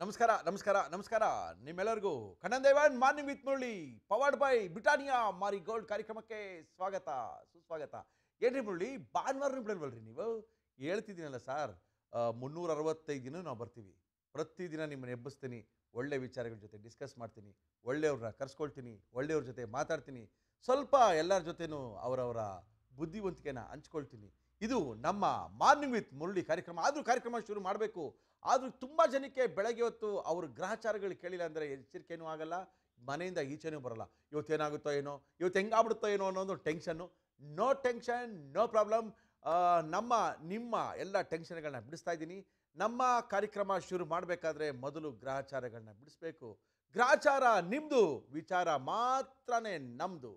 ನಮಸ್ಕಾರ ನಮಸ್ಕಾರ ನಮಸ್ಕಾರ ನಿಮ್ಮೆಲ್ಲರಿಗೂ Kannan morning with Murali powered by Britannia Marie gold ಕಾರ್ಯಕ್ರಮಕ್ಕೆ ಸ್ವಾಗತ ಸುಸ್ವಾಗತ. ಏನ್ರಿ ಮುರಳಿ, ಭಾನುವಾರ ಬಿಡಲ್ವಲ್ರಿ ನೀವು? ಹೇಳ್ತಿದ್ದೀನಲ್ಲ ಸರ್, 365 ದಿನ ನಾವು ಬರ್ತೀವಿ. ಪ್ರತಿದಿನ ನಿಮ್ಮನ್ನು ಎಬ್ಬಿಸ್ತೀನಿ, ಒಳ್ಳೆ ವಿಚಾರಗಳ ಜೊತೆ ಡಿಸ್ಕಸ್ ಮಾಡ್ತೀನಿ, ಒಳ್ಳೆಯವ್ರನ್ನ ಕರ್ಸ್ಕೊಳ್ತೀನಿ, ಒಳ್ಳೆಯವ್ರ ಜೊತೆ ಮಾತಾಡ್ತೀನಿ, ಸ್ವಲ್ಪ ಎಲ್ಲರ ಜೊತೆನೂ ಅವರವರ ಬುದ್ಧಿವಂತಿಕೆನ ಹಂಚ್ಕೊಳ್ತೀನಿ. ಇದು ನಮ್ಮ ಮಾರ್ನಿಂಗ್ ವಿತ್ ಮುರಳಿ ಕಾರ್ಯಕ್ರಮ. ಆದರೂ ಕಾರ್ಯಕ್ರಮ ಶುರು ಮಾಡಬೇಕು. ಆದರೂ ತುಂಬ ಜನಕ್ಕೆ ಬೆಳಗ್ಗೆ ಹೊತ್ತು ಅವ್ರ ಗ್ರಹಚಾರಗಳು ಕೇಳಿಲ್ಲ ಅಂದರೆ ಎಚ್ಚರಿಕೆಯೂ ಆಗಲ್ಲ, ಮನೆಯಿಂದ ಈಚೆನೂ ಬರಲ್ಲ. ಇವತ್ತೇನಾಗುತ್ತೋ ಏನೋ, ಇವತ್ತು ಹೆಂಗಾಗ್ಬಿಡುತ್ತೋ ಏನೋ ಅನ್ನೋದು tension. No tension, no problem. ನಿಮ್ಮ ಎಲ್ಲ ಟೆನ್ಷನ್ಗಳನ್ನ ಬಿಡಿಸ್ತಾ ಇದ್ದೀನಿ. ನಮ್ಮ ಕಾರ್ಯಕ್ರಮ ಶುರು ಮಾಡಬೇಕಾದ್ರೆ ಮೊದಲು ಗ್ರಹಚಾರಗಳನ್ನ ಬಿಡಿಸ್ಬೇಕು. ಗ್ರಹಚಾರ ನಿಮ್ಮದು, ವಿಚಾರ ಮಾತ್ರನೇ ನಮ್ಮದು.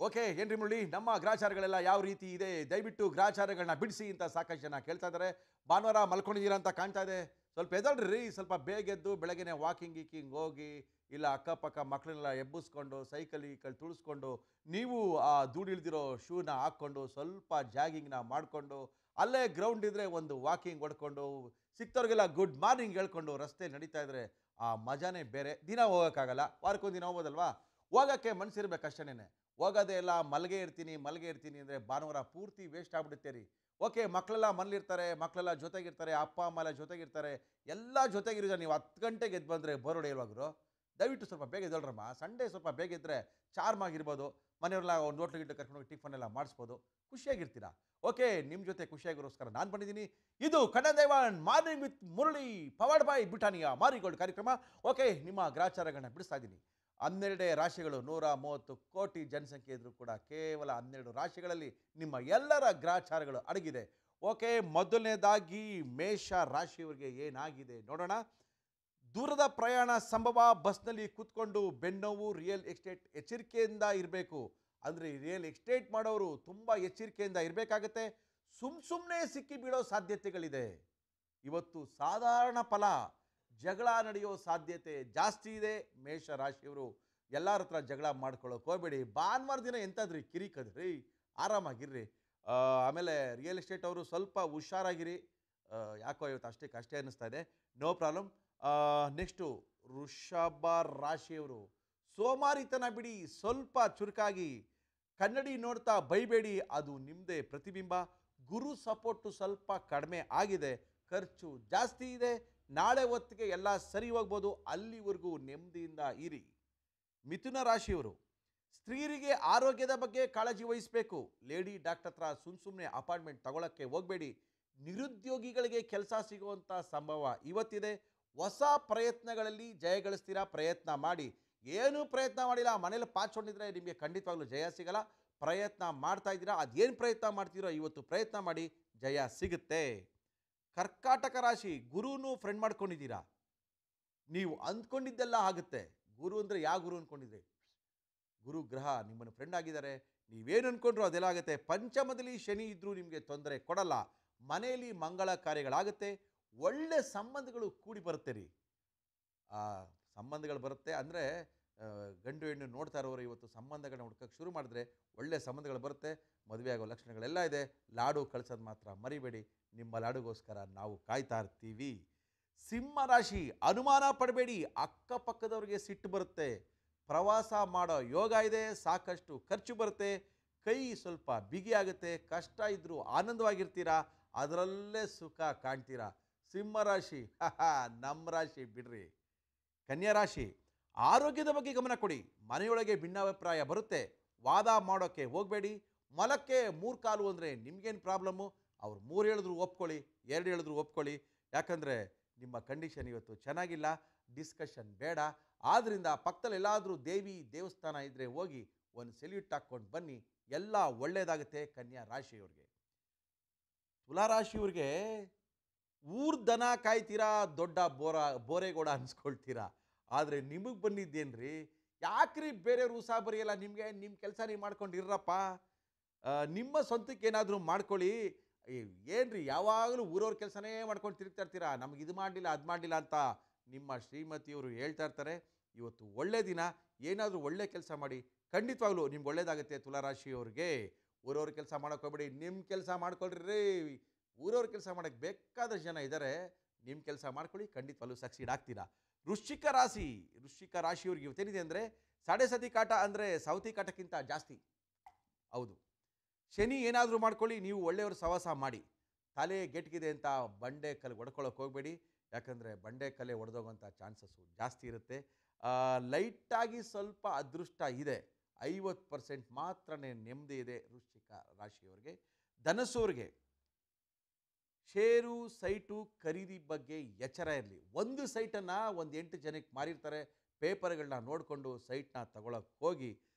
ಓಕೆ, ಏನ್ರಿ ಮುರಳಿ, ನಮ್ಮ ಗ್ರಹಚಾರಗಳೆಲ್ಲ ಯಾವ ರೀತಿ ಇದೆ? ದಯವಿಟ್ಟು ಗ್ರಹಚಾರಗಳನ್ನ ಬಿಡಿಸಿ ಅಂತ ಸಾಕಷ್ಟು ಜನ ಕೇಳ್ತಾ ಇದ್ದಾರೆ. ಭಾನುವಾರ ಮಲ್ಕೊಂಡಿದ್ದೀರಾ ಅಂತ ಕಾಣ್ತಾ ಇದೆ. ಸ್ವಲ್ಪ ಎದಳ್ರಿ, ಸ್ವಲ್ಪ ಬೇಗ ಎದ್ದು ಬೆಳಗ್ಗೆನೆ ವಾಕಿಂಗ್ ಹೋಗಿ, ಇಲ್ಲ ಅಕ್ಕಪಕ್ಕ ಮಕ್ಕಳನ್ನೆಲ್ಲ ಎಬ್ಬಿಸ್ಕೊಂಡು ಸೈಕಲ್ ತುಳಿಸ್ಕೊಂಡು, ನೀವು ಆ ಧೂಳಿಳ್ದಿರೋ ಶೂನ ಹಾಕ್ಕೊಂಡು ಸ್ವಲ್ಪ ಜಾಗಿಂಗ್ನ ಮಾಡಿಕೊಂಡು, ಅಲ್ಲೇ ಗ್ರೌಂಡ್ ಇದ್ದರೆ ಒಂದು ವಾಕಿಂಗ್ ಹೊಡ್ಕೊಂಡು, ಸಿಕ್ತವ್ರಿಗೆಲ್ಲ ಗುಡ್ ಮಾರ್ನಿಂಗ್ ಹೇಳ್ಕೊಂಡು ರಸ್ತೆ ನಡೀತಾ ಇದ್ರೆ ಆ ಮಜಾನೇ ಬೇರೆ. ದಿನ ಹೋಗೋಕ್ಕಾಗಲ್ಲ, ವಾರಕ್ಕೊಂದು ದಿನ ಹೋಗೋದಲ್ವಾ? ಹೋಗೋಕ್ಕೆ ಮನಸ್ಸಿರ್ಬೇಕಷ್ಟೇನೆ. ಹೋಗೋದೇ ಎಲ್ಲ ಮಲ್ಗೆ ಇರ್ತೀನಿ ಅಂದರೆ ಭಾನುವಾರ ಪೂರ್ತಿ ವೇಸ್ಟ್ ಆಗ್ಬಿಡುತ್ತೆ ರೀ. ಓಕೆ, ಮಕ್ಕಳೆಲ್ಲ ಮನೇಲಿರ್ತಾರೆ, ಮಕ್ಕಳೆಲ್ಲ ಜೊತೆಗಿರ್ತಾರೆ, ಅಪ್ಪ ಅಮ್ಮ ಎಲ್ಲ ಜೊತೆಗಿರ್ತಾರೆ, ಎಲ್ಲ ಜೊತೆಗಿರೋ ನೀವು 10 ಗಂಟೆಗೆ ಎದ್ದು ಬಂದರೆ ಬೋರ್ ಹೊಡೆಯಲ್ವಾಗ್ರು? ದಯವಿಟ್ಟು ಸ್ವಲ್ಪ ಬೇಗ ಎದ್ದೇಳ್ರಮ್ಮ. ಸಂಡೇ ಸ್ವಲ್ಪ ಬೇಗ ಇದ್ದರೆ ಚಾರ್ಮ್ ಆಗಿರ್ಬೋದು, ಮನೆಯವ್ರೆಲ್ಲ ಒಂದು ಹೋಟ್ಲು ಗಿಟ್ಲು ಕರ್ಕೊಂಡೋಗಿ ಟಿಫನ್ ಎಲ್ಲ ಮಾಡಿಸ್ಬೋದು, ಖುಷಿಯಾಗಿರ್ತೀರಾ. ಓಕೆ, ನಿಮ್ಮ ಜೊತೆ ಖುಷಿಯಾಗಿರೋಸ್ಕರ ನಾನು ಬಂದಿದ್ದೀನಿ. ಇದು Kannan morning with Murali powered by Britannia Marie Gold ಕಾರ್ಯಕ್ರಮ. ಓಕೆ, ನಿಮ್ಮ ಗ್ರಹಚಾರಗಳನ್ನ ಬಿಡಿಸ್ತಾ ಇದ್ದೀನಿ. 12 ರಾಶಿಗಳು, 130 ಕೋಟಿ ಜನಸಂಖ್ಯೆ ಇದ್ದರೂ ಕೂಡ ಕೇವಲ 12 ರಾಶಿಗಳಲ್ಲಿ ನಿಮ್ಮ ಎಲ್ಲರ ಗ್ರಹಚಾರಗಳು ಅಡಗಿದೆ. ಓಕೆ, ಮೊದಲನೇದಾಗಿ ಮೇಷ ರಾಶಿಯವರಿಗೆ ಏನಾಗಿದೆ ನೋಡೋಣ. ದೂರದ ಪ್ರಯಾಣ ಸಂಭವ. ಬಸ್ನಲ್ಲಿ ಕೂತ್ಕೊಂಡು ಬೆನ್ನೋವು. ರಿಯಲ್ ಎಸ್ಟೇಟ್ ಎಚ್ಚರಿಕೆಯಿಂದ ಇರಬೇಕು. ಅಂದರೆ ರಿಯಲ್ ಎಸ್ಟೇಟ್ ಮಾಡೋರು ತುಂಬ ಎಚ್ಚರಿಕೆಯಿಂದ ಇರಬೇಕಾಗತ್ತೆ. ಸುಮ್ಮನೆ ಸಿಕ್ಕಿ ಬೀಳೋ ಸಾಧ್ಯತೆಗಳಿದೆ. ಇವತ್ತು ಸಾಧಾರಣ ಫಲ, ಜಗಳ ನಡೆಯೋ ಸಾಧ್ಯತೆ ಜಾಸ್ತಿ ಇದೆ. ಮೇಷ ರಾಶಿಯವರು ಎಲ್ಲರ ಹತ್ರ ಜಗಳ ಮಾಡ್ಕೊಳ್ಳೋಕೆ ಹೋಗಬೇಡಿ. ಭಾನುವಾರ ದಿನ ಎಂಥದ್ರಿ ಕಿರಿಕದ್ರಿ, ಆರಾಮಾಗಿರ್ರಿ. ಆಮೇಲೆ ರಿಯಲ್ ಎಸ್ಟೇಟ್ ಅವರು ಸ್ವಲ್ಪ ಹುಷಾರಾಗಿರಿ. ಯಾಕೋ ಇವತ್ತು ಅಷ್ಟೇ ಅನ್ನಿಸ್ತಾ ಇದೆ. No problem. ನೆಕ್ಸ್ಟು ವೃಷಭ ರಾಶಿಯವರು ಸೋಮಾರಿತನ ಬಿಡಿ, ಸ್ವಲ್ಪ ಚುರುಕಾಗಿ. ಕನ್ನಡಿ ನೋಡ್ತಾ ಬೈಬೇಡಿ, ಅದು ನಿಮ್ಮದೇ ಪ್ರತಿಬಿಂಬ. ಗುರು ಸಪೋರ್ಟು ಸ್ವಲ್ಪ ಕಡಿಮೆ ಆಗಿದೆ, ಖರ್ಚು ಜಾಸ್ತಿ ಇದೆ. ನಾಳೆ ಹೊತ್ತಿಗೆ ಎಲ್ಲ ಸರಿ ಹೋಗ್ಬೋದು, ಅಲ್ಲಿವರೆಗೂ ನೆಮ್ಮದಿಯಿಂದ ಇರಿ. ಮಿಥುನ ರಾಶಿಯವರು ಸ್ತ್ರೀಯರಿಗೆ ಆರೋಗ್ಯದ ಬಗ್ಗೆ ಕಾಳಜಿ ವಹಿಸಬೇಕು. ಲೇಡಿ ಡಾಕ್ಟರ್ ಹತ್ರ ಸುಮ್ಮನೆ ಅಪಾಯಿಂಟ್ಮೆಂಟ್ ತಗೊಳ್ಳೋಕ್ಕೆ ಹೋಗಬೇಡಿ. ನಿರುದ್ಯೋಗಿಗಳಿಗೆ ಕೆಲಸ ಸಿಗುವಂಥ ಸಂಭವ ಇವತ್ತಿದೆ. ಹೊಸ ಪ್ರಯತ್ನಗಳಲ್ಲಿ ಜಯಗಳಿಸ್ತೀರಾ, ಪ್ರಯತ್ನ ಮಾಡಿ. ಏನೂ ಪ್ರಯತ್ನ ಮಾಡಿಲ್ಲ, ಮನೇಲಿ ಪಾಚ್ಕೊಂಡಿದ್ರೆ ನಿಮಗೆ ಖಂಡಿತವಾಗ್ಲೂ ಜಯ ಸಿಗಲ್ಲ. ಪ್ರಯತ್ನ ಮಾಡ್ತಾ ಇದ್ದೀರಾ, ಅದೇನು ಪ್ರಯತ್ನ ಮಾಡ್ತೀರೋ ಇವತ್ತು ಪ್ರಯತ್ನ ಮಾಡಿ, ಜಯ ಸಿಗುತ್ತೆ. ಕರ್ಕಾಟಕ ರಾಶಿ, ಗುರುನು ಫ್ರೆಂಡ್ ಮಾಡ್ಕೊಂಡಿದ್ದೀರಾ. ನೀವು ಅಂದ್ಕೊಂಡಿದ್ದೆಲ್ಲ ಆಗುತ್ತೆ. ಗುರು ಅಂದರೆ ಯಾವ ಗುರು ಅಂದ್ಕೊಂಡಿದ್ರಿ? ಗುರು ಗ್ರಹ ನಿಮ್ಮನ್ನು ಫ್ರೆಂಡ್ ಆಗಿದ್ದಾರೆ. ನೀವೇನು ಅಂದ್ಕೊಂಡ್ರು ಅದೆಲ್ಲ ಆಗುತ್ತೆ. ಪಂಚಮದಲ್ಲಿ ಶನಿ ಇದ್ದರೂ ನಿಮಗೆ ತೊಂದರೆ ಕೊಡಲ್ಲ. ಮನೆಯಲ್ಲಿ ಮಂಗಳ ಕಾರ್ಯಗಳಾಗುತ್ತೆ. ಒಳ್ಳೆ ಸಂಬಂಧಗಳು ಕೂಡಿ ಬರುತ್ತೆ ರೀ. ಸಂಬಂಧಗಳು ಬರುತ್ತೆ ಅಂದರೆ ಗಂಡು ಹೆಣ್ಣು ನೋಡ್ತಾ ಇರೋರು ಇವತ್ತು ಸಂಬಂಧಗಳನ್ನ ಹುಡ್ಕೋಕ್ಕೆ ಶುರು ಮಾಡಿದ್ರೆ ಒಳ್ಳೆ ಸಂಬಂಧಗಳು ಬರುತ್ತೆ. ಮದುವೆ ಆಗೋ ಲಕ್ಷಣಗಳೆಲ್ಲ ಇದೆ. ಲಾಡು ಕಳಿಸೋದು ಮಾತ್ರ ಮರಿಬೇಡಿ. ನಿಮ್ಮ ಲಾಡುಗೋಸ್ಕರ ನಾವು ಕಾಯ್ತಾ ಇರ್ತೀವಿ. ಸಿಂಹ ರಾಶಿ, ಅನುಮಾನ ಪಡಬೇಡಿ. ಅಕ್ಕಪಕ್ಕದವ್ರಿಗೆ ಸಿಟ್ಟು ಬರುತ್ತೆ. ಪ್ರವಾಸ ಮಾಡೋ ಯೋಗ ಇದೆ. ಸಾಕಷ್ಟು ಖರ್ಚು ಬರುತ್ತೆ. ಕೈ ಸ್ವಲ್ಪ ಬಿಗಿಯಾಗುತ್ತೆ. ಕಷ್ಟ ಇದ್ದರೂ ಆನಂದವಾಗಿರ್ತೀರಾ, ಅದರಲ್ಲೇ ಸುಖ ಕಾಣ್ತೀರಾ. ಸಿಂಹ ರಾಶಿ ನಮ್ಮ ರಾಶಿ ಬಿಡ್ರಿ. ಕನ್ಯಾ ರಾಶಿ, ಆರೋಗ್ಯದ ಬಗ್ಗೆ ಗಮನ ಕೊಡಿ. ಮನೆಯೊಳಗೆ ಭಿನ್ನಾಭಿಪ್ರಾಯ ಬರುತ್ತೆ. ವಾದ ಮಾಡೋಕ್ಕೆ ಹೋಗಬೇಡಿ. ಮೊಲಕ್ಕೆ 3 ಕಾಲು ಅಂದರೆ ನಿಮಗೇನು ಪ್ರಾಬ್ಲಮ್ಮು? ಅವ್ರು 3 ಹೇಳಿದ್ರು ಒಪ್ಕೊಳ್ಳಿ, 2 ಹೇಳಿದ್ರು ಒಪ್ಕೊಳ್ಳಿ. ಯಾಕಂದರೆ ನಿಮ್ಮ ಕಂಡೀಷನ್ ಇವತ್ತು ಚೆನ್ನಾಗಿಲ್ಲ. ಡಿಸ್ಕಷನ್ ಬೇಡ. ಆದ್ದರಿಂದ ಪಕ್ಕದಲ್ಲಿ ಎಲ್ಲಾದರೂ ದೇವಸ್ಥಾನ ಇದ್ದರೆ ಹೋಗಿ ಒಂದು ಸೆಲ್ಯೂಟ್ ಹಾಕ್ಕೊಂಡು ಬನ್ನಿ, ಎಲ್ಲ ಒಳ್ಳೆಯದಾಗುತ್ತೆ. ಕನ್ಯಾ ರಾಶಿಯವ್ರಿಗೆ. ತುಲಾರಾಶಿಯವ್ರಿಗೆ ಊರ್ ದನ ಕಾಯ್ತೀರಾ, ದೊಡ್ಡ ಬೋರೆಗೋಡ ಅನ್ಸ್ಕೊಳ್ತೀರಾ. ಆದರೆ ನಿಮಗೆ ಬಂದಿದ್ದೇನ್ರಿ? ಯಾಕ್ರಿ ಬೇರೆಯವ್ರು ಉತ್ಸಾಹ ಬರೆಯಲ್ಲ ನಿಮಗೆ? ನಿಮ್ಮ ಕೆಲಸ ನೀವು ಮಾಡ್ಕೊಂಡಿರ್ರಪ್ಪ. ನಿಮ್ಮ ಸ್ವಂತಕ್ಕೆ ಏನಾದರೂ ಮಾಡ್ಕೊಳ್ಳಿ. ಏನ್ರಿ ಯಾವಾಗಲೂ ಊರವ್ರ ಕೆಲಸನೇ ಮಾಡ್ಕೊಂಡು ತಿರುಗ್ತಾ ಇರ್ತೀರಾ, ನಮ್ಗೆ ಇದು ಮಾಡಲಿಲ್ಲ ಅದು ಮಾಡಲಿಲ್ಲ ಅಂತ ನಿಮ್ಮ ಶ್ರೀಮತಿಯವರು ಹೇಳ್ತಾ ಇರ್ತಾರೆ. ಇವತ್ತು ಒಳ್ಳೆ ದಿನ, ಏನಾದರೂ ಒಳ್ಳೆ ಕೆಲಸ ಮಾಡಿ, ಖಂಡಿತವಾಗ್ಲೂ ನಿಮ್ಗೆ ಒಳ್ಳೇದಾಗುತ್ತೆ ತುಲಾರಾಶಿಯವ್ರಿಗೆ. ಊರವ್ರ ಕೆಲಸ ಮಾಡೋಕೆ ಹೋಗ್ಬೇಡಿ, ನಿಮ್ಮ ಕೆಲಸ ಮಾಡ್ಕೊಳ್ರಿ ರೀ. ಊರವ್ರ ಕೆಲಸ ಮಾಡೋಕ್ಕೆ ಬೇಕಾದಷ್ಟು ಜನ ಇದ್ದಾರೆ. ನಿಮ್ಮ ಕೆಲಸ ಮಾಡ್ಕೊಳ್ಳಿ, ಖಂಡಿತವಾಗ್ಲೂ ಸಕ್ಸೀಡ್ ಆಗ್ತೀರಾ. ವೃಶ್ಚಿಕ ರಾಶಿಯವ್ರಿಗೆ ಇವತ್ತೇನಿದೆ ಅಂದರೆ ಸಾಡೆ ಸತಿ ಕಾಟ ಅಂದರೆ ಸವತಿ ಕಾಟಕ್ಕಿಂತ ಜಾಸ್ತಿ. ಹೌದು, ಶನಿ ಏನಾದರೂ ಮಾಡ್ಕೊಳ್ಳಿ, ನೀವು ಒಳ್ಳೆಯವ್ರ ಸವಾಸ ಮಾಡಿ. ತಲೆ ಗೆಟ್ಗಿದೆ ಅಂತ ಬಂಡೆ ಕಲ್ಲು ಹೊಡ್ಕೊಳ್ಳೋಕೆ ಹೋಗಬೇಡಿ, ಯಾಕಂದರೆ ಬಂಡೆ ಕಲ್ಲೆ ಒಡೆದೋಗೋಂಥ ಚಾನ್ಸಸ್ಸು ಜಾಸ್ತಿ ಇರುತ್ತೆ. ಲೈಟಾಗಿ ಸ್ವಲ್ಪ ಅದೃಷ್ಟ ಇದೆ, 50% ಮಾತ್ರನೇ ನೆಮ್ಮದಿ ಇದೆ ವೃಶ್ಚಿಕ ರಾಶಿಯವರಿಗೆ. ಧನಸ್ಸವ್ರಿಗೆ ಷೇರು ಸೈಟು ಖರೀದಿ ಬಗ್ಗೆ ಎಚ್ಚರ ಇರಲಿ. ಒಂದು ಸೈಟನ್ನು ಒಂದು 8 ಜನಕ್ಕೆ ಮಾರಿರ್ತಾರೆ. ಪೇಪರ್ಗಳನ್ನ ನೋಡಿಕೊಂಡು ಸೈಟ್ನ ತಗೊಳಕ್ಕೆ ಹೋಗಿ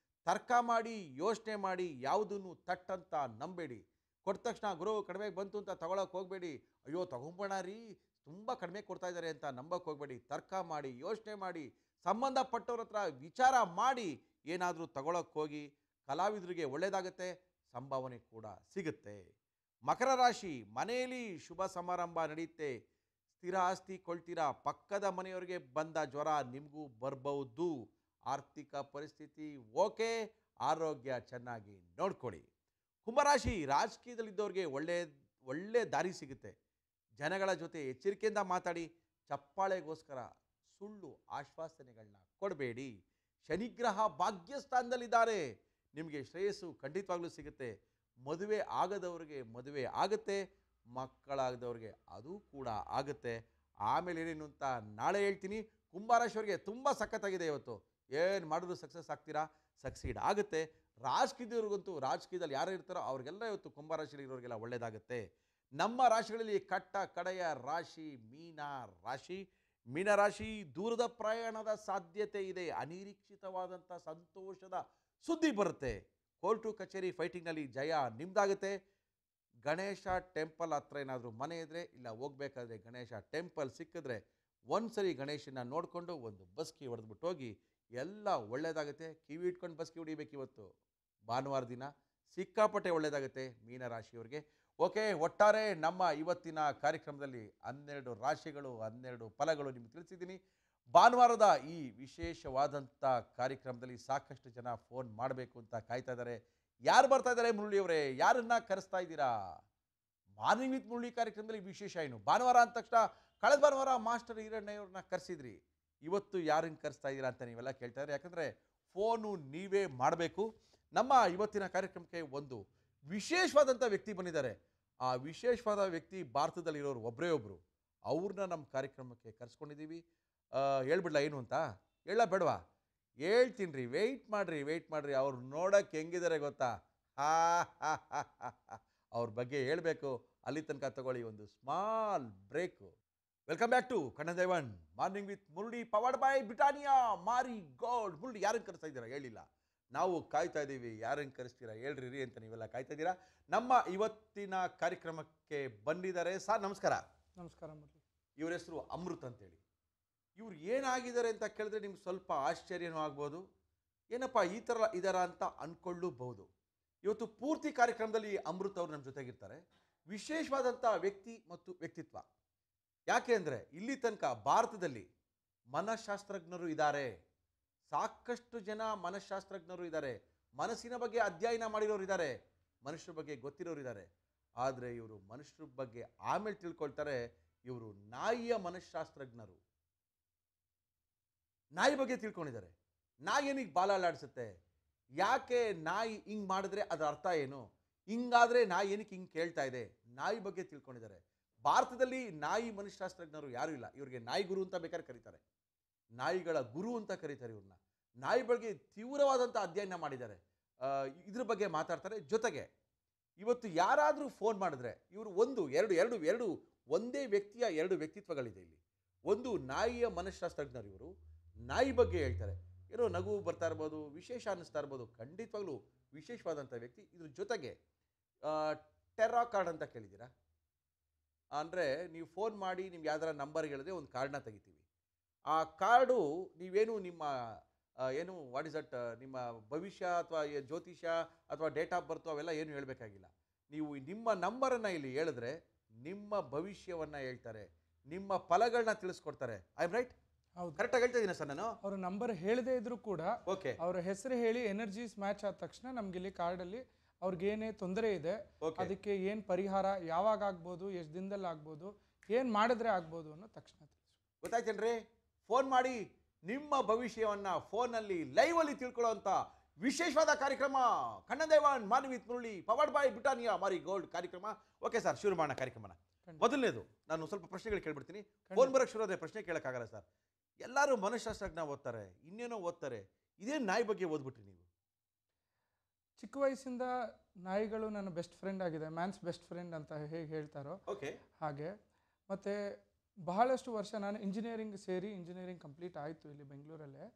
ತರ್ಕ ಮಾಡಿ ಯೋಚನೆ ಮಾಡಿ ಯಾವುದನ್ನು ತಟ್ಟಂತ ನಂಬೇಡಿ. ಕೊಟ್ಟ ತಕ್ಷಣ ಗುರು ಕಡಿಮೆಗೆ ಬಂತು ಅಂತ ತಗೊಳಕ್ಕೆ ಹೋಗಬೇಡಿ. ಅಯ್ಯೋ ತಗೊಂಬೋಣ ರೀ, ತುಂಬ ಕಡಿಮೆ ಕೊಡ್ತಾ ಇದ್ದಾರೆ ಅಂತ ನಂಬಕ್ಕೆ ಹೋಗಬೇಡಿ. ತರ್ಕ ಮಾಡಿ ಯೋಚನೆ ಮಾಡಿ ಸಂಬಂಧಪಟ್ಟವ್ರ ಹತ್ರ ವಿಚಾರ ಮಾಡಿ ಏನಾದರೂ ತಗೊಳಕ್ಕೆ ಹೋಗಿ. ಕಲಾವಿದರಿಗೆ ಒಳ್ಳೆಯದಾಗುತ್ತೆ, ಸಂಭಾವನೆ ಕೂಡ ಸಿಗುತ್ತೆ. ಮಕರ ರಾಶಿ, ಮನೆಯಲ್ಲಿ ಶುಭ ಸಮಾರಂಭ ನಡೆಯುತ್ತೆ, ಸ್ಥಿರ ಆಸ್ತಿ ಕೊಳ್ತೀರಾ. ಪಕ್ಕದ ಮನೆಯವರಿಗೆ ಬಂದ ಜ್ವರ ನಿಮಗೂ ಬರ್ಬೋದು. ಆರ್ಥಿಕ ಪರಿಸ್ಥಿತಿ ಓಕೆ, ಆರೋಗ್ಯ ಚೆನ್ನಾಗಿ ನೋಡ್ಕೊಳ್ಳಿ. ಕುಂಭರಾಶಿ, ರಾಜಕೀಯದಲ್ಲಿದ್ದವ್ರಿಗೆ ಒಳ್ಳೆ ದಾರಿ ಸಿಗುತ್ತೆ. ಜನಗಳ ಜೊತೆ ಎಚ್ಚರಿಕೆಯಿಂದ ಮಾತಾಡಿ. ಚಪ್ಪಾಳೆಗೋಸ್ಕರ ಸುಳ್ಳು ಆಶ್ವಾಸನೆಗಳನ್ನ ಕೊಡಬೇಡಿ. ಶನಿಗ್ರಹ ಭಾಗ್ಯಸ್ಥಾನದಲ್ಲಿದ್ದಾರೆ, ನಿಮಗೆ ಶ್ರೇಯಸ್ಸು ಖಂಡಿತವಾಗ್ಲೂ ಸಿಗುತ್ತೆ. ಮದುವೆ ಆಗದವ್ರಿಗೆ ಮದುವೆ ಆಗುತ್ತೆ, ಮಕ್ಕಳಾಗದವ್ರಿಗೆ ಅದು ಕೂಡ ಆಗುತ್ತೆ. ಆಮೇಲೆ ಏನೇನು ಅಂತ ನಾಳೆ ಹೇಳ್ತೀನಿ. ಕುಂಭರಾಶಿಯವರಿಗೆ ತುಂಬ ಸಖತ್ತಾಗಿದೆ ಇವತ್ತು. ಏನು ಮಾಡಿದ್ರು ಸಕ್ಸಸ್ ಆಗ್ತೀರಾ, ಸಕ್ಸೀಡ್ ಆಗುತ್ತೆ. ರಾಜಕೀಯದವ್ರಿಗಂತೂ, ರಾಜಕೀಯದಲ್ಲಿ ಯಾರು ಇರ್ತಾರೋ ಅವ್ರಿಗೆಲ್ಲ ಇವತ್ತು ಕುಂಭರಾಶಿಯಲ್ಲಿ ಇರೋರಿಗೆಲ್ಲ ಒಳ್ಳೆಯದಾಗುತ್ತೆ. ನಮ್ಮ ರಾಶಿಗಳಲ್ಲಿ ಕಟ್ಟ ಕಡೆಯ ರಾಶಿ ಮೀನರಾಶಿ. ದೂರದ ಪ್ರಯಾಣದ ಸಾಧ್ಯತೆ ಇದೆ. ಅನಿರೀಕ್ಷಿತವಾದಂಥ ಸಂತೋಷದ ಸುದ್ದಿ ಬರುತ್ತೆ. ಕೋರ್ಟು ಕಚೇರಿ ಫೈಟಿಂಗ್ನಲ್ಲಿ ಜಯ ನಿಮ್ದಾಗುತ್ತೆ. ಗಣೇಶ ಟೆಂಪಲ್ ಹತ್ರ ಏನಾದರೂ ಮನೆ ಇದ್ದರೆ, ಇಲ್ಲ ಹೋಗ್ಬೇಕಾದ್ರೆ ಗಣೇಶ ಟೆಂಪಲ್ ಸಿಕ್ಕಿದ್ರೆ ಒಂದ್ಸರಿ ಗಣೇಶನ ನೋಡಿಕೊಂಡು ಒಂದು ಬಸ್ಕಿ ಹೊಡೆದ್ಬಿಟ್ಟು ಹೋಗಿ, ಎಲ್ಲ ಒಳ್ಳೆಯದಾಗುತ್ತೆ. ಕಿವಿ ಇಟ್ಕೊಂಡು ಬಸ್ಕಿ ಹೊಡಿಬೇಕು. ಇವತ್ತು ಭಾನುವಾರ ದಿನ ಸಿಕ್ಕಾಪಟ್ಟೆ ಒಳ್ಳೆಯದಾಗುತ್ತೆ ಮೀನರಾಶಿಯವರಿಗೆ. ಓಕೆ, ಒಟ್ಟಾರೆ ನಮ್ಮ ಇವತ್ತಿನ ಕಾರ್ಯಕ್ರಮದಲ್ಲಿ 12 ರಾಶಿಗಳು 12 ಫಲಗಳು ನಿಮಗೆ ತಿಳಿಸಿದ್ದೀನಿ. ಭಾನುವಾರದ ಈ ವಿಶೇಷವಾದಂಥ ಕಾರ್ಯಕ್ರಮದಲ್ಲಿ ಸಾಕಷ್ಟು ಜನ ಫೋನ್ ಮಾಡಬೇಕು ಅಂತ ಕಾಯ್ತಾ ಇದ್ದಾರೆ. ಯಾರು ಬರ್ತಾ ಇದ್ದಾರೆ ಮುರಳಿಯವರೇ? ಯಾರನ್ನ ಕರೆಸ್ತಾ ಇದ್ದೀರಾ? ಮಾರ್ನಿಂಗ್ ವಿತ್ ಮುರಳಿ ಕಾರ್ಯಕ್ರಮದಲ್ಲಿ ವಿಶೇಷ ಏನು? ಭಾನುವಾರ ಅಂದ ತಕ್ಷಣ ಕಳೆದ ಭಾನುವಾರ ಮಾಸ್ಟರ್ ಹಿರಣ್ಣಯ್ಯವ್ರನ್ನ ಕರೆಸಿದ್ರಿ, ಇವತ್ತು ಯಾರನ್ನು ಕರೆಸ್ತಾ ಇದ್ದೀರಾ ಅಂತ ನೀವೆಲ್ಲ ಕೇಳ್ತಾ ಇದ್ದಾರೆ. ಯಾಕಂದರೆ ಫೋನು ನೀವೇ ಮಾಡಬೇಕು. ನಮ್ಮ ಇವತ್ತಿನ ಕಾರ್ಯಕ್ರಮಕ್ಕೆ ಒಂದು ವಿಶೇಷವಾದಂಥ ವ್ಯಕ್ತಿ ಬಂದಿದ್ದಾರೆ. ಆ ವಿಶೇಷವಾದ ವ್ಯಕ್ತಿ ಭಾರತದಲ್ಲಿರೋರು ಒಬ್ಬರೇ ಒಬ್ಬರು. ಅವ್ರನ್ನ ನಮ್ಮ ಕಾರ್ಯಕ್ರಮಕ್ಕೆ ಕರೆಸ್ಕೊಂಡಿದ್ದೀವಿ. ಹೇಳ್ಬಿಡ್ಲ ಏನು ಅಂತ? ಹೇಳ ಬೇಡವಾ? ಹೇಳ್ತೀನಿ ರೀ, ವೆಯ್ಟ್ ಮಾಡಿರಿ. ಅವ್ರು ನೋಡೋಕ್ಕೆ ಹೆಂಗಿದ್ದಾರೆ ಗೊತ್ತಾ? ಅವ್ರ ಬಗ್ಗೆ ಹೇಳಬೇಕು. ಅಲ್ಲಿ ತನಕ ತಗೊಳ್ಳಿ ಒಂದು small break. Welcome back to ಕನ್ನಡದೇವನ್ morning with Murali, powered by Britannia Marie Gold. Murali ಯಾರನ್ನು ಕರೆಸ್ತಾ ಇದ್ದೀರಾ ಹೇಳಿಲ್ಲ, ನಾವು ಕಾಯ್ತಾ ಇದ್ದೀವಿ. ಯಾರನ್ನು ಕರೆಸ್ತೀರಾ ಹೇಳ್ರಿ ಅಂತ ನೀವೆಲ್ಲ ಕಾಯ್ತಾ ಇದ್ದೀರಾ. ನಮ್ಮ ಇವತ್ತಿನ ಕಾರ್ಯಕ್ರಮಕ್ಕೆ ಬಂದಿದ್ದಾರೆ. ಸರ್ ನಮಸ್ಕಾರ. ನಮಸ್ಕಾರ ಮುರಳಿ. ಇವ್ರ ಹೆಸರು ಅಮೃತ್ ಅಂತೇಳಿ. ಇವ್ರು ಏನಾಗಿದ್ದಾರೆ ಅಂತ ಕೇಳಿದ್ರೆ ನಿಮ್ಗೆ ಸ್ವಲ್ಪ ಆಶ್ಚರ್ಯನೂ ಆಗ್ಬೋದು. ಏನಪ್ಪ ಈ ಥರ ಇದಾರ ಅಂತ ಅಂದ್ಕೊಳ್ಳಬಹುದು. ಇವತ್ತು ಪೂರ್ತಿ ಕಾರ್ಯಕ್ರಮದಲ್ಲಿ ಅಮೃತ್ ಅವರು ನಮ್ಮ ಜೊತೆಗಿರ್ತಾರೆ. ವಿಶೇಷವಾದಂಥ ವ್ಯಕ್ತಿ ಮತ್ತು ವ್ಯಕ್ತಿತ್ವ. ಯಾಕೆ ಅಂದರೆ ಇಲ್ಲಿ ತನಕ ಭಾರತದಲ್ಲಿ ಮನಃಶಾಸ್ತ್ರಜ್ಞರು ಇದ್ದಾರೆ, ಸಾಕಷ್ಟು ಜನ ಮನಃಶಾಸ್ತ್ರಜ್ಞರು ಇದ್ದಾರೆ, ಮನಸ್ಸಿನ ಬಗ್ಗೆ ಅಧ್ಯಯನ ಮಾಡಿರೋರು ಇದ್ದಾರೆ, ಮನುಷ್ಯರ ಬಗ್ಗೆ ಗೊತ್ತಿರೋರು ಇದ್ದಾರೆ. ಆದರೆ ಇವರು ಮನುಷ್ಯರ ಬಗ್ಗೆ ಆಮೇಲೆ ತಿಳ್ಕೊಳ್ತಾರೆ. ಇವರು ನಾಯಿಯ ಮನಃಶಾಸ್ತ್ರಜ್ಞರು. ನಾಯಿ ಬಗ್ಗೆ ತಿಳ್ಕೊಂಡಿದ್ದಾರೆ. ನಾಯಿ ಏನಿಗೆ ಬಾಲ ಅಲ್ಲಾಡಿಸುತ್ತೆ, ಯಾಕೆ ನಾಯಿ ಹಿಂಗೆ ಮಾಡಿದ್ರೆ ಅದರ ಅರ್ಥ ಏನು, ಹಿಂಗಾದರೆ ನಾಯಿ ಏನಕ್ಕೆ ಹಿಂಗೆ ಕೇಳ್ತಾ ಇದೆ, ನಾಯಿ ಬಗ್ಗೆ ತಿಳ್ಕೊಂಡಿದ್ದಾರೆ. ಭಾರತದಲ್ಲಿ ನಾಯಿ ಮನಃಶಾಸ್ತ್ರಜ್ಞರು ಯಾರೂ ಇಲ್ಲ. ಇವ್ರಿಗೆ ನಾಯಿ ಗುರು ಅಂತ ಬೇಕಾದ್ರೆ ಕರೀತಾರೆ, ನಾಯಿಗಳ ಗುರು ಅಂತ ಕರೀತಾರೆ ಇವ್ರನ್ನ. ನಾಯಿ ಬಗ್ಗೆ ತೀವ್ರವಾದಂಥ ಅಧ್ಯಯನ ಮಾಡಿದ್ದಾರೆ. ಇದ್ರ ಬಗ್ಗೆ ಮಾತಾಡ್ತಾರೆ. ಜೊತೆಗೆ ಇವತ್ತು ಯಾರಾದರೂ ಫೋನ್ ಮಾಡಿದ್ರೆ ಇವರು ಎರಡು ಒಂದೇ ವ್ಯಕ್ತಿಯ 2 ವ್ಯಕ್ತಿತ್ವಗಳಿದೆ ಇಲ್ಲಿ. ಒಂದು ನಾಯಿಯ ಮನಃಶಾಸ್ತ್ರಜ್ಞರು, ಇವರು ನಾಯಿ ಬಗ್ಗೆ ಹೇಳ್ತಾರೆ. ಏನೋ ನಗು ಬರ್ತಾ ಇರ್ಬೋದು, ವಿಶೇಷ ಅನ್ನಿಸ್ತಾ ಇರ್ಬೋದು, ಖಂಡಿತವಾಗ್ಲೂ ವಿಶೇಷವಾದಂಥ ವ್ಯಕ್ತಿ. ಇದ್ರ ಜೊತೆಗೆ ಟೆರ್ರಾ ಕಾರ್ಡ್ ಅಂತ ಕೇಳಿದ್ದೀರಾ? ಅಂದರೆ ನೀವು ಫೋನ್ ಮಾಡಿ ನಿಮ್ಗೆ ಯಾವ್ದಾರ ನಂಬರ್ ಹೇಳಿದ್ರೆ ಒಂದು ಕಾರ್ಡನ್ನ ತೆಗಿತೀವಿ. ಆ ಕಾರ್ಡು ನೀವೇನು ನಿಮ್ಮ ಏನು ವಾಟ್ ಇಸ್ ದಟ್, ನಿಮ್ಮ ಭವಿಷ್ಯ ಅಥವಾ ಜ್ಯೋತಿಷ್ಯ ಅಥವಾ ಡೇಟ್ ಆಫ್ ಬರ್ತು ಅವೆಲ್ಲ ಏನು ಹೇಳಬೇಕಾಗಿಲ್ಲ. ನೀವು ನಿಮ್ಮ ನಂಬರನ್ನು ಇಲ್ಲಿ ಹೇಳಿದ್ರೆ ನಿಮ್ಮ ಭವಿಷ್ಯವನ್ನು ಹೇಳ್ತಾರೆ, ನಿಮ್ಮ ಫಲಗಳನ್ನ ತಿಳಿಸ್ಕೊಡ್ತಾರೆ. I am right? ಹೌದು. ಕರೆಕ್ಟಾಗಿ ಹೇಳ್ತಾ ಇದ್ದೀನಿ ಸರ್ ನಾನು? ಅವ್ರ ನಂಬರ್ ಹೇಳದೇ ಇದ್ರು ಕೂಡ ಓಕೆ ಅವ್ರ ಹೆಸರು ಹೇಳಿ ಎನರ್ಜೀಸ್ ಮ್ಯಾಚ್ ಆದ ತಕ್ಷಣ ನಮ್ಗೆ ಇಲ್ಲಿ ಕಾರ್ಡಲ್ಲಿ ಅವ್ರಿಗೇನೇ ತೊಂದರೆ ಇದೆ, ಓಕೆ ಅದಕ್ಕೆ ಏನು ಪರಿಹಾರ, ಯಾವಾಗ ಆಗ್ಬೋದು, ಎಷ್ಟು ದಿನದಲ್ಲಿ ಆಗ್ಬೋದು, ಏನು ಮಾಡಿದ್ರೆ ಆಗ್ಬೋದು ಅನ್ನೋ ತಕ್ಷಣ ಗೊತ್ತಾಯ್ತೇನ್ರಿ? ಫೋನ್ ಮಾಡಿ ನಿಮ್ಮ ಭವಿಷ್ಯವನ್ನ ಫೋನಲ್ಲಿ ಲೈವಲ್ಲಿ ತಿಳ್ಕೊಳ್ಳೋಂಥ ವಿಶೇಷವಾದ ಕಾರ್ಯಕ್ರಮ ಕಣ್ಣದೇವನ್ ಮಾನವಿ Murali powered by Britannia Marie Gold ಕಾರ್ಯಕ್ರಮ. ಓಕೆ ಸರ್, ಶುರು ಮಾಡೋಣ ಕಾರ್ಯಕ್ರಮನ. ಮೊದಲನೇದು ನಾನು ಸ್ವಲ್ಪ ಪ್ರಶ್ನೆಗಳು ಕೇಳ್ಬಿಡ್ತೀನಿ. ಫೋನ್ ಬರೋಕ್ಕೆ ಶುರು ಆದರೆ ಪ್ರಶ್ನೆ ಕೇಳೋಕ್ಕಾಗಲ್ಲ ಸರ್. ಎಲ್ಲರೂ ಮನಃಶಾಸ್ತ್ರಜ್ಞ ಓದ್ತಾರೆ, ಇನ್ನೇನೋ ಓದ್ತಾರೆ, ಇದೇ ನಾಯಿ ಬಗ್ಗೆ ಓದ್ಬಿಟ್ರಿ ನೀವು? ಚಿಕ್ಕ ವಯಸ್ಸಿಂದ ನಾಯಿಗಳು ನನ್ನ ಬೆಸ್ಟ್ ಫ್ರೆಂಡ್ ಆಗಿದೆ, ಮ್ಯಾನ್ಸ್ ಬೆಸ್ಟ್ ಫ್ರೆಂಡ್ ಅಂತ ಹೇಗೆ ಹೇಳ್ತಾರೋ ಓಕೆ ಹಾಗೆ. ಮತ್ತು ಬಹಳಷ್ಟು ವರ್ಷ ನಾನು ಇಂಜಿನಿಯರಿಂಗ್ ಸೇರಿ ಇಂಜಿನಿಯರಿಂಗ್ ಕಂಪ್ಲೀಟ್ ಆಯಿತು ಇಲ್ಲಿ ಬೆಂಗಳೂರಲ್ಲೇ.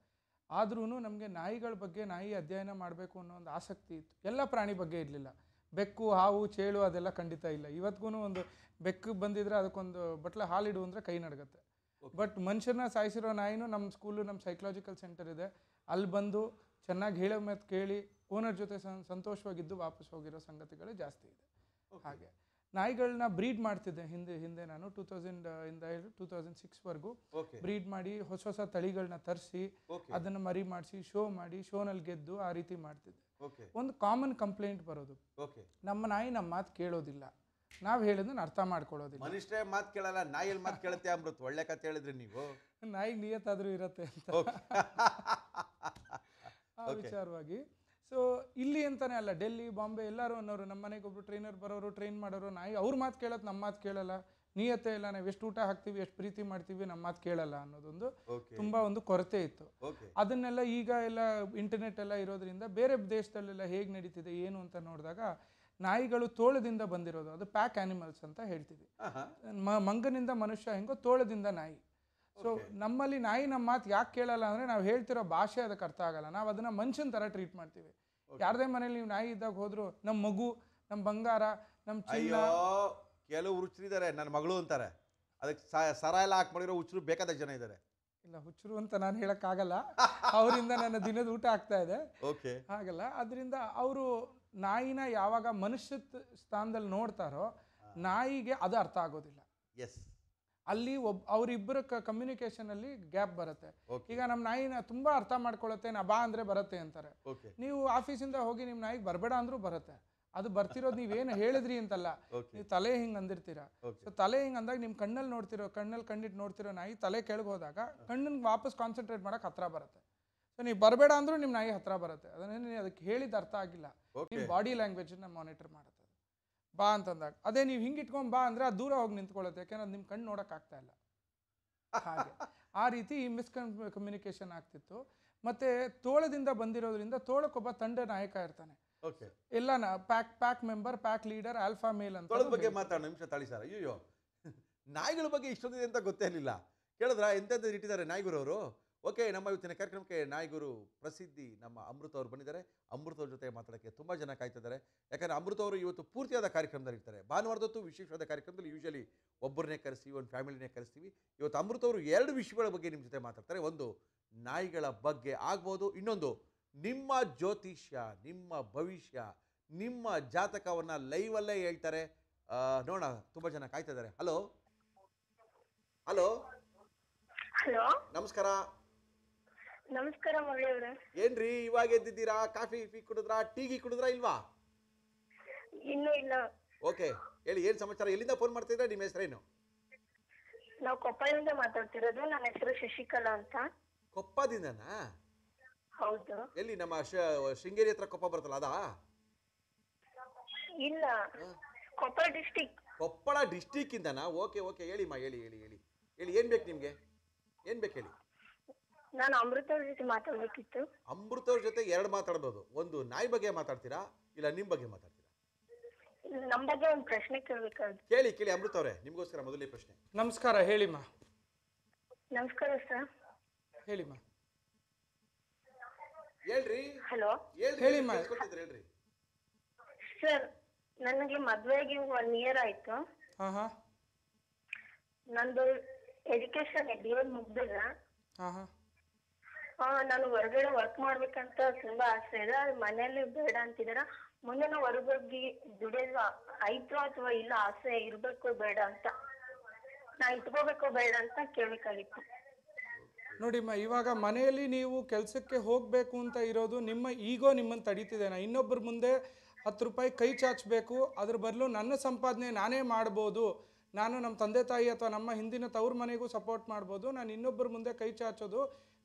ಆದ್ರೂ ನಮಗೆ ನಾಯಿಗಳ ಬಗ್ಗೆ, ನಾಯಿ ಅಧ್ಯಯನ ಮಾಡಬೇಕು ಅನ್ನೋ ಒಂದು ಆಸಕ್ತಿ ಇತ್ತು. ಎಲ್ಲ ಪ್ರಾಣಿ ಬಗ್ಗೆ ಇರಲಿಲ್ಲ. ಬೆಕ್ಕು, ಹಾವು, ಚೇಳು ಅದೆಲ್ಲ ಖಂಡಿತ ಇಲ್ಲ. ಇವತ್ತಿಗೂ ಒಂದು ಬೆಕ್ಕು ಬಂದಿದ್ರೆ ಅದಕ್ಕೊಂದು ಬಟ್ಲೆ ಹಾಲಿಡು ಅಂದರೆ ಕೈ ನಡಗತ್ತೆ. ಬಟ್ ಮನುಷ್ಯರನ್ನ ಸಾಯಿಸಿರೋ ನಾಯಿನೂ ನಮ್ಮ ಸ್ಕೂಲು, ನಮ್ಮ ಸೈಕಲಾಜಿಕಲ್ ಸೆಂಟರ್ ಇದೆ, ಅಲ್ಲಿ ಬಂದು ಚೆನ್ನಾಗಿ ಹೇಳೋ ಮತ್ತು ಕೇಳಿ ಓನರ್ ಜೊತೆ ಸಂತೋಷವಾಗಿದ್ದು ವಾಪಸ್ ಹೋಗಿರೋ ಸಂಗತಿಗಳು ಜಾಸ್ತಿ ಇದೆ. ಹಾಗೆ ನಾಯಿಗಳನ್ನ ಬ್ರೀಡ್ ಮಾಡ್ತಿದ್ದೆ ಹಿಂದೆ ನಾನು 2000 ಇಂದ 2006ವರೆಗೂ ಬ್ರೀಡ್ ಮಾಡಿ ಹೊಸ ತಳಿಗಳನ್ನ ತರಿಸಿ ಅದನ್ನು ಮರಿ ಮಾಡಿಸಿ ಶೋನಲ್ಲಿ ಗೆದ್ದು ಆ ರೀತಿ ಮಾಡ್ತಿದ್ದೆ. ಒಂದು ಕಾಮನ್ ಕಂಪ್ಲೇಂಟ್ ಬರೋದು, ನಮ್ಮ ನಾಯಿ ನಮ್ಮ ಮಾತು ಕೇಳೋದಿಲ್ಲ, ನಾವು ಹೇಳಿದ್ನ ಅರ್ಥ ಮಾಡ್ಕೊಳ್ಳೋದಿಲ್ಲ. ಮನುಷ್ಯರೇ ಮಾತು ಕೇಳಲ್ಲ, ನಾಯಲ್ಲಿ ಮಾತು ಕೇಳುತ್ತೆ ಅಮೃತ್. ಒಳ್ಳೆ ಕತೆ ಹೇಳಿದ್ರಿ ನೀವು. ನಾಯಿಗೆ ನಿಯತ್ತಾದ್ರೂ ಇರತ್ತೆ ಅಂತ ಆ ವಿಚಾರವಾಗಿ. ಸೊ ಇಲ್ಲಿ ಅಂತಾನೆ ಅಲ್ಲ, ಡೆಲ್ಲಿ, ಬಾಂಬೆ ಎಲ್ಲರೂ ಅನ್ನೋರು, ನಮ್ಮ ಮನೆಗೆ ಒಬ್ರು ಟ್ರೈನರ್ ಬರೋರು, ಟ್ರೈನ್ ಮಾಡೋರು, ನಾಯಿ ಅವ್ರ ಮಾತು ಕೇಳೋದು, ನಮ್ಮ ಮಾತು ಕೇಳಲ್ಲ, ನಿಯತ್ತೆ ಇಲ್ಲ, ನಾವು ಎಷ್ಟು ಊಟ ಹಾಕ್ತೀವಿ, ಎಷ್ಟು ಪ್ರೀತಿ ಮಾಡ್ತೀವಿ, ನಮ್ಮ ಮಾತು ಕೇಳಲ್ಲ ಅನ್ನೋದೊಂದು ತುಂಬ ಒಂದು ಕೊರತೆ ಇತ್ತು. ಅದನ್ನೆಲ್ಲ ಈಗ ಎಲ್ಲ ಇಂಟರ್ನೆಟ್ ಎಲ್ಲ ಇರೋದ್ರಿಂದ ಬೇರೆ ದೇಶದಲ್ಲೆಲ್ಲ ಹೇಗೆ ನಡೀತಿದೆ ಏನು ಅಂತ ನೋಡಿದಾಗ ನಾಯಿಗಳು ತೋಳದಿಂದ ಬಂದಿರೋದು, ಅದು ಪ್ಯಾಕ್ ಆ್ಯನಿಮಲ್ಸ್ ಅಂತ ಹೇಳ್ತೀವಿ. ಮಂಗನಿಂದ ಮನುಷ್ಯ ಹೆಂಗೋ ತೋಳದಿಂದ ನಾಯಿ. ಸೊ ನಮ್ಮಲ್ಲಿ ನಾಯಿ ನಮ್ಮ ಮಾತು ಯಾಕೆ ಕೇಳಲ್ಲ ಅಂದರೆ ನಾವು ಹೇಳ್ತಿರೋ ಭಾಷೆ ಅದಕ್ಕೆ ಅರ್ಥ ಆಗಲ್ಲ. ನಾವು ಅದನ್ನು ಮನುಷ್ಯನ ಥರ ಟ್ರೀಟ್ ಮಾಡ್ತೀವಿ. ಯಾರದೇ ಮನೇಲಿ ನೀವು ನಾಯಿ ಇದ್ದಾಗ ಹೋದ್ರು ನಮ್ಮ ಮಗು, ನಮ್ಮ ಬಂಗಾರ, ನಮ್ಮ ಚಿನ್ನ. ಕೆಲವು ಹುಚ್ಚರಿದ್ದಾರೆ, ನನ್ನ ಮಗಳು ಅಂತಾರೆ, ಅದಕ್ಕೆ ಸರ ಎಲ್ಲ ಹಾಕ್ಮಾಡಿರೋ ಹುಚ್ಚರು ಬೇಕಾದ ಜನ ಇದ್ದಾರೆ. ಇಲ್ಲ, ಹುಚ್ಚರು ಅಂತ ನಾನು ಹೇಳೋಕ್ಕಾಗಲ್ಲ, ಅವರಿಂದ ನನ್ನ ದಿನದ ಊಟ ಆಗ್ತಾ ಇದೆ, ಹಾಗಲ್ಲ. ಅದರಿಂದ ಅವರು ನಾಯಿನ ಯಾವಾಗ ಮನುಷ್ಯ ಸ್ಥಾನದಲ್ಲಿ ನೋಡ್ತಾರೋ ನಾಯಿಗೆ ಅದು ಅರ್ಥ ಆಗೋದಿಲ್ಲ. ಅಲ್ಲಿ ಅವರಿಬ್ಬರ ಕಮ್ಯುನಿಕೇಶನಲ್ಲಿ ಗ್ಯಾಪ್ ಬರುತ್ತೆ. ಈಗ ನಮ್ಮ ನಾಯಿನ ತುಂಬ ಅರ್ಥ ಮಾಡ್ಕೊಳತ್ತೆ, ನಾ ಬಾ ಅಂದರೆ ಬರುತ್ತೆ ಅಂತಾರೆ. ನೀವು ಆಫೀಸಿಂದ ಹೋಗಿ ನಿಮ್ಮ ನಾಯಿಗೆ ಬರಬೇಡ ಅಂದ್ರೂ ಬರುತ್ತೆ. ಅದು ಬರ್ತಿರೋದು ನೀವೇನು ಹೇಳಿದ್ರಿ ಅಂತಲ್ಲ, ನೀವು ತಲೆ ಹಿಂಗೆ ಅಂದಿರ್ತೀರಾ. ಸೊ ತಲೆ ಹಿಂಗೆ ಅಂದಾಗ ನಿಮ್ಮ ಕಣ್ಣಲ್ಲಿ ಕಣ್ಣಿಟ್ಟು ನೋಡ್ತಿರೋ ನಾಯಿ ತಲೆ ಕೆಳಗೆ ಹೋದಾಗ ಕಣ್ಣಿಗೆ ವಾಪಸ್ ಕಾನ್ಸಂಟ್ರೇಟ್ ಮಾಡೋಕೆ ಹತ್ರ ಬರುತ್ತೆ. ಸೊ ನೀವು ಬರಬೇಡ ಅಂದ್ರೂ ನಿಮ್ಮ ನಾಯಿ ಹತ್ರ ಬರುತ್ತೆ. ಅದನ್ನೇ ಅದಕ್ಕೆ ಹೇಳಿದ ಅರ್ಥ ಆಗಿಲ್ಲ, ನಿಮ್ಮ ಬಾಡಿ ಲ್ಯಾಂಗ್ವೇಜನ್ನ ಮಾನಿಟರ್ ಮಾಡುತ್ತೆ. ಬಾ ಅಂತಂದಾಗ ಅದೇ ನೀವು ಹಿಂಗೆ ಇಟ್ಕೊಂಡು ಬಾ ಅಂದರೆ ಅದು ದೂರ ಹೋಗಿ ನಿಂತ್ಕೊಳ್ಳುತ್ತೆ, ಯಾಕೆಂದ್ರೆ ಅದು ನಿಮ್ಮ ಕಣ್ಣು ನೋಡೋಕ್ಕಾಗ್ತಾ ಇಲ್ಲ. ಹಾಗೆ ಆ ರೀತಿ ಕಮ್ಯುನಿಕೇಶನ್ ಆಗ್ತಿತ್ತು. ಮತ್ತು ತೋಳದಿಂದ ಬಂದಿರೋದ್ರಿಂದ ತೋಳಕ್ಕೊಬ್ಬ ತಂಡ ನಾಯಕ ಇರ್ತಾನೆ. ಎಲ್ಲ pack member, pack leader, alpha male ಅಂತ. ತೋಳದ ಬಗ್ಗೆ ಮಾತಾಡೋ ನಿಮಿಷ ತಾಳಿ ಸರ್. ಅಯ್ಯೋ, ನಾಯಿಗಳ ಬಗ್ಗೆ ಇಷ್ಟೊಂದಿದೆ ಅಂತ ಗೊತ್ತೇ ಇರಲಿಲ್ಲ. ಕೇಳಿದ್ರ ಎಂತೆಂಥದ್ದು ಇಟ್ಟಿದ್ದಾರೆ ನಾಯಿಗುರು ಅವರು. ಓಕೆ, ನಮ್ಮ ಇವತ್ತಿನ ಕಾರ್ಯಕ್ರಮಕ್ಕೆ ನಾಯಿಗುರು ಪ್ರಸಿದ್ಧಿ ನಮ್ಮ ಅಮೃತ ಅವರು ಬಂದಿದ್ದಾರೆ. ಅಮೃತ ಅವ್ರ ಜೊತೆ ಮಾತಾಡೋಕ್ಕೆ ತುಂಬ ಜನ ಕಾಯ್ತಿದ್ದಾರೆ. ಯಾಕಂದರೆ ಅಮೃತ ಅವರು ಇವತ್ತು ಪೂರ್ತಿಯಾದ ಕಾರ್ಯಕ್ರಮದಲ್ಲಿ ಇರ್ತಾರೆ. ಭಾನುವಾರದೊತ್ತು ವಿಶೇಷವಾದ ಕಾರ್ಯಕ್ರಮದಲ್ಲಿ ಯೂಶಲಿ ಒಬ್ಬರನ್ನೇ ಕರೆಸ್ತೀವಿ, ಒಂದು ಫ್ಯಾಮಿಲಿನೇ ಕರೆಸ್ತೀವಿ. ಇವತ್ತು ಅಮೃತ ಅವರು 2 ವಿಷಯಗಳ ಬಗ್ಗೆ ನಿಮ್ಮ ಜೊತೆ ಮಾತಾಡ್ತಾರೆ. ಒಂದು ನಾಯಿಗಳ ಬಗ್ಗೆ ಆಗ್ಬೋದು, ಇನ್ನೊಂದು ನಿಮ್ಮ ಜ್ಯೋತಿಷ್ಯ, ನಿಮ್ಮ ಭವಿಷ್ಯ, ನಿಮ್ಮ ಜಾತಕವನ್ನು ಲೈವಲ್ಲೇ ಹೇಳ್ತಾರೆ. ನೋಡೋಣ, ತುಂಬ ಜನ ಕಾಯ್ತಾ ಇದ್ದಾರೆ. ಹಲೋ ಹಲೋ ಹಲೋ, ನಮಸ್ಕಾರ. ನಮಸ್ಕಾರ ಮುರಳಿ ಅವರೇ. ಏನ್ರಿ ಇವಾಗ ಎದ್ದಿದ್ದೀರಾ? ಕಾಫಿ ಕುಡಿದ್ರಾ, ಟೀ ಕುಡಿದ್ರಾ ಇಲ್ವಾ? ಇನ್ನೂ ಇಲ್ಲ. ಓಕೆ, ಹೇಳಿ ಏನ್ ಸಮಾಚಾರ? ಎಲ್ಲಿಂದ ಫೋನ್ ಮಾಡ್ತಿದ್ರೆ? ನಿಮ್ಮ ಹೆಸರೇನು? ನಾವು ಕೊಪ್ಪಳದಿಂದ ಮಾತಾಡ್ತಿರೋದು. ನನ್ನ ಹೆಸರು ಶಶಿಕಲಾ ಅಂತ. ಕೊಪ್ಪದಿಂದನಾ? ಹೌದು. ಎಲ್ಲಿ ನಮ್ಮ ಶೃಂಗೇರಿ ಹತ್ರ ಕೊಪ್ಪ ಬರುತ್ತಲ್ಲ ಅದಾ? ಇಲ್ಲ, ಕೊಪ್ಪಳ ಡಿಸ್ಟಿಕ್. ಕೊಪ್ಪಳ ಡಿಸ್ಟಿಕ್ ಇಂದನಾ? ಓಕೆ ಓಕೆ, ಹೇಳಿಮ್ಮ, ಹೇಳಿ ಹೇಳಿ ಹೇಳಿ ಹೇಳಿ. ಏನ್ ಬೇಕು ನಿಮ್ಗೆ? ಏನ್ ಬೇಕು ಹೇಳಿ. ನಾನು ಅಮೃತ ಅವ್ರ ಜೊತೆ ಮಾತಾಡ್ಬೇಕಿತ್ತು. ಅಮೃತ ಅವ್ರ ಜೊತೆ 2 ಮಾತಾಡ್ಬೋದು. ಒಂದು ನಾಯಿ ಬಗ್ಗೆ ಮಾತಾಡ್ತೀರಾ, ಇಲ್ಲ ನಿಮ್ ಬಗ್ಗೆ ಮಾತಾಡ್ತೀರಾ? ನಮ್ಮ ಬಗ್ಗೆ ಒಂದು ಪ್ರಶ್ನೆ ಕೇಳಬೇಕಾದ್ರು. ಕೇಳಿ ಕೇಳಿ ಅಮೃತ ಅವರೇ, ನಿಮ್ಗೋಸ್ಕರ ಮೊದಲನೇ ಪ್ರಶ್ನೆ. ನಮಸ್ಕಾರ, ಹೇಳಿಮ್ಮ. ನಮಸ್ಕಾರ ಸರ್. ಹೇಳಿಮ್ಮ. ಹೇಳ್ರಿ. ಹಲೋ, ಹೇಳಿಮ್ಮ. ಹೇಳ್ರಿ ಸರ್. ನನಗೆ ಮದುವೆಗೆ 1 ಇಯರ್ ಆಯ್ತು. ನಂದು ಎಜುಕೇಶನ್ BA ಮುಗ್ದಿಲ್ಲ. ನಾನು ಹೊರಗಡೆ ವರ್ಕ್ ಮಾಡ್ಬೇಕಂತ ತುಂಬಾ ಆಸೆ ಇದೆ. ಮನೇಲಿ ಬೇಡ ಅಂತಿದಾರ. ಮುಂದೆ ನಾವು ಹೊರಗೋಗಿ ದುಡಿಯೋದು ಆಯ್ತು ಅಥವಾ ಇಲ್ಲ, ಆಸೆ ಇರ್ಬೇಕು ಬೇಡ ಅಂತ, ನಾ ಇಟ್ಕೋಬೇಕೋ ಬೇಡ ಅಂತ ಕೇಳಬೇಕಾಗಿತ್ತು. ನೋಡಿಮ್ಮ, ಇವಾಗ ಮನೆಯಲ್ಲಿ ನೀವು ಕೆಲಸಕ್ಕೆ ಹೋಗಬೇಕು ಅಂತ ಇರೋದು ನಿಮ್ಮ ಈಗೋ ನಿಮ್ಮನ್ನು ತಡೀತಿದೆ. ನಾ ಇನ್ನೊಬ್ಬರ ಮುಂದೆ 10 ರೂಪಾಯಿ ಕೈ ಚಾಚಬೇಕು, ಅದ್ರ ಬದಲು ನನ್ನ ಸಂಪಾದನೆ ನಾನೇ ಮಾಡ್ಬೋದು, ನಾನು ನಮ್ಮ ತಂದೆ ತಾಯಿ ಅಥವಾ ನಮ್ಮ ಹಿಂದಿನ ತವ್ರ ಮನೆಗೂ ಸಪೋರ್ಟ್ ಮಾಡ್ಬೋದು, ನಾನು ಇನ್ನೊಬ್ಬರ ಮುಂದೆ ಕೈ ಚಾಚೋದು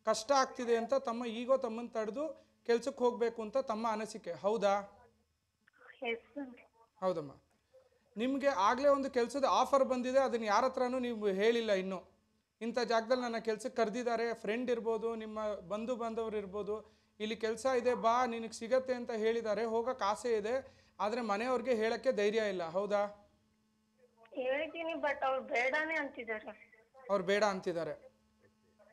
ಕಷ್ಟ ಆಗ್ತಿದೆ ಅಂತ ತಮ್ಮ ಈಗೋ ತಮ್ಮನ್ನು ತಡೆದು ಕೆಲ್ಸಕ್ಕೆ ಹೋಗಬೇಕು ಅಂತ ತಮ್ಮ ಅನಿಸಿಕೆ. ಹೌದಾ? ಹೌದಮ್ಮ. ನಿಮಗೆ ಆಗಲೇ ಒಂದು ಕೆಲಸದ ಆಫರ್ ಬಂದಿದೆ, ಅದನ್ನು ಯಾರ ಹತ್ರನೂ ನೀವು ಹೇಳಿಲ್ಲ ಇನ್ನೂ. ಇಂಥ ಜಾಗದಲ್ಲಿ ನನ್ನ ಕೆಲ್ಸಕ್ಕೆ ಕರೆದಿದ್ದಾರೆ, ಫ್ರೆಂಡ್ ಇರ್ಬೋದು, ನಿಮ್ಮ ಬಂಧು ಬಾಂಧವರು ಇರ್ಬೋದು, ಇಲ್ಲಿ ಕೆಲಸ ಇದೆ ಬಾ ನಿನಗೆ ಸಿಗತ್ತೆ ಅಂತ ಹೇಳಿದ್ದಾರೆ, ಹೋಗೋಕೆ ಆಸೆ ಇದೆ, ಆದರೆ ಮನೆಯವ್ರಿಗೆ ಹೇಳೋಕ್ಕೆ ಧೈರ್ಯ ಇಲ್ಲ. ಹೌದಾ? ಹೇಳಿದ್ದೀನಿ, ಬಟ್ ಅವ್ರು ಬೇಡಾನೆ ಅಂತಿದ್ದಾರೆ. ಅವ್ರು ಬೇಡ ಅಂತಿದ್ದಾರೆ.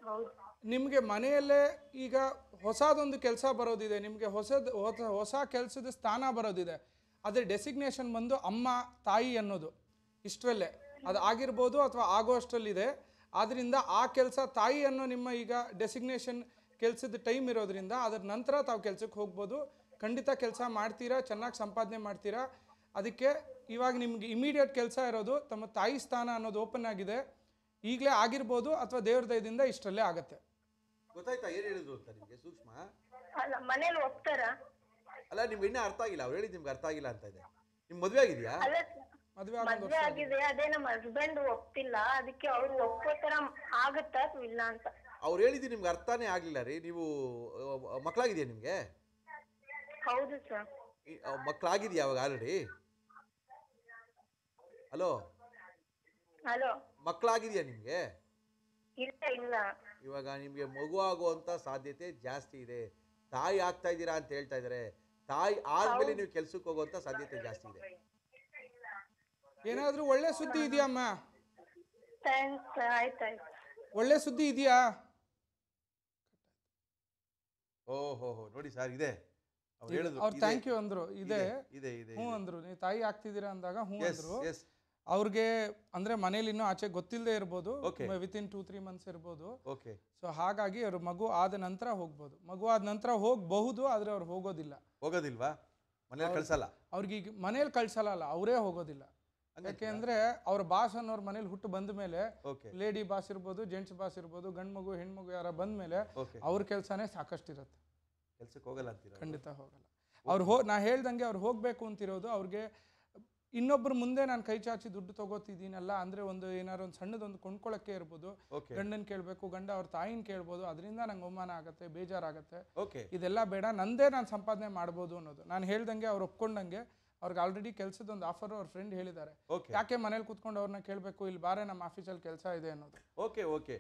ಹೌದು. ನಿಮಗೆ ಮನೆಯಲ್ಲೇ ಈಗ ಹೊಸದೊಂದು ಕೆಲಸ ಬರೋದಿದೆ, ನಿಮಗೆ ಹೊಸ ಕೆಲಸದ ಸ್ಥಾನ ಬರೋದಿದೆ. ಅದ್ರ ಡೆಸಿಗ್ನೇಷನ್ ಬಂದು ಅಮ್ಮ ತಾಯಿ ಅನ್ನೋದು ಇಷ್ಟರಲ್ಲೇ ಅದು ಆಗಿರ್ಬೋದು ಅಥವಾ ಆಗೋ ಅಷ್ಟರಲ್ಲಿದೆ. ಆದ್ದರಿಂದ ಆ ಕೆಲಸ ತಾಯಿ ಅನ್ನೋ ನಿಮ್ಮ ಈಗ ಡೆಸಿಗ್ನೇಷನ್ ಕೆಲಸದ ಟೈಮ್ ಇರೋದ್ರಿಂದ ಅದ್ರ ನಂತರ ತಾವು ಕೆಲಸಕ್ಕೆ ಹೋಗ್ಬೋದು. ಖಂಡಿತ ಕೆಲಸ ಮಾಡ್ತೀರಾ, ಚೆನ್ನಾಗಿ ಸಂಪಾದನೆ ಮಾಡ್ತೀರಾ. ಅದಕ್ಕೆ ಇವಾಗ ನಿಮ್ಗೆ ಇಮಿಡಿಯೇಟ್ ಕೆಲಸ ಇರೋದು ತಮ್ಮ ತಾಯಿ ಸ್ಥಾನ ಅನ್ನೋದು ಓಪನ್ ಆಗಿದೆ, ಈಗಲೇ ಆಗಿರ್ಬೋದು ಅಥವಾ ದೇವ್ರ ದಯದಿಂದ ಇಷ್ಟರಲ್ಲೇ ಆಗತ್ತೆ. ಗೊತ್ತಾಯ್ತಾ ಏನು ಹೇಳಿದ್ರು ಅಂತ ನಿಮಗೆ ಸೂಕ್ಷ್ಮ? ಅಲ್ಲ, ಮನೇಲಿ ಒಪ್ತಾರಾ? ಅಲ್ಲ, ನಿಮ್ಗೆ ಇನ್ನೂ ಅರ್ಥ ಆಗಿಲ್ಲ, ಅವ್ರು ಹೇಳಿದ್ದು ನಿಮ್ಗೆ ಅರ್ಥ ಆಗಿಲ್ಲ ಅಂತ ಇದೆ. ನಿಮ್ ಮದುವೆ ಆಗಿದೆಯಾ? ಅಲ್ಲ, ಮದುವೆ ಮದ್ವೆ ಆಗಿದೆ, ಅದೇ ನಮ್ಮ ಹಸ್ಬೆಂಡ್ ಒಪ್ತಿಲ್ಲ, ಅದಕ್ಕೆ ಅವ್ರು ಒಪ್ಪೋತರ ಆಗತ್ತಾ ಅಥವಾ ಇಲ್ಲ ಅಂತ. ಅವ್ರು ಹೇಳಿದ್ದು ನಿಮ್ಗೆ ಅರ್ಥನೇ ಆಗ್ಲಿಲ್ಲ ರೀ. ನೀವು ಮಕ್ಕಳಾಗಿದೆಯಾ ನಿಮ್ಗೆ? ಹೌದು ಸರ್. ಮಕ್ಕಳಾಗಿದೆಯಾ ಅವಾಗ ಆಲ್ರೆಡಿ? ಹಲೋ, ಹಲೋ, ಮಕ್ಕಳಾಗಿದೆಯಾ ನಿಮ್ಗೆ? ಇಲ್ಲ ಇಲ್ಲ. ಇವಾಗ ನಿಮ್ಗೆ ಮಗು ಆಗುವಂತ ಸಾಧ್ಯತೆ ಜಾಸ್ತಿ ಇದೆ. ತಾಯಿ ಆಗ್ತಾ ಇದ್ದೀರಾ ಅಂತ ಹೇಳ್ತಾ ಇದಾರೆ. ತಾಯಿ ಆದ್ಮೇಲೆ ನೀವು ಕೆಲ್ಸಕ್ಕೆ ಹೋಗುವಂತ ಸಾಧ್ಯತೆ ಜಾಸ್ತಿ ಇದೆ. ಏನಾದ್ರೂ ಒಳ್ಳೆ ಸುದ್ದಿ ಇದೆಯಮ್ಮ? ಥ್ಯಾಂಕ್ಸ್. ಆಯ್ತಾಯ್ತು. ಒಳ್ಳೆ ಸುದ್ದಿ ಇದೆಯಾ? ಓಹೋ, ನೋಡಿ ಸರ್, ಇದೆ. ಅವ್ರು ಥ್ಯಾಂಕ್ ಯು ಅಂದ್ರು. ಇದೆ, ಹ್ಞೂ ಅಂದ್ರು. ನೀವು ತಾಯಿ ಆಗ್ತಿದ್ದೀರಾ ಅಂದಾಗ ಹ್ಞೂ ಅಂದ್ರು. ಅವ್ರಿಗೆ ಅಂದ್ರೆ ಮನೇಲಿ ಇನ್ನೂ ಆಚೆ ಗೊತ್ತಿಲ್ಲದೆ ಇರ್ಬೋದು, ವಿತಿನ್ 2-3 ಮಂತ್ಸ್ ಇರ್ಬೋದು. ಸೊ ಹಾಗಾಗಿ ಅವ್ರು ಮಗು ಆದ ನಂತರ ಹೋಗ್ಬೋದು. ಮಗು ಆದ ನಂತರ ಹೋಗಬಹುದು, ಆದ್ರೆ ಅವ್ರು ಹೋಗೋದಿಲ್ವಾ? ಮನೇಲಿ ಕಳ್ಸಲ್ಲ? ಅವ್ರಿಗೆ ಈಗ ಮನೇಲಿ ಕಳ್ಸಲ್ಲ, ಅವರೇ ಹೋಗೋದಿಲ್ಲ. ಯಾಕೆಂದ್ರೆ ಅವ್ರ ಬಾಸ್ ಅನ್ನೋರ್ ಮನೇಲಿ ಹುಟ್ಟು ಬಂದ ಮೇಲೆ, ಲೇಡಿ ಬಾಸ್ ಇರ್ಬೋದು, ಜೆಂಟ್ಸ್ ಬಾಸ್ ಇರ್ಬೋದು, ಗಂಡ್ ಮಗು ಹೆಣ್ಮಗು ಯಾರ ಬಂದ ಮೇಲೆ ಅವ್ರ ಕೆಲಸನೇ ಸಾಕಷ್ಟು ಇರುತ್ತೆ. ಕೆಲ್ಸಕ್ಕೆ ಹೋಗಲ್ಲ ಅಂತೀರಾ? ಖಂಡಿತ ಹೋಗಲ್ಲ. ನಾ ಹೇಳ್ದಂಗೆ ಅವ್ರು ಹೋಗ್ಬೇಕು ಅಂತಿರೋದು ಅವ್ರಿಗೆ ಇನ್ನೊಬ್ರು ಮುಂದೆ ನಾನು ಕೈ ಚಾಚಿ ದುಡ್ಡು ತಗೋತಿದ್ದೀನಲ್ಲ ಅಂದ್ರೆ ಒಂದು ಏನಾರು ಒಂದು ಸಣ್ಣದೊಂದು ಕೊಂಡ್ಕೊಳ್ಳಕ್ಕೆ ಇರ್ಬೋದು, ಗಂಡನ್ ಕೇಳಬೇಕು, ಗಂಡ ಅವ್ರ ತಾಯಿನ ಕೇಳ್ಬೋದು, ಅದರಿಂದ ನಂಗೆ ಅವಮಾನ ಆಗುತ್ತೆ, ಬೇಜಾರಾಗುತ್ತೆ. ಇದೆಲ್ಲ ಬೇಡ, ನಂದೇ ನಾನು ಸಂಪಾದನೆ ಮಾಡ್ಬೋದು ಅನ್ನೋದು. ನಾನು ಹೇಳ್ದಂಗೆ ಅವ್ರು ಒಪ್ಕೊಂಡಂಗೆ ಅವ್ರಿಗೆ ಆಲ್ರೆಡಿ ಕೆಲಸದ ಒಂದು ಆಫರ್ ಅವ್ರ ಫ್ರೆಂಡ್ ಹೇಳಿದ್ದಾರೆ. ಯಾಕೆ ಮನೇಲಿ ಕೂತ್ಕೊಂಡು ಅವ್ರನ್ನ ಕೇಳಬೇಕು, ಇಲ್ಲಿ ಬಾರೆ ನಮ್ಮ ಆಫೀಸಲ್ಲಿ ಕೆಲಸ ಇದೆ ಅನ್ನೋದು.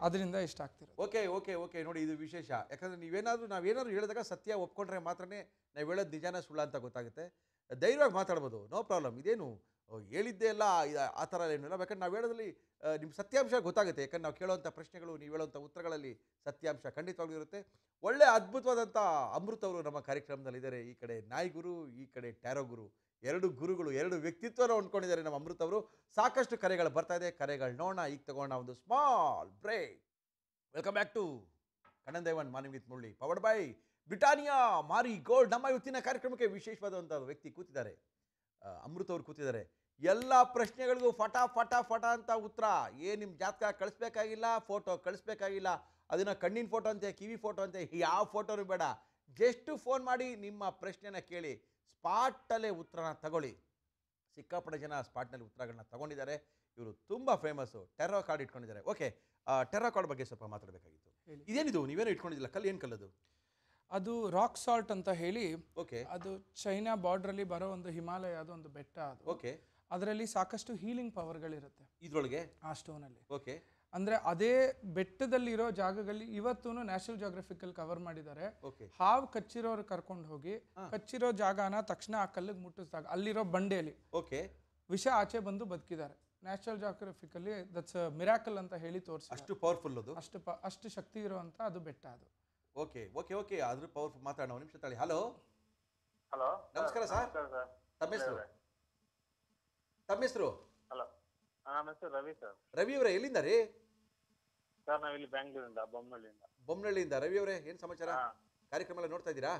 ಅದರಿಂದ ಇಷ್ಟ ಆಗ್ತಿರೋದು. ನೋಡಿ, ಇದು ವಿಶೇಷ. ಯಾಕಂದ್ರೆ ನಾವೇನಾದ್ರು ಹೇಳಿದಾಗ ಸತ್ಯ ಒಪ್ಕೊಂಡ್ರೆ ಮಾತ್ರನೇ ನಾವು ಹೇಳೋದು ನಿಜಾನ ಸುಳ್ಳ ಅಂತ ಗೊತ್ತಾಗುತ್ತೆ. ಧೈರ್ಯವಾಗಿ ಮಾತಾಡ್ಬೋದು, ನೋ ಪ್ರಾಬ್ಲಮ್. ಇದೇನು ಹೇಳಿದ್ದೇ ಎಲ್ಲ ಆ ಥರ ಏನಿಲ್ಲ. ಯಾಕಂದ್ರೆ ನಾವು ಹೇಳೋದ್ರಲ್ಲಿ ನಿಮ್ಮ ಸತ್ಯಾಂಶ ಗೊತ್ತಾಗುತ್ತೆ. ಯಾಕಂದ್ರೆ ನಾವು ಕೇಳೋವಂಥ ಪ್ರಶ್ನೆಗಳು, ನೀವು ಹೇಳೋವಂಥ ಉತ್ತರಗಳಲ್ಲಿ ಸತ್ಯಾಂಶ ಖಂಡಿತವಾಗ್ಲೂ ಇರುತ್ತೆ. ಒಳ್ಳೆ ಅದ್ಭುತವಾದಂಥ ಅಮೃತ್ ಅವರು ನಮ್ಮ ಕಾರ್ಯಕ್ರಮದಲ್ಲಿದ್ದಾರೆ. ಈ ಕಡೆ ನಾಯಿ ಗುರು, ಈ ಕಡೆ ಟ್ಯಾರೋ ಗುರು, ಎರಡು ಗುರುಗಳು, ಎರಡು ವ್ಯಕ್ತಿತ್ವನ ಹೊಂದ್ಕೊಂಡಿದ್ದಾರೆ ನಮ್ಮ ಅಮೃತ್ ಅವರು. ಸಾಕಷ್ಟು ಕರೆಗಳು ಬರ್ತಾ ಇದೆ, ಕರೆಗಳು ನೋಡೋಣ. ಈಗ ತಗೋಣ ಒಂದು small break. Welcome back to Kannan Devan morning with Murali, powered by Britannia Marie Gold. ನಮ್ಮ ಇವತ್ತಿನ ಕಾರ್ಯಕ್ರಮಕ್ಕೆ ವಿಶೇಷವಾದಂಥ ವ್ಯಕ್ತಿ ಕೂತಿದ್ದಾರೆ, ಅಮೃತ್ ಅವರು ಕೂತಿದ್ದಾರೆ. ಎಲ್ಲ ಪ್ರಶ್ನೆಗಳಿಗೂ ಫಟ ಅಂತ ಉತ್ತರ. ನಿಮ್ಮ ಜಾತಕ ಕಳಿಸ್ಬೇಕಾಗಿಲ್ಲ, ಫೋಟೋ ಕಳಿಸ್ಬೇಕಾಗಿಲ್ಲ, ಅದನ್ನು ಕಣ್ಣಿನ ಫೋಟೋ ಅಂತೆ, ಕಿವಿ ಫೋಟೋ ಅಂತೆ, ಯಾವ ಫೋಟೋನು ಬೇಡ. ಜಸ್ಟ್ ಫೋನ್ ಮಾಡಿ ನಿಮ್ಮ ಪ್ರಶ್ನೆನ ಕೇಳಿ, ಸ್ಪಾಟಲ್ಲೇ ಉತ್ತರನ ತಗೊಳ್ಳಿ. ಸಿಕ್ಕಾಪಟ್ಟೆ ಜನ ಸ್ಪಾಟ್ನಲ್ಲಿ ಉತ್ತರಗಳನ್ನ ತಗೊಂಡಿದ್ದಾರೆ. ಇವರು ತುಂಬ ಫೇಮಸ್ಸು. ಟೆರ್ರೋ ಕಾರ್ಡ್ ಇಟ್ಕೊಂಡಿದ್ದಾರೆ. ಓಕೆ, ಟೆರ್ರೋ ಕಾರ್ಡ್ ಬಗ್ಗೆ ಸ್ವಲ್ಪ ಮಾತಾಡಬೇಕಾಗಿತ್ತು. ಇದೇನಿದು ನೀವೇನೋ ಇಟ್ಕೊಂಡಿದ್ದಿಲ್ಲ? ಕಲ್ಲು, ಏನು ಕಲ್ಲದು? ಅದು ರಾಕ್ ಸಾಲ್ಟ್ ಅಂತ ಹೇಳಿ, ಅದು ಚೈನಾ ಬಾರ್ಡ್ರಲ್ಲಿ ಬರೋ ಒಂದು ಹಿಮಾಲಯದ ಒಂದು ಬೆಟ್ಟ. ಅದು ಅದರಲ್ಲಿ ಸಾಕಷ್ಟು ಹೀಲಿಂಗ್ ಪವರ್ಗಳಿರುತ್ತೆ ಇದ್ರೊಳಗೆ, ಆ ಸ್ಟೋನಲ್ಲಿ. ಅಂದ್ರೆ ಅದೇ ಬೆಟ್ಟದಲ್ಲಿರೋ ಜಾಗಗಳಲ್ಲಿ ಇವತ್ತು ನ್ಯಾಷನಲ್ ಜಿಯೋಗ್ರಫಿಕಲ್ ಕವರ್ ಮಾಡಿದ್ದಾರೆ. ಹಾವು ಕಚ್ಚಿರೋರು ಕರ್ಕೊಂಡು ಹೋಗಿ ಕಚ್ಚಿರೋ ಜಾಗನ ತಕ್ಷಣ ಆ ಕಲ್ಲಿಗೆ ಮುಟ್ಟಿಸಿದಾಗ ಅಲ್ಲಿರೋ ಬಂಡೆಯಲ್ಲಿ ವಿಷ ಆಚೆ ಬಂದು ಬದುಕಿದ್ದಾರೆ. ನ್ಯಾಷನಲ್ ಜಿಯೋಗ್ರಫಿಕಲ್ಲಿ ದಟ್ಸ್ ಮಿರಾಕಲ್ ಅಂತ ಹೇಳಿ ತೋರಿಸಿ. ಅಷ್ಟು ಪವರ್ಫುಲ್ ಅದು, ಅಷ್ಟು ಶಕ್ತಿ ಇರುವಂತ ಅದು ಬೆಟ್ಟ ಅದು. ಅದ್ರ ಪವರ್ಫುಲ್. ಮಾತಾಡೋಣ, ಒಂದು ನಿಮಿಷ ತಾಳಿ. ಹಲೋ, ನಮಸ್ಕಾರ ಸರ್. ತಮ್ಮ ಹೆಸರು? ಹಲೋ, ನಮ್ಮ ಹೆಸರು ರವಿ ಸರ್. ರವಿ ಅವರೇ, ಎಲ್ಲಿಂದ ರೀ? ಸರ್ ನಾವಿಲ್ಲಿ ಬೆಂಗಳೂರಿಂದ, ಬೊಮ್ಮನಹಳ್ಳಿಯಿಂದ. ರವಿ ಅವರೇ, ಏನ್ ಸಮಾಚಾರ? ಕಾರ್ಯಕ್ರಮ ಎಲ್ಲ ನೋಡ್ತಾ ಇದ್ದೀರಾ?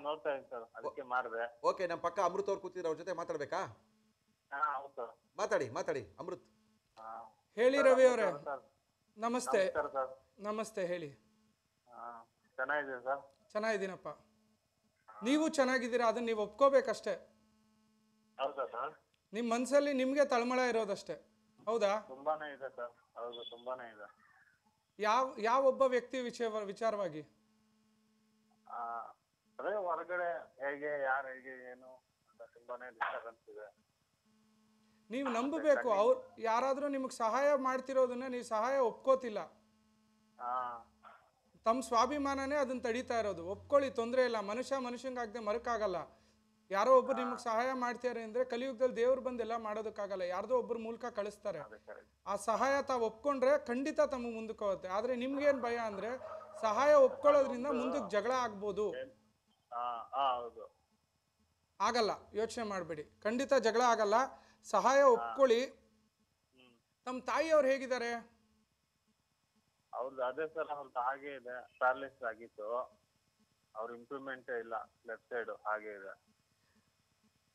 ನೋಡ್ತಾ ಇದ್ದೀನಿ ಸರ್, ಅದಕ್ಕೆ ಮಾಡಿದೆ. ಓಕೆ, ನಮ್ಮ ಪಕ್ಕ ಅಮೃತ್ ಅವ್ರು ಕೂತಿದ್ರು, ಅವ್ರ ಜೊತೆ ಮಾತಾಡ್ಬೇಕಾ? ಹೌದು ಸರ್. ಮಾತಾಡಿ ಅಮೃತ್. ಹೇಳಿ ರವಿ ಅವರೇ, ನಮಸ್ತೆ. ನಮಸ್ಕಾರ ಸರ್. ನಮಸ್ತೆ, ಹೇಳಿ. ಚೆನ್ನಾಗಿದೆ ಸರ್. ಚೆನ್ನಾಗಿದ್ದೀನಪ್ಪ. ನೀವು ಚೆನ್ನಾಗಿದ್ದೀರಾ, ಅದನ್ನ ನೀವು ಒಪ್ಕೋಬೇಕಷ್ಟೇ. ಹೌದಾ ಸರ್? ನಿಮ್ಮ ಮನಸ್ಸಲ್ಲಿ ನಿಮಗೆ ತಳಮಳ ಇರೋದಷ್ಟೇ, ಹೌದಾ? ತುಂಬಾನೇ ಇದೆ ಸರ್. ಹೌದು, ತುಂಬಾನೇ ಇದೆ. ಯಾವ ಒಬ್ಬ ವ್ಯಕ್ತಿ ವಿಚಾರವಾಗಿ? ಅದೇ ಹೊರಗಡೆ ಹೇಗೆ, ಯಾರು ಹೇಗೆ, ಏನು ಅಂತ ತುಂಬಾನೇ ಡಿಸ್ಟರ್ಬೆನ್ಸ್ ಇದೆ. ನೀವು ನಂಬಬೇಕು, ಅವ್ರು ಯಾರಾದರೂ ನಿಮಗೆ ಸಹಾಯ ಮಾಡ್ತಿರೋದನ್ನ ನೀವು ಸಹಾಯ ಒಪ್ಕೋತಿಲ್ಲ. ತಮ್ಮ ಸ್ವಾಭಿಮಾನನೇ ಅದನ್ನ ತಡೀತಾ ಇರೋದು. ಒಪ್ಕೊಳ್ಳಿ, ತೊಂದರೆ ಇಲ್ಲ. ಮನುಷ್ಯಂಗಾಗದೆ ಮರಕ್ಕಾಗಲ್ಲ. ಯಾರೋ ಒಬ್ರು ನಿಮಗೆ ಸಹಾಯ ಮಾಡ್ತಾರೆ ಅಂದ್ರೆ ಕಲಿಯುಗದಲ್ಲಿ ದೇವ್ರು ಬಂದೆಲ್ಲ ಮಾಡೋದಕ್ಕಾಗಲ್ಲ, ಯಾರ್ದೋ ಒಬ್ಬರ ಮೂಲಕ ಕಳಿಸ್ತಾರೆ. ಆ ಸಹಾಯ ತಾವು ಒಪ್ಕೊಂಡ್ರೆ ಖಂಡಿತ ತಮಗೆ ಮುಂದಕ್ಕೆ ಹೋಗುತ್ತೆ. ಆದ್ರೆ ನಿಮ್ಗೇನ್ ಭಯ ಅಂದ್ರೆ ಸಹಾಯ ಒಪ್ಕೊಳ್ಳೋದ್ರಿಂದ ಮುಂದಕ್ಕೆ ಜಗಳ ಆಗ್ಬೋದು. ಆಗಲ್ಲ, ಯೋಚನೆ ಮಾಡಬೇಡಿ, ಖಂಡಿತ ಜಗಳ ಆಗಲ್ಲ. ಸಹಾಯ ಒಪ್ಕೊಳ್ಳಿ. ತಮ್ಮ ತಾಯಿಯವ್ರು ಹೇಗಿದ್ದಾರೆ? ಅವ್ರದ್ದು ಅದೇ ಸರ್, ಅವ್ರದ್ದು ಹಾಗೆ ಇದೆ, ಪ್ಯಾರಲಿಸ್ ಆಗಿತ್ತು. ಅವ್ರ ಇಂಪ್ರೂವ್ಮೆಂಟ್ ಇಲ್ಲ, ಲೆಫ್ಟ್ ಸೈಡ್ ಹಾಗೆ ಇದೆ.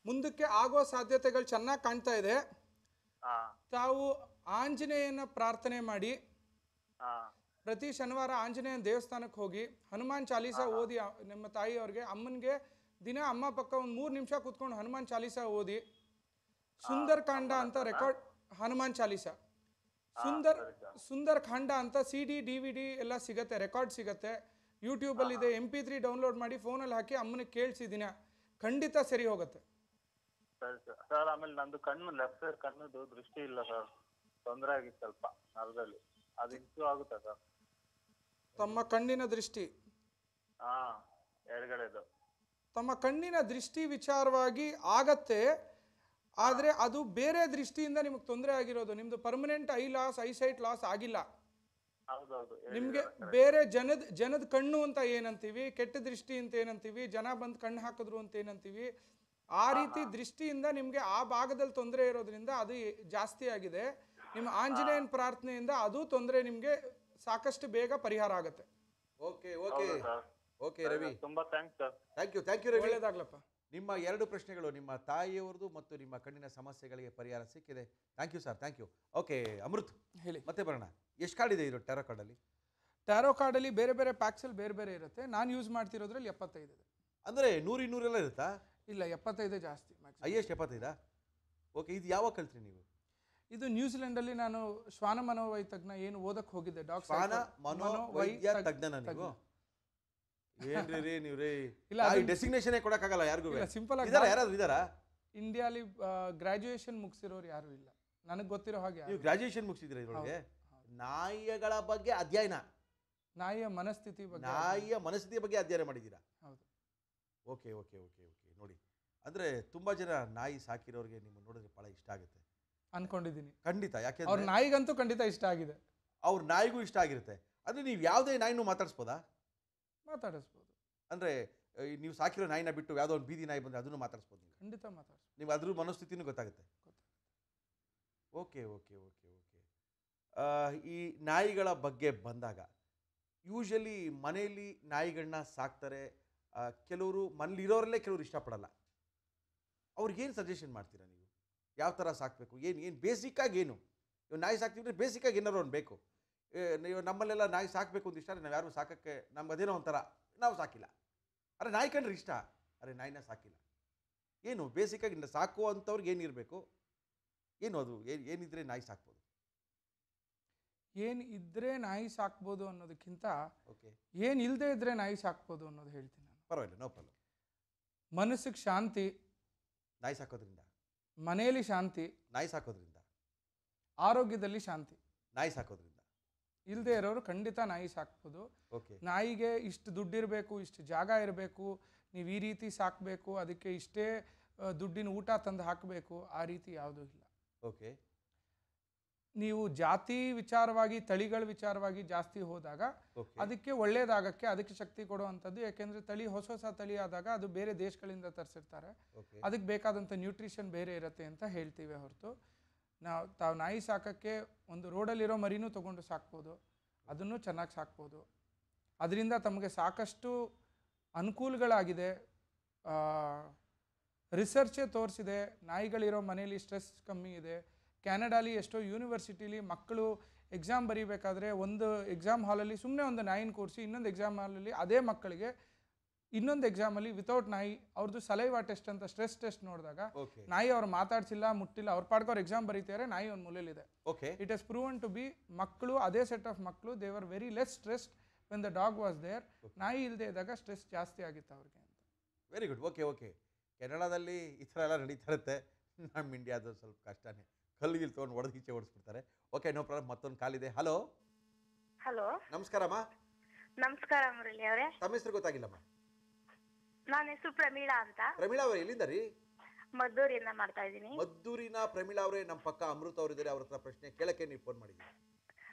ಮುಂದಕ್ಕೆ ಆಗೋ ಸಾಧ್ಯತೆಗಳು ಚೆನ್ನಾಗಿ ಕಾಣ್ತಾ ಇದೆ. ತಾವು ಆಂಜನೇಯನ ಪ್ರಾರ್ಥನೆ ಮಾಡಿ, ಪ್ರತಿ ಶನಿವಾರ ಆಂಜನೇಯನ ದೇವಸ್ಥಾನಕ್ಕೆ ಹೋಗಿ ಹನುಮಾನ್ ಚಾಲೀಸ ಓದಿ. ನಿಮ್ಮ ತಾಯಿಯವ್ರಿಗೆ, ಅಮ್ಮನಿಗೆ ದಿನ ಅಮ್ಮ ಪಕ್ಕ ಒಂದು 3 ನಿಮಿಷ ಕೂತ್ಕೊಂಡು ಹನುಮಾನ್ ಚಾಲೀಸ ಓದಿ. ಸುಂದರಕಾಂಡ ಅಂತ ರೆಕಾರ್ಡ್, ಹನುಮಾನ್ ಚಾಲೀಸ ಸುಂದರಕಾಂಡ ಅಂತ CD DVD ಎಲ್ಲ ಸಿಗತ್ತೆ, ರೆಕಾರ್ಡ್ ಸಿಗತ್ತೆ, ಯೂಟ್ಯೂಬಲ್ಲಿ ಇದೆ. MP3 ಡೌನ್ಲೋಡ್ ಮಾಡಿ ಫೋನಲ್ಲಿ ಹಾಕಿ ಅಮ್ಮನಿಗೆ ಕೇಳಿಸಿದಿನ, ಖಂಡಿತ ಸರಿ ಹೋಗುತ್ತೆ. ಸರ್, ಆಮೇಲೆ ನಂದು ಕಣ್ಣು, ಲೆಫ್ಟ್ ಸೈಡ್ ಕಣ್ಣುದು ದೃಷ್ಟಿ ಇಲ್ಲ ಸರ್, ತೊಂದರೆ ಆಗಿತ್ತು ಸ್ವಲ್ಪ ನರದಲ್ಲಿ. ಅದು ಇಂಪ್ರೂವ್ ಆಗುತ್ತಾ ಸರ್? ತಮ್ಮ ಕಣ್ಣಿನ ದೃಷ್ಟಿ, ಎಡಗಡೆದು ತಮ್ಮ ಕಣ್ಣಿನ ದೃಷ್ಟಿ ವಿಚಾರವಾಗಿ ಆಗತ್ತೆ. ಆದರೆ ಅದು ಬೇರೆ ದೃಷ್ಟಿಯಿಂದ ನಿಮಗೆ ತೊಂದರೆ ಆಗಿರೋದು. ನಿಮ್ದು ಪರ್ಮನೆಂಟ್ ಐಸೈಟ್ ಲಾಸ್ ಆಗಿಲ್ಲ. ನಿಮ್ಗೆ ಬೇರೆ ಜನದ ಕಣ್ಣು ಅಂತ ಏನಂತೀವಿ, ಕೆಟ್ಟ ದೃಷ್ಟಿ ಅಂತ ಏನಂತೀವಿ, ಜನ ಬಂದು ಕಣ್ಣು ಹಾಕಿದ್ರು ಅಂತ ಏನಂತೀವಿ, ಆ ರೀತಿ ದೃಷ್ಟಿಯಿಂದ ನಿಮ್ಗೆ ಆ ಭಾಗದಲ್ಲಿ ತೊಂದರೆ ಇರೋದ್ರಿಂದ ಅದು ಜಾಸ್ತಿ ಆಗಿದೆ. ನಿಮ್ಮ ಆಂಜನೇಯನ ಪ್ರಾರ್ಥನೆಯಿಂದ ಅದು ತೊಂದರೆ ನಿಮ್ಗೆ ಸಾಕಷ್ಟು ಬೇಗ ಪರಿಹಾರ ಆಗುತ್ತೆ. ಓಕೆ ರವಿ, ತುಂಬಾ thanks sir. Thank you Ravi. ಒಳ್ಳೆದಾಗ್ಲಪ್ಪ. ನಿಮ್ಮ 2 ಪ್ರಶ್ನೆಗಳು, ನಿಮ್ಮ ತಾಯಿಯವರದು ಮತ್ತು ನಿಮ್ಮ ಕಣ್ಣಿನ ಸಮಸ್ಯೆಗಳಿಗೆ ಪರಿಹಾರ ಸಿಕ್ಕಿದೆ. Thank you sir, thank you. Okay Amrit, ಹೇಳಿ. ಮತ್ತೆ ಬರೋಣ. ಎಷ್ಟು ಕಾರ್ಡ್ ಇದೆ ಇದು ಟ್ಯಾರೋ ಕಾರ್ಡಲ್ಲಿ? ಟ್ಯಾರೋ ಕಾರ್ಡಲ್ಲಿ ಬೇರೆ ಬೇರೆ ಪ್ಯಾಕ್ಸಲ್ಲಿ ಬೇರೆ ಬೇರೆ ಇರುತ್ತೆ. ನಾನು ಯೂಸ್ ಮಾಡ್ತಿರೋದ್ರಲ್ಲಿ 75 ಇದೆ. ಅಂದರೆ 100 ಎಲ್ಲ ಇರುತ್ತಾ? ಇಲ್ಲ, 75 ಜಾಸ್ತಿ. ಹೈಯೆಸ್ಟ್ 75? ಓಕೆ, ಇದು ಯಾವಾಗ ಕಲ್ತ್ರಿ ನೀವು? ಇದು ನ್ಯೂಜಿಲೆಂಡಲ್ಲಿ ನಾನು ಶ್ವಾನ ಮನೋವೈತಜ್ಞ ಏನು ಓದಕ್ಕೆ ಹೋಗಿದ್ದೆ. ಶ್ವಾನ ಮನೋವೈದ್ಯ ತಜ್ಞನ ನೀವು? ಏನ್ರಿ ರೀ ನೀವು ರೀ, ಡೆಸಿಗ್ನೇಷನ್ ಕೊಡಕ್ಕಾಗಲ್ಲ ಯಾರಿಗೂ. ಸಿಂಪಲ್ ಆಗಿ ಯಾರಾದ್ರೂ ಇದಾರಾ ಇಂಡಿಯಾಲಿ ಗ್ರಾಜುಯೇಷನ್ ಮುಗಿಸಿರೋರು ಯಾರು ಇಲ್ಲ ನನಗೆ ಗೊತ್ತಿರೋ ಹಾಗೆ. ನೀವು ಗ್ರಾಜುಯೇಷನ್ ಮುಗಿಸಿದ್ರೆ ಇದರೊಳಗೆ ನಾಯಿಗಳ ಬಗ್ಗೆ ಅಧ್ಯಯನ, ನಾಯಿಯ ಮನಸ್ಥಿತಿ ಬಗ್ಗೆ ಅಧ್ಯಯನ ಮಾಡಿದ್ದೀರಾ? ಹೌದು. Okay okay okay okay. ನೋಡಿ, ಅಂದರೆ ತುಂಬ ಜನ ನಾಯಿ ಸಾಕಿರೋರಿಗೆ ನಿಮ್ಮ ನೋಡಿದ್ರೆ ಭಾಳ ಇಷ್ಟ ಆಗುತ್ತೆ ಅನ್ಕೊಂಡಿದ್ದೀನಿ. ಖಂಡಿತ, ಯಾಕೆ ಅವ್ರ ನಾಯಿಗಂತೂ ಖಂಡಿತ ಇಷ್ಟ ಆಗಿದೆ. ಅವ್ರ ನಾಯಿಗೂ ಇಷ್ಟ ಆಗಿರುತ್ತೆ. ಅಂದರೆ ನೀವು ಯಾವುದೇ ನಾಯಿನೂ ಮಾತಾಡಿಸ್ಬೋದಾ? ಮಾತಾಡಿಸ್ಬೋದು. ಅಂದರೆ ನೀವು ಸಾಕಿರೋ ನಾಯಿನ ಬಿಟ್ಟು ಯಾವುದೋ ಒಂದು ಬೀದಿ ನಾಯಿ ಬಂದರೆ ಅದನ್ನು ಮಾತಾಡಿಸ್ಬೋದು ನೀವು? ಖಂಡಿತ ಮಾತಾಡಿಸ್ಬೋದು. ನೀವು ಅದ್ರ ಮನಸ್ಥಿತಿನೂ ಗೊತ್ತಾಗುತ್ತೆ. Okay okay okay okay. ಈ ನಾಯಿಗಳ ಬಗ್ಗೆ ಬಂದಾಗ ಯೂಶಲಿ ಮನೆಯಲ್ಲಿ ನಾಯಿಗಳನ್ನ ಸಾಕ್ತಾರೆ. ಕೆಲವರು ಮನೇಲಿರೋರಲ್ಲೇ ಕೆಲವರು ಇಷ್ಟಪಡಲ್ಲ. ಅವ್ರಿಗೇನು ಸಜೆಷನ್ ಮಾಡ್ತೀರಾ ನೀವು? ಯಾವ ಥರ ಸಾಕಬೇಕು, ಏನು ಬೇಸಿಕ್ಕಾಗಿ ಏನು? ಇವಾಗ ನಾಯಿ ಸಾಕ್ತಿದ್ರೆ ಬೇಸಿಕ್ಕಾಗಿ ಏನಾರು ಒಂದು ಬೇಕು. ನೀವು ನಮ್ಮಲ್ಲೆಲ್ಲ ನಾಯಿ ಸಾಕಬೇಕು ಅಂತ ಇಷ್ಟ, ನಾವು ಯಾರು ಸಾಕೋಕ್ಕೆ ನಮ್ಗೆ ಅದೇನೋ ಒಂಥರ, ನಾವು ಸಾಕಿಲ್ಲ. ಅರೆ ನಾಯಿ ಕಂಡ್ರೆ ಇಷ್ಟ, ಅರೆ ನಾಯಿನ ಸಾಕಿಲ್ಲ. ಏನು ಬೇಸಿಕ್ಕಾಗಿ ಸಾಕುವಂಥವ್ರಿಗೆ ಏನಿರಬೇಕು, ಏನು ಅದು ಏನಿದ್ರೆ ನಾಯಿ ಸಾಕ್ಬೋದು? ಏನಿದ್ರೆ ನಾಯಿ ಸಾಕ್ಬೋದು ಅನ್ನೋದಕ್ಕಿಂತ ಓಕೆ, ಏನಿಲ್ಲದೆ ಇದ್ರೆ ನಾಯಿ ಸಾಕ್ಬೋದು ಅನ್ನೋದು ಹೇಳ್ತೀನಿ ನಾನು. ಪರವಾಗಿಲ್ಲ, ನೋ ಪ್ರಾಬ್ಲಮ್. ಮನಸ್ಸಿಗೆ ಶಾಂತಿ ನಾಯಿ ಸಾಕೋದ್ರಿಂದ, ಮನೆಯಲ್ಲಿ ಶಾಂತಿ ನಾಯಿ ಸಾಕೋದ್ರಿಂದ, ಆರೋಗ್ಯದಲ್ಲಿ ಶಾಂತಿ ನಾಯಿ ಸಾಕೋದ್ರಿಂದ. ಇಲ್ಲದೆ ಇರೋರು ಖಂಡಿತ ನಾಯಿ ಸಾಕ್ಬೋದು. ಓಕೆ. ನಾಯಿಗೆ ಇಷ್ಟು ದುಡ್ಡಿರಬೇಕು, ಇಷ್ಟು ಜಾಗ ಇರಬೇಕು, ನೀವು ಈ ರೀತಿ ಸಾಕಬೇಕು, ಅದಕ್ಕೆ ಇಷ್ಟೇ ದುಡ್ಡಿನ ಊಟ ತಂದು ಹಾಕಬೇಕು, ಆ ರೀತಿ ಯಾವುದೂ ಇಲ್ಲ. ಓಕೆ. ನೀವು ಜಾತಿ ವಿಚಾರವಾಗಿ, ತಳಿಗಳ ವಿಚಾರವಾಗಿ ಜಾಸ್ತಿ ಹೋದಾಗ ಅದಕ್ಕೆ ಒಳ್ಳೇದಾಗಕ್ಕೆ ಅದಕ್ಕೆ ಶಕ್ತಿ ಕೊಡುವಂಥದ್ದು. ಯಾಕೆಂದರೆ ತಳಿ ಹೊಸ ತಳಿ ಆದಾಗ ಅದು ಬೇರೆ ದೇಶಗಳಿಂದ ತರಿಸಿರ್ತಾರೆ, ಅದಕ್ಕೆ ಬೇಕಾದಂಥ ನ್ಯೂಟ್ರಿಷನ್ ಬೇರೆ ಇರುತ್ತೆ ಅಂತ ಹೇಳ್ತೀವಿ ಹೊರತು ತಾವು ನಾಯಿ ಸಾಕೋಕ್ಕೆ ಒಂದು ರೋಡಲ್ಲಿರೋ ಮರಿನೂ ತೊಗೊಂಡು ಸಾಕ್ಬೋದು, ಅದನ್ನು ಚೆನ್ನಾಗಿ ಸಾಕ್ಬೋದು. ಅದರಿಂದ ತಮಗೆ ಸಾಕಷ್ಟು ಅನುಕೂಲಗಳಾಗಿದೆ. ರಿಸರ್ಚೇ ತೋರಿಸಿದೆ, ನಾಯಿಗಳಿರೋ ಮನೆಯಲ್ಲಿ ಸ್ಟ್ರೆಸ್ ಕಮ್ಮಿ ಇದೆ. ಕ್ಯಾನಡಾಲಿ ಎಷ್ಟೋ ಯೂನಿವರ್ಸಿಟಿಲಿ ಮಕ್ಕಳು ಎಕ್ಸಾಮ್ ಬರೀಬೇಕಾದ್ರೆ ಒಂದು ಎಕ್ಸಾಮ್ ಹಾಲಲ್ಲಿ ಸುಮ್ಮನೆ ಒಂದು ನಾಯಿನ ಕೂರಿಸಿ ಇನ್ನೊಂದು ಎಕ್ಸಾಮ್ ಹಾಲಲ್ಲಿ ಅದೇ ಮಕ್ಕಳಿಗೆ ಇನ್ನೊಂದು ಎಕ್ಸಾಮಲ್ಲಿ ವಿತೌಟ್ ನಾಯಿ ಅವ್ರದ್ದು ಸಲೈವಾ ಟೆಸ್ಟ್ ಅಂತ ಸ್ಟ್ರೆಸ್ ಟೆಸ್ಟ್ ನೋಡಿದಾಗ ನಾಯಿ ಅವ್ರು ಮಾತಾಡ್ಸಿಲ್ಲ ಮುಟ್ಟಿಲ್ಲ ಅವ್ರ ಪಾಡ್ಗೆ ಅವ್ರು ಎಕ್ಸಾಮ್ ಬರೀತಾರೆ, ನಾಯಿ ಒಂದು ಮೂಲೆಯಲ್ಲಿದೆ. It has proven to be ಮಕ್ಕಳು ಅದೇ ಸೆಟ್ ಆಫ್ ಮಕ್ಕಳು they were very less stressed when the dog was there. ನಾಯಿ ಇಲ್ಲದೆ ಇದ್ದಾಗ ಸ್ಟ್ರೆಸ್ ಜಾಸ್ತಿ ಆಗಿತ್ತು ಅವ್ರಿಗೆ ಅಂತ. Very good. ಓಕೆ ಕೆನಡಾದಲ್ಲಿ ಈ ಥರ ಎಲ್ಲ ನಡೀತಾ ಇರುತ್ತೆ. ನಮ್ಮ ಇಂಡಿಯಾದ ಸ್ವಲ್ಪ ಕಷ್ಟನೇ, ಕಲ್ಲಿಗೆ ತೊಗೊಂಡು ಹೊಡೆದೀಚೆ ಓಡಿಸ್ಬಿಡ್ತಾರೆ. Okay, no problem. ಮತ್ತೊಂದು ಕಾಲಿದೆ. ಹಲೋ ಹಲೋ, ನಮಸ್ಕಾರಮ್ಮ. ನಮಸ್ಕಾರ ಮುರಳಿ ಅವರೇ. ತಮ್ಮ ಹೆಸರು ಗೊತ್ತಾಗಿಲ್ಲಮ್ಮ. ನನ್ನ ಹೆಸರು ಪ್ರಮೀಳಾ ಅಂತ. ಪ್ರಮೀಳಾ ಅವರೇ ಎಲ್ಲಿಂದ ರೀ? ಮದ್ದೂರಿಂದ ಮಾಡ್ತಾ ಇದ್ದೀನಿ. ಮದ್ದೂರಿನ ಪ್ರಮೀಳಾ ಅವರೇ, ನಮ್ಮ ಪಕ್ಕ ಅಮೃತ ಅವರಿದ್ದಾರೆ, ಅವ್ರ ಹತ್ರ ಪ್ರಶ್ನೆ ಕೇಳಕ್ಕೆ ನೀವು ಫೋನ್ ಮಾಡಿದ್ದೀವಿ.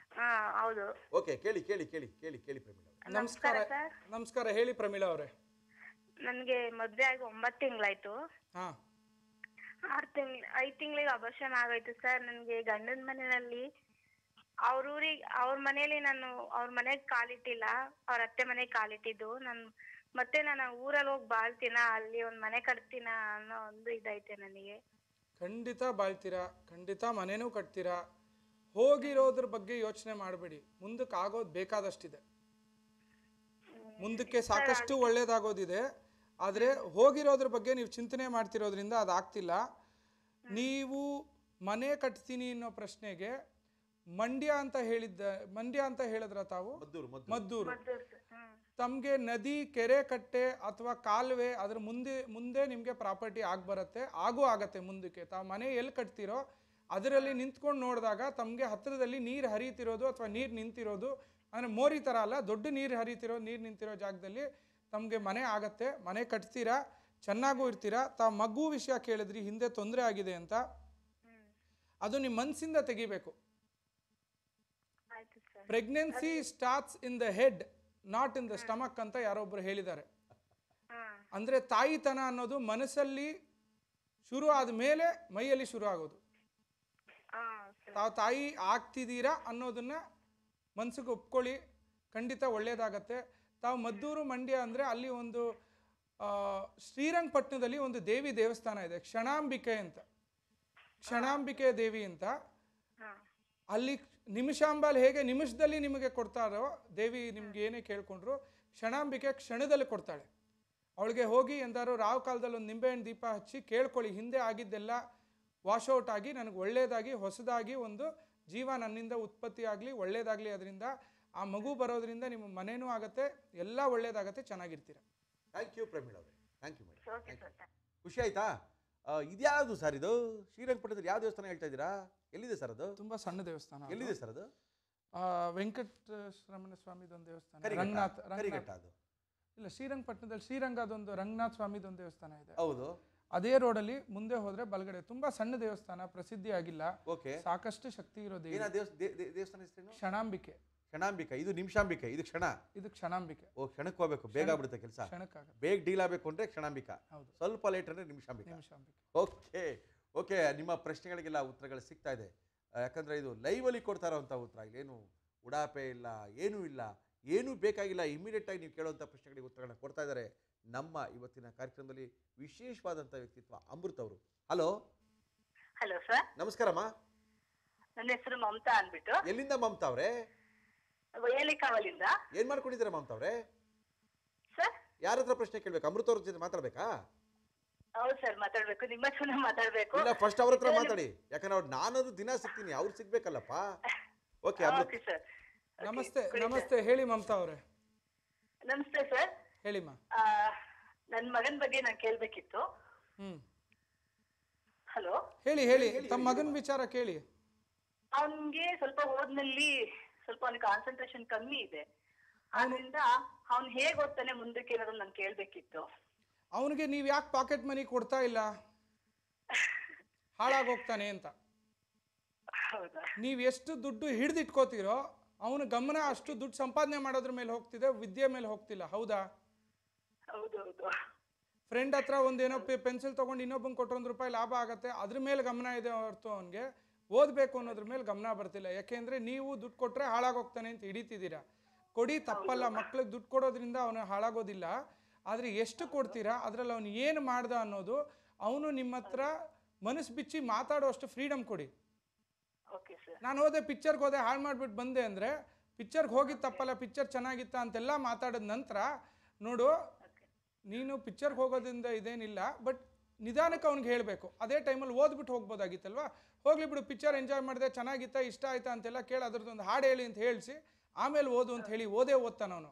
ಹೌದು. ಓಕೆ, ಕೇಳಿ ಪ್ರಮೀಳಾ. ನಮಸ್ಕಾರ ಸರ್. ನಮಸ್ಕಾರ, ಹೇಳಿ ಪ್ರಮೀಳಾ ಅವರೇ. ನನಗೆ ಮದುವೆ ಆಗಿ 9 ತಿಂಗಳಾಯ್ತು. 5 ತಿಂಗಳಿಗೆ ಅಬಾರ್ಷನ್ ಆಗೋಯ್ತು ಸರ್. ನನಗೆ ಗಂಡನ ಮನೆಯಲ್ಲಿ ಅವ್ರ ಮನೆಯಲ್ಲಿ ನಾನು ಅವ್ರ ಮನೆಗೆ ಕಾಲಿಟ್ಟಿಲ್ಲ, ಅವ್ರ ಅತ್ತೆ ಮನೆಗೆ ಕಾಲಿಟ್ಟಿದ್ದು. ಮತ್ತೆ ನಾನು ಊರಲ್ಲಿ ಹೋಗಿ ಬಾಳ್ತೀನ, ಅಲ್ಲಿ ಒಂದು ಮನೆ ಕಟ್ತೀನ ಅನ್ನೋ ಒಂದು ಇದೈತೆ ನನಗೆ. ಖಂಡಿತ ಬಾಳ್ತೀರಾ, ಖಂಡಿತ ಮನೆನೂ ಕಟ್ತೀರಾ. ಹೋಗಿರೋದ್ರ ಬಗ್ಗೆ ಯೋಚನೆ ಮಾಡಬೇಡಿ, ಮುಂದಕ್ಕೆ ಆಗೋದು ಬೇಕಾದಷ್ಟಿದೆ, ಮುಂದಕ್ಕೆ ಸಾಕಷ್ಟು ಒಳ್ಳೇದಾಗೋದಿದೆ. ಆದರೆ ಹೋಗಿರೋದ್ರ ಬಗ್ಗೆ ನೀವು ಚಿಂತನೆ ಮಾಡ್ತಿರೋದ್ರಿಂದ ಅದಾಗ್ತಿಲ್ಲ. ನೀವು ಮನೆ ಕಟ್ತೀನಿ ಅನ್ನೋ ಪ್ರಶ್ನೆಗೆ ಮಂಡ್ಯ ಅಂತ ಹೇಳಿದ್ರ ತಾವು? ಮದ್ದೂರು. ತಮಗೆ ನದಿ, ಕೆರೆ, ಕಟ್ಟೆ ಅಥವಾ ಕಾಲುವೆ ಅದ್ರ ಮುಂದೆ ನಿಮಗೆ ಪ್ರಾಪರ್ಟಿ ಬರುತ್ತೆ, ಆಗತ್ತೆ ಮುಂದಕ್ಕೆ. ತಾವು ಮನೆ ಎಲ್ಲಿ ಕಟ್ತೀರೋ ಅದರಲ್ಲಿ ನಿಂತ್ಕೊಂಡು ನೋಡಿದಾಗ ತಮಗೆ ಹತ್ತಿರದಲ್ಲಿ ನೀರು ಹರಿತಿರೋದು ಅಥವಾ ನೀರು ನಿಂತಿರೋದು, ಅಂದರೆ ಮೋರಿ ಥರ ಅಲ್ಲ, ದೊಡ್ಡ ನೀರು ನಿಂತಿರೋ ಜಾಗದಲ್ಲಿ ತಮಗೆ ಮನೆ ಆಗತ್ತೆ. ಮನೆ ಕಟ್ತೀರಾ, ಚೆನ್ನಾಗೂ ಇರ್ತೀರಾ. ತಾವು ಮಗು ವಿಷಯ ಕೇಳಿದ್ರಿ, ಹಿಂದೆ ತೊಂದರೆ ಆಗಿದೆ ಅಂತ. ಅದು ನಿಮ್ಮ ಮನಸ್ಸಿಂದ ತೆಗಿಬೇಕು. Pregnancy starts in the head, not in the stomach ಅಂತ ಯಾರೊಬ್ರು ಹೇಳಿದ್ದಾರೆ. ಅಂದರೆ ತಾಯಿತನ ಅನ್ನೋದು ಮನಸ್ಸಲ್ಲಿ ಶುರು ಆದ ಮೇಲೆ ಮೈಯಲ್ಲಿ ಶುರು ಆಗೋದು. ತಾವು ತಾಯಿ ಆಗ್ತಿದ್ದೀರಾ ಅನ್ನೋದನ್ನ ಮನಸ್ಸಿಗೆ ಒಪ್ಕೊಳ್ಳಿ, ಖಂಡಿತ ಒಳ್ಳೇದಾಗತ್ತೆ. ತಾವು ಮದ್ದೂರು, ಮಂಡ್ಯ ಅಂದರೆ ಅಲ್ಲಿ ಒಂದು ಶ್ರೀರಂಗಪಟ್ಟಣದಲ್ಲಿ ಒಂದು ದೇವಿ ದೇವಸ್ಥಾನ ಇದೆ, ಕ್ಷಣಾಂಬಿಕೆ ದೇವಿ ಅಂತ. ಅಲ್ಲಿ ನಿಮಿಷಾಂಬಾಲ್ ಹೇಗೆ ನಿಮಿಷದಲ್ಲಿ ನಿಮಗೆ ಕೊಡ್ತಾರೋ ದೇವಿ, ನಿಮ್ಗೆ ಏನೇ ಕೇಳ್ಕೊಂಡ್ರು ಕ್ಷಣಾಂಬಿಕೆ ಕ್ಷಣದಲ್ಲಿ ಕೊಡ್ತಾಳೆ. ಅವಳಿಗೆ ಹೋಗಿ ಎಂದಾರು ರಾವ್ ಕಾಲದಲ್ಲಿ ಒಂದು ನಿಂಬೆಹಣ್ಣು ದೀಪ ಹಚ್ಚಿ ಕೇಳ್ಕೊಳ್ಳಿ, ಹಿಂದೆ ಆಗಿದ್ದೆಲ್ಲ ವಾಶೌಟ್ ಆಗಿ ನನಗೆ ಒಳ್ಳೇದಾಗಿ ಹೊಸದಾಗಿ ಒಂದು ಜೀವ ನನ್ನಿಂದ ಉತ್ಪತ್ತಿ ಆಗಲಿ, ಒಳ್ಳೇದಾಗಲಿ. ಅದರಿಂದ ಆ ಮಗು ಬರೋದ್ರಿಂದ ನಿಮ್ಮ ಮನೇನೂ ಆಗುತ್ತೆ, ಎಲ್ಲ ಒಳ್ಳೇದಾಗತ್ತೆ, ಚೆನ್ನಾಗಿರ್ತೀರ. ಥ್ಯಾಂಕ್ ಯು ಪ್ರಮೀಳಾ ಅವರೇ, ಥ್ಯಾಂಕ್ ಯು ಮೇಡಮ್. ಖುಷಿ ಆಯ್ತಾ? ಇದ್ಯಾವುದು ಸರ್ ಇದು? ಶ್ರೀರಂಗಪಟ್ಟಣದಲ್ಲಿ ಯಾವ ದೇವಸ್ಥಾನ ಹೇಳ್ತಾ ಇದ್ದೀರಾ? ಎಲ್ಲಿದೆ ಸರ್ ಅದು? ತುಂಬಾ ಸಣ್ಣ ದೇವಸ್ಥಾನ. ಎಲ್ಲಿದೆ ಸರ್ ಅದು? ವೆಂಕಟರಮಣ ಸ್ವಾಮಿದೊಂದು ದೇವಸ್ಥಾನ, ರಂಗನಾಥ್. ಅದು ಇಲ್ಲ, ಶ್ರೀರಂಗಪಟ್ಟಣದಲ್ಲಿ ಶ್ರೀರಂಗದೊಂದು ರಂಗನಾಥ್ ಸ್ವಾಮಿದೊಂದು ದೇವಸ್ಥಾನ ಇದೆ. ಹೌದು, ಅದೇ ರೋಡಲ್ಲಿ ಮುಂದೆ ಹೋದ್ರೆ ಬಲಗಡೆ ತುಂಬಾ ಸಣ್ಣ ದೇವಸ್ಥಾನ, ಪ್ರಸಿದ್ಧಿ ಆಗಿಲ್ಲ, ಸಾಕಷ್ಟು ಶಕ್ತಿ ಇರೋ ದೇವಸ್ಥಾನ. ಕ್ಷಣಾಂಬಿಕೆ. ಇದು ನಿಮಿಷಾಂಬಿಕೆ, ಇದು ಕ್ಷಣಾಂಬಿಕೆ. ಕ್ಷಣಕ್ಕೆ ಹೋಗ್ಬೇಕು, ಬೇಗ ಆಗ್ಬಿಡುತ್ತೆ ಕೆಲಸ. ಬೇಗ ಡೀಲ್ ಆಗಬೇಕು ಅಂದ್ರೆ ಕ್ಷಣಾಂಬಿಕಾ, ಸ್ವಲ್ಪ ಲೇಟ್ ಅಂದ್ರೆ ನಿಮಿಷಾಂಬಿಕೆ. ಓಕೆ, ನಿಮ್ಮ ಪ್ರಶ್ನೆಗಳಿಗೆಲ್ಲ ಉತ್ತರಗಳು ಸಿಗ್ತಾ ಇದೆ. ಯಾಕಂದ್ರೆ ಇದು ಲೈವ್ ಅಲ್ಲಿ ಕೊಡ್ತಾ ಇರೋಂಥ ಉತ್ತರ, ಇಲ್ಲೇನು ಉಡಾಪೆ ಇಲ್ಲ, ಏನೂ ಇಲ್ಲ, ಏನೂ ಬೇಕಾಗಿಲ್ಲ. ಇಮಿಡಿಯೇಟ್ ಆಗಿ ನೀವು ಕೇಳುವಂಥ ಪ್ರಶ್ನೆಗಳಿಗೆ ಉತ್ತರಗಳನ್ನ ಕೊಡ್ತಾ ಇದ್ದಾರೆ ನಮ್ಮ ಇವತ್ತಿನ ಕಾರ್ಯಕ್ರಮದಲ್ಲಿ ವಿಶೇಷವಾದಂಥ ವ್ಯಕ್ತಿತ್ವ ಅಮೃತ ಅವರು. Hello sir. ನಮಸ್ಕಾರಮ್ಮ. ನನ್ನ ಹೆಸರು ಮಮತಾ ಅಂದ್ಬಿಟ್ಟು. ಎಲ್ಲಿಂದ ಮಮತಾ ಅವರೇ? ಕಾವಲಿಂದ. ಏನ್ ಮಾಡ್ಕೊಂಡಿದ್ದೀರಾ ಮಮತಾ ಅವರೇ? ಸರ್, ಯಾರ ಹತ್ರ ಪ್ರಶ್ನೆ ಕೇಳ್ಬೇಕು? ಅಮೃತ ಅವ್ರ ಜೊತೆ ಮಾತಾಡ್ಬೇಕಾ? ಹೌದು ಸರ್, ಮಾತಾಡ್ಬೇಕು, ನಿಮ್ಮ ಹತ್ರ ಮಾತಾಡ್ಬೇಕು. ಇಲ್ಲ, ಫಸ್ಟ್ ಅವ್ರ ಹತ್ರ ಮಾತಾಡಿ, ಯಾಕಂದ್ರೆ ನಾನದು ದಿನ ಸಿಗ್ತೀನಿ, ಅವ್ರು ಸಿಗ್ಬೇಕಲ್ಲಪ್ಪ. Okay sir. ನಮಸ್ತೆ, ಹೇಳಿ ಮಮತಾ ಅವರೇ. ನಮಸ್ತೆ ಸರ್. ಹೇಳಿಮ್ಮ. ನನ್ನ ಮಗನ ಬಗ್ಗೆ ನಾನು ಕೇಳ್ಬೇಕಿತ್ತು. ಹಲೋ, ಹೇಳಿ. ತಮ್ಮ ಮಗನ ವಿಚಾರ ಕೇಳಿ. ಅವನ್ಗೆ ಸ್ವಲ್ಪ ಓದ್ನಲ್ಲಿ ಸ್ವಲ್ಪ ಅವ್ನಿಗೆ ಕಾನ್ಸಂಟ್ರೇಷನ್ ಕಮ್ಮಿ ಇದೆ, ಆದ್ರಿಂದ ಅವ್ನು ಹೇಗ್ ಓದ್ತಾನೆ ಮುಂದಕ್ಕೆ ಅನ್ನೋದನ್ನ ನಾನು ಕೇಳ್ಬೇಕಿತ್ತು. ಅವನಿಗೆ ನೀವ್ ಯಾಕೆ ಪಾಕೆಟ್ ಮನಿ ಕೊಡ್ತಾ ಇಲ್ಲ? ಹಾಳಾಗೋಗ್ತಾನೆ ಅಂತ. ನೀವ್ ಎಷ್ಟು ದುಡ್ಡು ಹಿಡಿದಿಟ್ಕೋತೀರೋ ಅವನ ಗಮನ ಅಷ್ಟು ದುಡ್ಡು ಸಂಪಾದನೆ ಮಾಡೋದ್ರ ಮೇಲೆ ಹೋಗ್ತಿದೆ, ವಿದ್ಯೆ ಮೇಲೆ ಹೋಗ್ತಿಲ್ಲ. ಹೌದಾ? ಫ್ರೆಂಡ್ ಹತ್ರ ಒಂದೇನೋ ಪೆನ್ಸಿಲ್ ತಗೊಂಡು ಇನ್ನೊಬ್ಬಂಗೆ ಕೊಟ್ಟು ₹1 ಲಾಭ ಆಗತ್ತೆ, ಅದ್ರ ಮೇಲೆ ಗಮನ ಇದೆ ಹೊರತು ಅವನಿಗೆ ಓದಬೇಕು ಅನ್ನೋದ್ರ ಮೇಲೆ ಗಮನ ಬರ್ತಿಲ್ಲ. ಯಾಕೆಂದ್ರೆ ನೀವು ದುಡ್ಡು ಕೊಟ್ರೆ ಹಾಳಾಗೋಗ್ತಾನೆ ಅಂತ ಹಿಡಿತಿದ್ದೀರಾ. ಕೊಡಿ, ತಪ್ಪಲ್ಲ, ಮಕ್ಳಿಗೆ ದುಡ್ಡು ಕೊಡೋದ್ರಿಂದ ಅವನು ಹಾಳಾಗೋದಿಲ್ಲ. ಆದರೆ ಎಷ್ಟು ಕೊಡ್ತೀರಾ, ಅದರಲ್ಲಿ ಅವನು ಏನು ಮಾಡ್ದ ಅನ್ನೋದು, ಅವನು ನಿಮ್ಮ ಹತ್ರ ಮನಸ್ಸು ಬಿಚ್ಚಿ ಮಾತಾಡೋ ಅಷ್ಟು ಫ್ರೀಡಮ್ ಕೊಡಿ. Okay sir. ನಾನು ಹೋದೆ ಪಿಕ್ಚರ್ಗೆ ಹೋದೆ ಹಾಳು ಮಾಡಿಬಿಟ್ಟು ಬಂದೆ ಅಂದರೆ ಪಿಕ್ಚರ್ಗೆ ಹೋಗಿದ್ದು ತಪ್ಪಲ್ಲ, ಪಿಕ್ಚರ್ ಚೆನ್ನಾಗಿತ್ತ ಅಂತೆಲ್ಲ ಮಾತಾಡಿದ ನಂತರ ನೋಡು, ನೀನು ಪಿಕ್ಚರ್ಗೆ ಹೋಗೋದ್ರಿಂದ ಇದೇನಿಲ್ಲ, ಬಟ್ ನಿಧಾನಕ್ಕೆ ಅವ್ನಿಗೆ ಹೇಳಬೇಕು. ಅದೇ ಟೈಮಲ್ಲಿ ಓದ್ಬಿಟ್ಟು ಹೋಗ್ಬೋದಾಗಿತ್ತಲ್ವಾ? ಹೋಗ್ಲಿ ಬಿಡು, ಪಿಕ್ಚರ್ ಎಂಜಾಯ್ ಮಾಡಿದೆ, ಚೆನ್ನಾಗಿತ್ತಾ, ಇಷ್ಟ ಆಯ್ತಾ ಅಂತೆಲ್ಲ ಕೇಳಿ ಅದ್ರದ್ದೊಂದು ಹಾಡು ಹೇಳಿ ಅಂತ ಹೇಳಿಸಿ ಆಮೇಲೆ ಓದು ಅಂತ ಹೇಳಿ ಓದ್ತಾನೆ ಅವನು.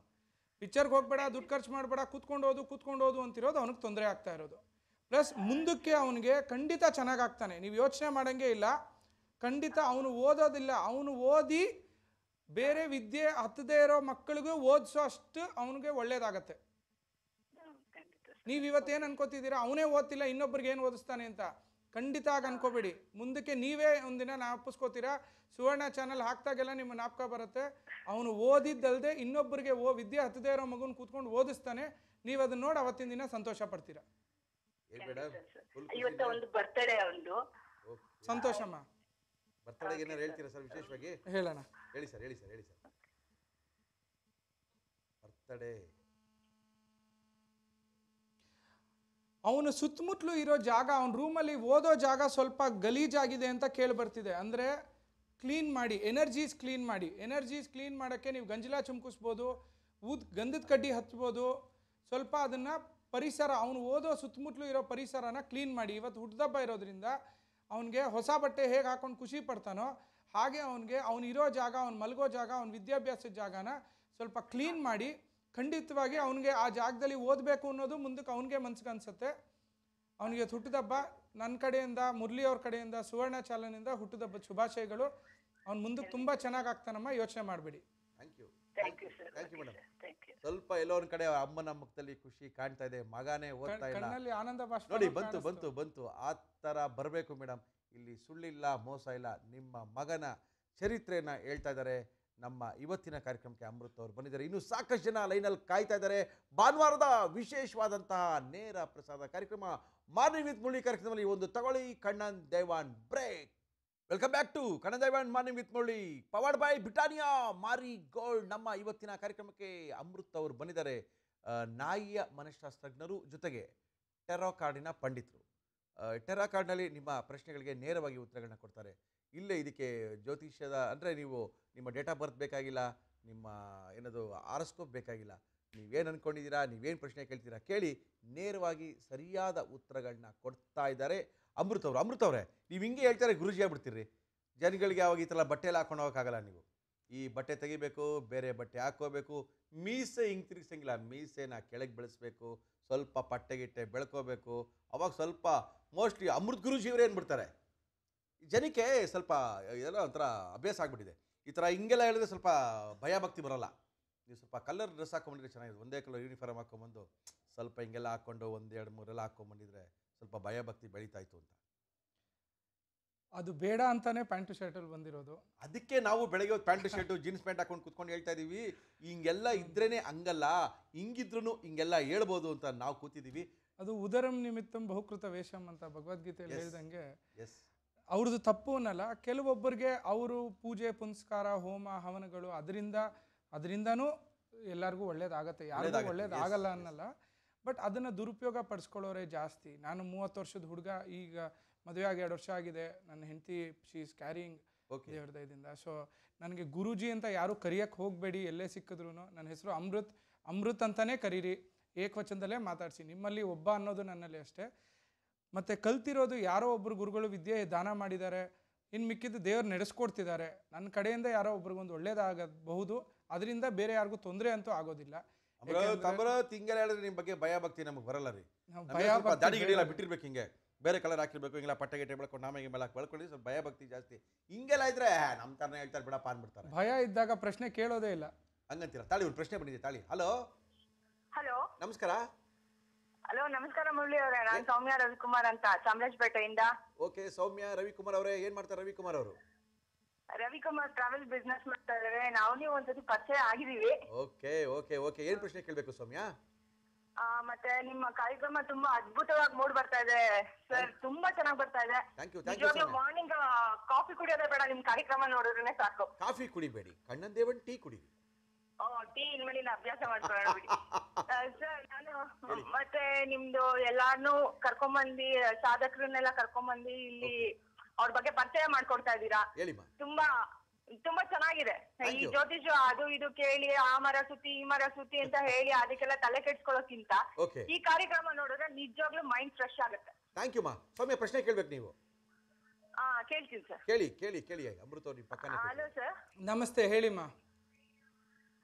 ಪಿಕ್ಚರ್ಗೆ ಹೋಗ್ಬೇಡ, ದುಡ್ಡು ಖರ್ಚು ಮಾಡಬೇಡ, ಕೂತ್ಕೊಂಡು ಓದು ಅಂತಿರೋದು ಅವ್ನಿಗೆ ತೊಂದರೆ ಆಗ್ತಾ ಇರೋದು. ಪ್ಲಸ್ ಮುಂದಕ್ಕೆ ಅವನಿಗೆ ಖಂಡಿತ ಚೆನ್ನಾಗಾಗ್ತಾನೆ, ನೀವು ಯೋಚನೆ ಮಾಡೋಂಗೇ ಇಲ್ಲ. ಖಂಡಿತ ಅವನು ಓದೋದಿಲ್ಲ, ಅವನು ಓದಿ ಬೇರೆ ವಿದ್ಯೆ ಹತ್ತದೇ ಇರೋ ಮಕ್ಕಳಿಗೂ ಓದಿಸೋ ಅಷ್ಟು ಅವನಿಗೆ ಒಳ್ಳೇದಾಗತ್ತೆ. ನೀವು ಇವತ್ತೇನು ಅನ್ಕೋತಿದ್ದೀರಾ, ಅವನೇ ಓದ್ತಿಲ್ಲ ಇನ್ನೊಬ್ರಿಗೆ ಏನು ಓದಿಸ್ತಾನೆ ಅಂತ? ಖಂಡಿತ ಆಗಿ ಅನ್ಕೋಬೇಡಿ. ಮುಂದಕ್ಕೆ ನೀವೇ ಒಂದಿನ ಜ್ಞಾಪಿಸ್ಕೋತೀರಾ, ಸುವರ್ಣ ಚಾನಲ್ ಹಾಕ್ದಾಗೆಲ್ಲ ನಿಮ್ಮ ಜ್ಞಾಪಕ ಬರುತ್ತೆ. ಅವನು ಓದಿದ್ದಲ್ದೆ ಇನ್ನೊಬ್ಬರಿಗೆ ವಿದ್ಯೆ ಹತ್ತದೇ ಇರೋ ಮಗುನ ಕೂತ್ಕೊಂಡು ಓದಿಸ್ತಾನೆ. ನೀವು ಅದನ್ನ ನೋಡಿ ಅವತ್ತಿನ ದಿನ ಸಂತೋಷ ಪಡ್ತೀರಾ. ಇವತ್ತು ಒಂದು ಬರ್ತಡೇ ಒಂದು. ಸಂತೋಷಮ್ಮ. ಬರ್ತಡೆಗೆ ಏನಾರು ಹೇಳ್ತೀರಾ ಸರ್ ವಿಶೇಷವಾಗಿ? ಹೇಳೋಣ. ಹೇಳಿ ಸರ್. ಬರ್ತಡೇ ಅವನು ಸುತ್ತಮುತ್ತಲು ಇರೋ ಜಾಗ, ಅವನ ರೂಮಲ್ಲಿ ಓದೋ ಜಾಗ ಸ್ವಲ್ಪ ಗಲೀಜಾಗಿದೆ ಅಂತ ಕೇಳಿ ಬರ್ತಿದೆ. ಅಂದರೆ ಕ್ಲೀನ್ ಮಾಡಿ, ಎನರ್ಜೀಸ್ ಕ್ಲೀನ್ ಮಾಡೋಕ್ಕೆ ನೀವು ಗಂಜಲ ಚುಮ್ಕಿಸ್ಬೋದು, ಗಂಧದ ಕಡ್ಡಿ ಹಚ್ಬೋದು. ಸ್ವಲ್ಪ ಅದನ್ನು ಪರಿಸರ, ಅವನು ಓದೋ ಸುತ್ತಮುತ್ತಲು ಇರೋ ಪರಿಸರನ ಕ್ಲೀನ್ ಮಾಡಿ. ಇವತ್ತು ಹುಟ್ಟದಬ್ಬ ಇರೋದ್ರಿಂದ ಅವನಿಗೆ ಹೊಸ ಬಟ್ಟೆ ಹೇಗೆ ಹಾಕೊಂಡು ಖುಷಿ ಪಡ್ತಾನೋ ಹಾಗೆ ಅವನು ಇರೋ ಜಾಗ, ಅವ್ನು ಮಲಗೋ ಜಾಗ, ಅವ್ನ ವಿದ್ಯಾಭ್ಯಾಸದ ಜಾಗನ ಸ್ವಲ್ಪ ಕ್ಲೀನ್ ಮಾಡಿ. ಖಂಡಿತವಾಗಿ ಅವನಿಗೆ ಆ ಜಾಗದಲ್ಲಿ ಓದಬೇಕು ಅನ್ನೋದು ಮುಂದಕ್ಕೆ ಅವನಿಗೆ ಮನ್ಸಿಗೆ ಅನಿಸುತ್ತೆ. ಅವನಿಗೆ ಹುಟ್ಟದಬ್ಬ ನನ್ನ ಕಡೆಯಿಂದ, ಮುರಳಿ ಅವ್ರ ಕಡೆಯಿಂದ, ಸುವರ್ಣ ಚಾನಲ್ನಿಂದ ಹುಟ್ಟದಬ್ಬದ ಶುಭಾಶಯಗಳು. ಅವ್ನು ಮುಂದಕ್ಕೆ ತುಂಬ ಚೆನ್ನಾಗಿ ಆಗ್ತಾನಮ್ಮ, ಯೋಚನೆ ಮಾಡಬೇಡಿ. Thank you madam. ಸ್ವಲ್ಪ ಎಲ್ಲೋ ಒಂದ್ ಕಡೆ ಅಮ್ಮನ ಮುಖದಲ್ಲಿ ಖುಷಿ ಕಾಣ್ತಾ ಇದೆ, ಮಗನೇ ಓದ್ತಾ ಇಲ್ಲ, ಕಣ್ಣಲ್ಲಿ ಆನಂದ ಬಾಷ್ಪ ನೋಡಿ ಬಂತು. ಆ ಥರ ಬರಬೇಕು ಮೇಡಮ್. ಇಲ್ಲಿ ಸುಳ್ಳಿಲ್ಲ, ಮೋಸ ಇಲ್ಲ. ನಿಮ್ಮ ಮಗನ ಚರಿತ್ರೆಯನ್ನು ಹೇಳ್ತಾ ಇದ್ದಾರೆ. ನಮ್ಮ ಇವತ್ತಿನ ಕಾರ್ಯಕ್ರಮಕ್ಕೆ ಅಮೃತ್ ಅವರು ಬಂದಿದ್ದಾರೆ. ಇನ್ನೂ ಸಾಕಷ್ಟು ಜನ ಲೈನಲ್ಲಿ ಕಾಯ್ತಾ ಇದ್ದಾರೆ. ಭಾನುವಾರದ ವಿಶೇಷವಾದಂತಹ ನೇರ ಪ್ರಸಾದ ಕಾರ್ಯಕ್ರಮ ಮಾರ್ನಿಂಗ್ ವಿತ್ ಮುರಳಿ ಕಾರ್ಯಕ್ರಮದಲ್ಲಿ ಒಂದು ತಗೊಳ್ಳಿ Kannan Devan break. Welcome back to Kannan Devan morning with Murali, powered by Britannia Marie Gold. ನಮ್ಮ ಇವತ್ತಿನ ಕಾರ್ಯಕ್ರಮಕ್ಕೆ ಅಮೃತ್ ಅವರು ಬಂದಿದ್ದಾರೆ. ನಾಯಿಯ ಮನಃಶಾಸ್ತ್ರಜ್ಞರು, ಜೊತೆಗೆ ಟೆರೋ ಕಾರ್ಡಿನ ಪಂಡಿತರು. ಟೆರಾ ಕಾರ್ಡ್ನಲ್ಲಿ ನಿಮ್ಮ ಪ್ರಶ್ನೆಗಳಿಗೆ ನೇರವಾಗಿ ಉತ್ತರಗಳನ್ನ ಕೊಡ್ತಾರೆ. ಇಲ್ಲೇ ಇದಕ್ಕೆ ಜ್ಯೋತಿಷ್ಯದ ಅಂದರೆ ನೀವು ನಿಮ್ಮ ಡೇಟ್ ಆಫ್ ಬರ್ತ್ ಬೇಕಾಗಿಲ್ಲ, ನಿಮ್ಮ ಏನದು ಆರಸ್ಕೋಪ್ ಬೇಕಾಗಿಲ್ಲ. ನೀವೇನು ಅಂದ್ಕೊಂಡಿದ್ದೀರಾ, ನೀವೇನು ಪ್ರಶ್ನೆ ಕೇಳ್ತೀರಾ ಕೇಳಿ ನೇರವಾಗಿ ಸರಿಯಾದ ಉತ್ತರಗಳನ್ನ ಕೊಡ್ತಾ ಇದ್ದಾರೆ ಅಮೃತ್ ಅವರು. ಅಮೃತ್ ಅವರೇ, ನೀವು ಹಿಂಗೆ ಹೇಳ್ತಾರೆ ಗುರುಜಿ ಆಗ್ಬಿಡ್ತೀರಿ. ಜನಗಳಿಗೆ ಅವಾಗ ಈ ಥರ ಬಟ್ಟೆಲ್ಲ ಹಾಕೊಂಡು ಹೋಗೋಕ್ಕಾಗಲ್ಲ. ನೀವು ಈ ಬಟ್ಟೆ ತೆಗಿಬೇಕು, ಬೇರೆ ಬಟ್ಟೆ ಹಾಕ್ಕೋಬೇಕು, ಮೀಸೆ ಹಿಂಗೆ ತಿರುಗಿಸಂಗಿಲ್ಲ, ಮೀಸೆನ ಕೆಳಗೆ ಬೆಳೆಸ್ಬೇಕು, ಸ್ವಲ್ಪ ಪಟ್ಟೆಗಿಟ್ಟೆ ಬೆಳ್ಕೋಬೇಕು. ಅವಾಗ ಸ್ವಲ್ಪ ಮೋಸ್ಟ್ಲಿ ಅಮೃತ್ ಗುರುಜಿಯವರೇ ಏನ್ಬಿಡ್ತಾರೆ, ಜನಕ್ಕೆ ಸ್ವಲ್ಪ ಇದೆಲ್ಲ ಒಂಥರ ಅಭ್ಯಾಸ ಆಗಿಬಿಟ್ಟಿದೆ. ಈ ಥರ ಹಿಂಗೆಲ್ಲ ಹೇಳಿದ್ರೆ ಸ್ವಲ್ಪ ಭಯ ಭಕ್ತಿ ಬರೋಲ್ಲ. ನೀವು ಸ್ವಲ್ಪ ಕಲರ್ ಡ್ರೆಸ್ ಹಾಕೊಂಡ್ಬಂದಿದ್ರೆ ಚೆನ್ನಾಗಿದೆ. ಒಂದೇ ಕಲರ್ ಯೂನಿಫಾರ್ಮ್ ಹಾಕ್ಕೊಂಬಂದು ಸ್ವಲ್ಪ ಹಿಂಗೆಲ್ಲ ಹಾಕ್ಕೊಂಡು 1, 2, 3 ಎಲ್ಲ ಹಾಕ್ಕೊಂಬಂದಿದ್ರೆ ಸ್ವಲ್ಪ ಭಯ ಭಕ್ತಿ ಬೆಳೀತಾ ಇತ್ತು ಅಂತ. ಅದು ಬೇಡ ಅಂತಾನೆ ಪ್ಯಾಂಟು ಶರ್ಟಲ್ಲಿ ಬಂದಿರೋದು. ಅದಕ್ಕೆ ನಾವು ಬೆಳಗ್ಗೆ ಪ್ಯಾಂಟು ಶರ್ಟು ಜೀನ್ಸ್ ಪ್ಯಾಂಟ್ ಹಾಕೊಂಡು ಕೂತ್ಕೊಂಡು ಹೇಳ್ತಾ ಇದ್ದೀವಿ. ಹಿಂಗೆಲ್ಲ ಇದ್ರೇನೆ ಹಂಗಲ್ಲ, ಹಿಂಗಿದ್ರು ಹಿಂಗೆಲ್ಲ ಹೇಳ್ಬೋದು ಅಂತ ನಾವು ಕೂತಿದ್ದೀವಿ. ಅದು ಉದರಂ ನಿಮಿತ್ತಂ ಬಹುಕೃತ ವೇಷಂ ಅಂತ ಭಗವದ್ಗೀತೆಯಲ್ಲಿ ಹೇಳಿದಂಗೆ ಅವ್ರದ್ದು ತಪ್ಪು ಅನ್ನಲ್ಲ. ಕೆಲವೊಬ್ಬರಿಗೆ ಅವರು ಪೂಜೆ ಪುನಸ್ಕಾರ, ಹೋಮ ಹವನಗಳು ಅದರಿಂದನೂ ಎಲ್ಲರಿಗೂ ಒಳ್ಳೇದಾಗತ್ತೆ, ಯಾರಿಗೂ ಒಳ್ಳೇದಾಗಲ್ಲ ಅನ್ನಲ್ಲ. ಬಟ್ ಅದನ್ನು ದುರುಪಯೋಗ ಪಡಿಸ್ಕೊಳ್ಳೋರೇ ಜಾಸ್ತಿ. ನಾನು 30 ವರ್ಷದ ಹುಡುಗ, ಈಗ ಮದುವೆ ಆಗಿ 2 ವರ್ಷ ಆಗಿದೆ. ನನ್ನ ಹೆಂಡತಿ ಶಿ ಈಸ್ ಕ್ಯಾರಿಂಗ್ ದೇವ್ರ ದಯದಿಂದ. ಸೊ ನನಗೆ ಗುರೂಜಿ ಅಂತ ಯಾರೂ ಕರಿಯಕ್ಕೆ ಹೋಗಬೇಡಿ. ಎಲ್ಲೇ ಸಿಕ್ಕಿದ್ರು ನನ್ನ ಹೆಸರು ಅಮೃತ್ ಅಂತಲೇ ಕರೀರಿ, ಏಕವಚನದಲ್ಲೇ ಮಾತಾಡಿಸಿ. ನಿಮ್ಮಲ್ಲಿ ಒಬ್ಬ ಅನ್ನೋದು ನನ್ನಲ್ಲಿ ಅಷ್ಟೇ. ಮತ್ತು ಕಲ್ತಿರೋದು ಯಾರೋ ಒಬ್ಬರು ಗುರುಗಳು ವಿದ್ಯೆ ದಾನ ಮಾಡಿದ್ದಾರೆ, ಇನ್ನು ಮಿಕ್ಕಿದ್ದು ದೇವ್ರು ನಡೆಸ್ಕೊಡ್ತಿದ್ದಾರೆ. ನನ್ನ ಕಡೆಯಿಂದ ಯಾರೋ ಒಬ್ರಿಗೊಂದು ಒಳ್ಳೇದಾಗಬಹುದು, ಅದರಿಂದ ಬೇರೆ ಯಾರಿಗೂ ತೊಂದರೆ ಅಂತೂ ಆಗೋದಿಲ್ಲ. ಹಿಂಗೆಲ್ಲ ಹೇಳಿದ್ರೆ ನಿಮ್ಮ ಬಗ್ಗೆ ಭಯ ಭಕ್ತಿ ನಮಗೆ ಬರಲ್ಲ ರೀ. ದಾಡಿ ಗಿಡಿಯೆಲ್ಲ ಬಿಟ್ಟಿರ್ಬೇಕು, ಹಿಂಗೆ ಬೇರೆ ಕಲರ್ ಹಾಕಿರ್ಬೇಕು, ಹಿಂಗೆಲ್ಲ ಪಟ್ಟೆಗೆ ಬೆಳ್ಕೊಂಡು ನಾಮಗೆ ಮೇಲೆ ಬೆಳ್ಕೊಂಡು ಸ್ವಲ್ಪ ಭಯ ಭಕ್ತಿ ಜಾಸ್ತಿ. ಹಿಂಗೆಲ್ಲ ಇದ್ರೆ ನಮ್ಮ ಥರನೇ ಹೇಳ್ತಾರೆ, ಬಿಡಪ್ಪ ಅಂದ್ಬಿಡ್ತಾರೆ. ಭಯ ಇದ್ದಾಗ ಪ್ರಶ್ನೆ ಕೇಳೋದೇ ಇಲ್ಲ ಹಂಗಂತೀರ. ತಾಳಿ ಒಂದು ಪ್ರಶ್ನೆ ಬಂದಿದೆ, ತಾಳಿ. ಹಲೋ ನಮಸ್ಕಾರ. ಹಲೋ ನಮಸ್ಕಾರ ಮುರಳಿ ಅವರೇ, ನಾನು ಸೌಮ್ಯ ರವಿಕುಮಾರ್ ಅಂತ ಚಾಮರಾಜಪೇಟೆಯಿಂದ. ಓಕೆ ಸೌಮ್ಯ ರವಿಕುಮಾರ್ ಅವರೇ, ಏನ್ ಮಾಡ್ತಾರೆ ರವಿಕುಮಾರ್ ಅವರು? ರವಿಕುಮಾರ್ ಟ್ರಾವೆಲ್ ಬಿಸ್ನೆಸ್ ಮಾಡ್ತಾ ಇದ್ದಾರೆ. ನಾವು ನೀವು ಒಂದ್ಸತಿ ಪರಿಚಯ ಆಗಿದೀವಿ. ಓಕೆ ಓಕೆ ಓಕೆ ಏನ್ ಪ್ರಶ್ನೆ ಕೇಳಬೇಕು ಸೌಮ್ಯ? ಮತ್ತೆ ನಿಮ್ಮ ಕಾರ್ಯಕ್ರಮ ತುಂಬಾ ಅದ್ಭುತವಾಗಿ ಮೂಡ್ ಬರ್ತಾ ಇದೆ ಸರ್, ತುಂಬಾ ಚೆನ್ನಾಗಿ ಬರ್ತಾ ಇದೆ. ಮಾರ್ನಿಂಗ್ ಕಾಫಿ ಕುಡಿಯೋದೇ ಬೇಡ, ನಿಮ್ ಕಾರ್ಯಕ್ರಮ ನೋಡಿದ್ರೆ ಸಾಕು. ಕಾಫಿ ಕುಡಿಬೇಡಿ, ಕಣ್ಣನ್ ದೇವನ್ ಟೀ ಕುಡಿ. ಟೀ ಇನ್ಮೇಲಿನ ಅಭ್ಯಾಸ ಮಾಡ್ಕೊಳ್ಳೋಣ ಸರ್. ನಾನು ಮತ್ತೆ ನಿಮ್ದು ಎಲ್ಲಾರ್ನು ಕರ್ಕೊಂಬಂದಿ, ಸಾಧಕರನ್ನೆಲ್ಲ ಕರ್ಕೊಂಬಂದಿ ಇಲ್ಲಿ ಅವ್ರ ಬಗ್ಗೆ ಪರಿಚಯ ಮಾಡ್ಕೊಡ್ತಾ ಇದ್ದೀರಾ. ಹೇಳಿಮ್ಮ. ತುಂಬಾ ತುಂಬಾ ಚೆನ್ನಾಗಿದೆ. ಈ ಜ್ಯೋತಿಷ ಅದು ಇದು ಕೇಳಿ ಆ ಮರ ಸುತ್ತಿ ಈ ಮರ ಸುತ್ತಿ ಅಂತ ಹೇಳಿ ಅದಕ್ಕೆಲ್ಲ ತಲೆ ಕೆಡ್ಸ್ಕೊಳ್ಳೋಕ್ಕಿಂತ ಈ ಕಾರ್ಯಕ್ರಮ ನೋಡಿದ್ರೆ ನಿಜವಾಗ್ಲೂ ಮೈಂಡ್ ಫ್ರೆಶ್ ಆಗುತ್ತೆ. ಥ್ಯಾಂಕ್ ಯು ಮಾ. ಸೌಮ್ಯ ಪ್ರಶ್ನೆ ಕೇಳ್ಬೇಕು ನೀವು. ಕೇಳ್ತೀನಿ ಸರ್. ಕೇಳಿ ಅಮೃತ ಅವ್ರ ಪಕ್ಕನೆ. Hello sir. ನಮಸ್ತೆ, ಹೇಳಿಮ್ಮ.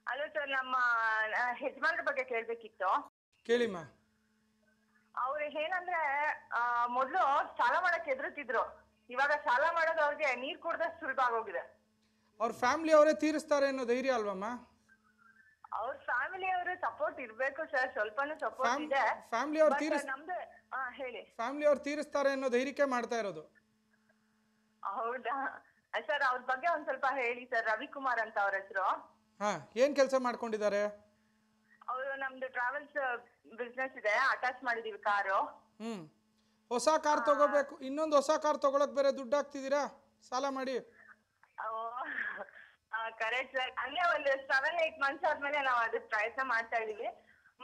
ಹಲೋ ಸರ್, ನಮ್ಮ ಯಜಮಾನ್ರ ಬಗ್ಗೆ ಕೇಳ್ಬೇಕಿತ್ತು. ಕೇಳಿಮ್ಮ. ಅವ್ರು ಏನಂದ್ರೆ ಮೊದ್ಲು ಸಾಲ ಮಾಡಕ್ ಎದುರುತ್ತಿದ್ರು, ಇವಾಗ ಸಾಲ ಮಾಡೋದು ಅವ್ರಿಗೆ ನೀರ್ ಕುಡ್ದಷ್ಟು ಸುಲಭ ಆಗೋಗಿದೆ. ಅವ್ರ ಫ್ಯಾಮಿಲಿ ಅವರೇ ತೀರಿಸ್ತಾರೆ ಅನ್ನೋ ಧೈರ್ಯ ಅಲ್ವಮ್ಮ? ಅವ್ರ ಫ್ಯಾಮಿಲಿ ಅವರು ಸಪೋರ್ಟ್ ಇರ್ಬೇಕು ಸರ್, ಸ್ವಲ್ಪನೂ ಸಪೋರ್ಟ್ ಇದೆ. ಫ್ಯಾಮಿಲಿ ಅವ್ರು ನಮ್ದು ಹೇಳಿ. ಫ್ಯಾಮಿಲಿ ಅವ್ರು ತೀರಿಸ್ತಾರೆ ಅನ್ನೋ ಧೈರ್ಯಕ್ಕೆ ಮಾಡ್ತಾ ಇರೋದು. ಹೌದಾ ಸರ್, ಅವ್ರ ಬಗ್ಗೆ ಒಂದ್ ಸ್ವಲ್ಪ ಹೇಳಿ ಸರ್. ರವಿಕುಮಾರ್ ಅಂತ ಅವ್ರ ಹೆಸರು. ಏನ್ ಕೆಲಸ ಮಾಡ್ಕೊಂಡಿದ್ದಾರೆ? ಅವರು ನಮ್ದು ಟ್ರಾವೆಲ್ಸ್ ಬಿಸ್ನೆಸ್ ಇದೆ, ಅಟ್ಯಾಚ್ ಮಾಡಿದೀವಿ ಕಾರು. ಹೊಸ ಕಾರ್ ತಗೋಬೇಕು, ಇನ್ನೊಂದು ಹೊಸ ಕಾರ್ ತಗೊಳಕ್ ಬೇರೆ ದುಡ್ಡು ಹಾಕ್ತಿದ್ದೀರಾ ಸಾಲ ಮಾಡಿ? Correct sir. ಹಂಗೆ ಒಂದು 7-8 ಮಂತ್ಸ್ ಆದ್ಮೇಲೆ ನಾವು ಅದಕ್ಕೆ ಪ್ರಯತ್ನ ಮಾಡ್ತಾ ಇದೀವಿ.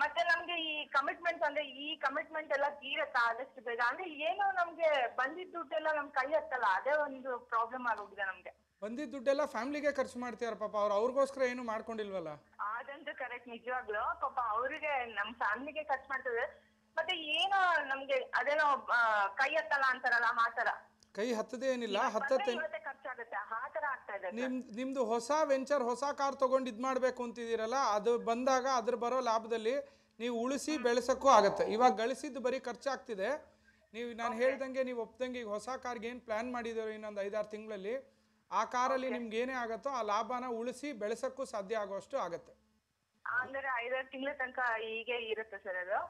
ಮತ್ತೆ ನಮ್ಗೆ ಈ ಕಮಿಟ್ಮೆಂಟ್ ಅಂದ್ರೆ ಈ ಕಮಿಟ್ಮೆಂಟ್ ಎಲ್ಲ ತೀರತ್ತಾ ಆದಷ್ಟು ಬೇಗ? ಅಂದ್ರೆ ಏನು ನಮ್ಗೆ ಬಂದಿದ್ದ ದುಡ್ಡೆಲ್ಲ ನಮ್ ಕೈ ಹತ್ತಲ್ಲ, ಅದೇ ಒಂದು ಪ್ರಾಬ್ಲಮ್ ಆಗೋಗಿದೆ ನಮ್ಗೆ. ಬಂದಿದ್ದ ದುಡ್ಡೆಲ್ಲ ಫ್ಯಾಮಿಲಿಗೆ ಖರ್ಚು ಮಾಡ್ತೀಯಾರ ಪಾಪ, ಅವ್ರಿಗೋಸ್ಕರ ಏನು ಮಾಡ್ಕೊಂಡಿಲ್ವಲ್ಲ? ಅದಂತೂ ಕರೆಕ್ಟ್, ನಿಜವಾಗ್ಲು ಪಾಪ ಅವ್ರಿಗೆ ನಮ್ ಫ್ಯಾಮಿಲಿಗೆ ಖರ್ಚು ಮಾಡ್ತದೆ. ಮತ್ತೆ ಏನೋ ನಮ್ಗೆ ಅದೇನೋ ಕೈ ಹತ್ತಲ್ಲ ಅಂತಾರಲ್ಲ, ಆ ತರ ಕೈ ಹತ್ತದೇ ಏನಿಲ್ಲ, ಹತ್ತತ್ತೆ. ಖರ್ಚಾಗುತ್ತೆ, ಆ ತರ ಆಗ್ತಾ ಇದೆ. ನಿಮ್ದು ಹೊಸ ವೆಂಚರ್, ಹೊಸ ಕಾರ್ ತಗೊಂಡು ಇದ್ ಮಾಡ್ಬೇಕು ಅಂತಿದ್ದೀರಲ್ಲ, ಅದು ಬಂದಾಗ ಅದ್ರ ಬರೋ ಲಾಭದಲ್ಲಿ ನೀವು ಉಳಿಸಿ ಬೆಳೆಸಕ್ಕೂ ಆಗತ್ತೆ. ಇವಾಗ ಗಳಿಸಿದ್ದು ಬರೀ ಖರ್ಚಾಗ್ತಿದೆ. ನೀವು ನಾನು ಹೇಳ್ದಂಗೆ ನೀವು ಒಪ್ದಂಗೆ ಈಗ ಹೊಸ ಕಾರ್ಗೆ ಏನು ಪ್ಲಾನ್ ಮಾಡಿದ್ದೀರೋ ಇನ್ನೊಂದು 5-6 ತಿಂಗಳಲ್ಲಿ, ಆ ಕಾರಲ್ಲಿ ನಿಮ್ಗೆ ಏನೇ ಆಗತ್ತೋ ಆ ಲಾಭನ ಉಳಿಸಿ ಬೆಳೆಸಕ್ಕೂ ಸಾಧ್ಯ ಆಗೋಷ್ಟು ಆಗತ್ತೆ. ಅಂದ್ರೆ 5-6 ತಿಂಗಳ ತನಕ ಹೀಗೆ ಇರುತ್ತೆ ಸರ್ ಅದು?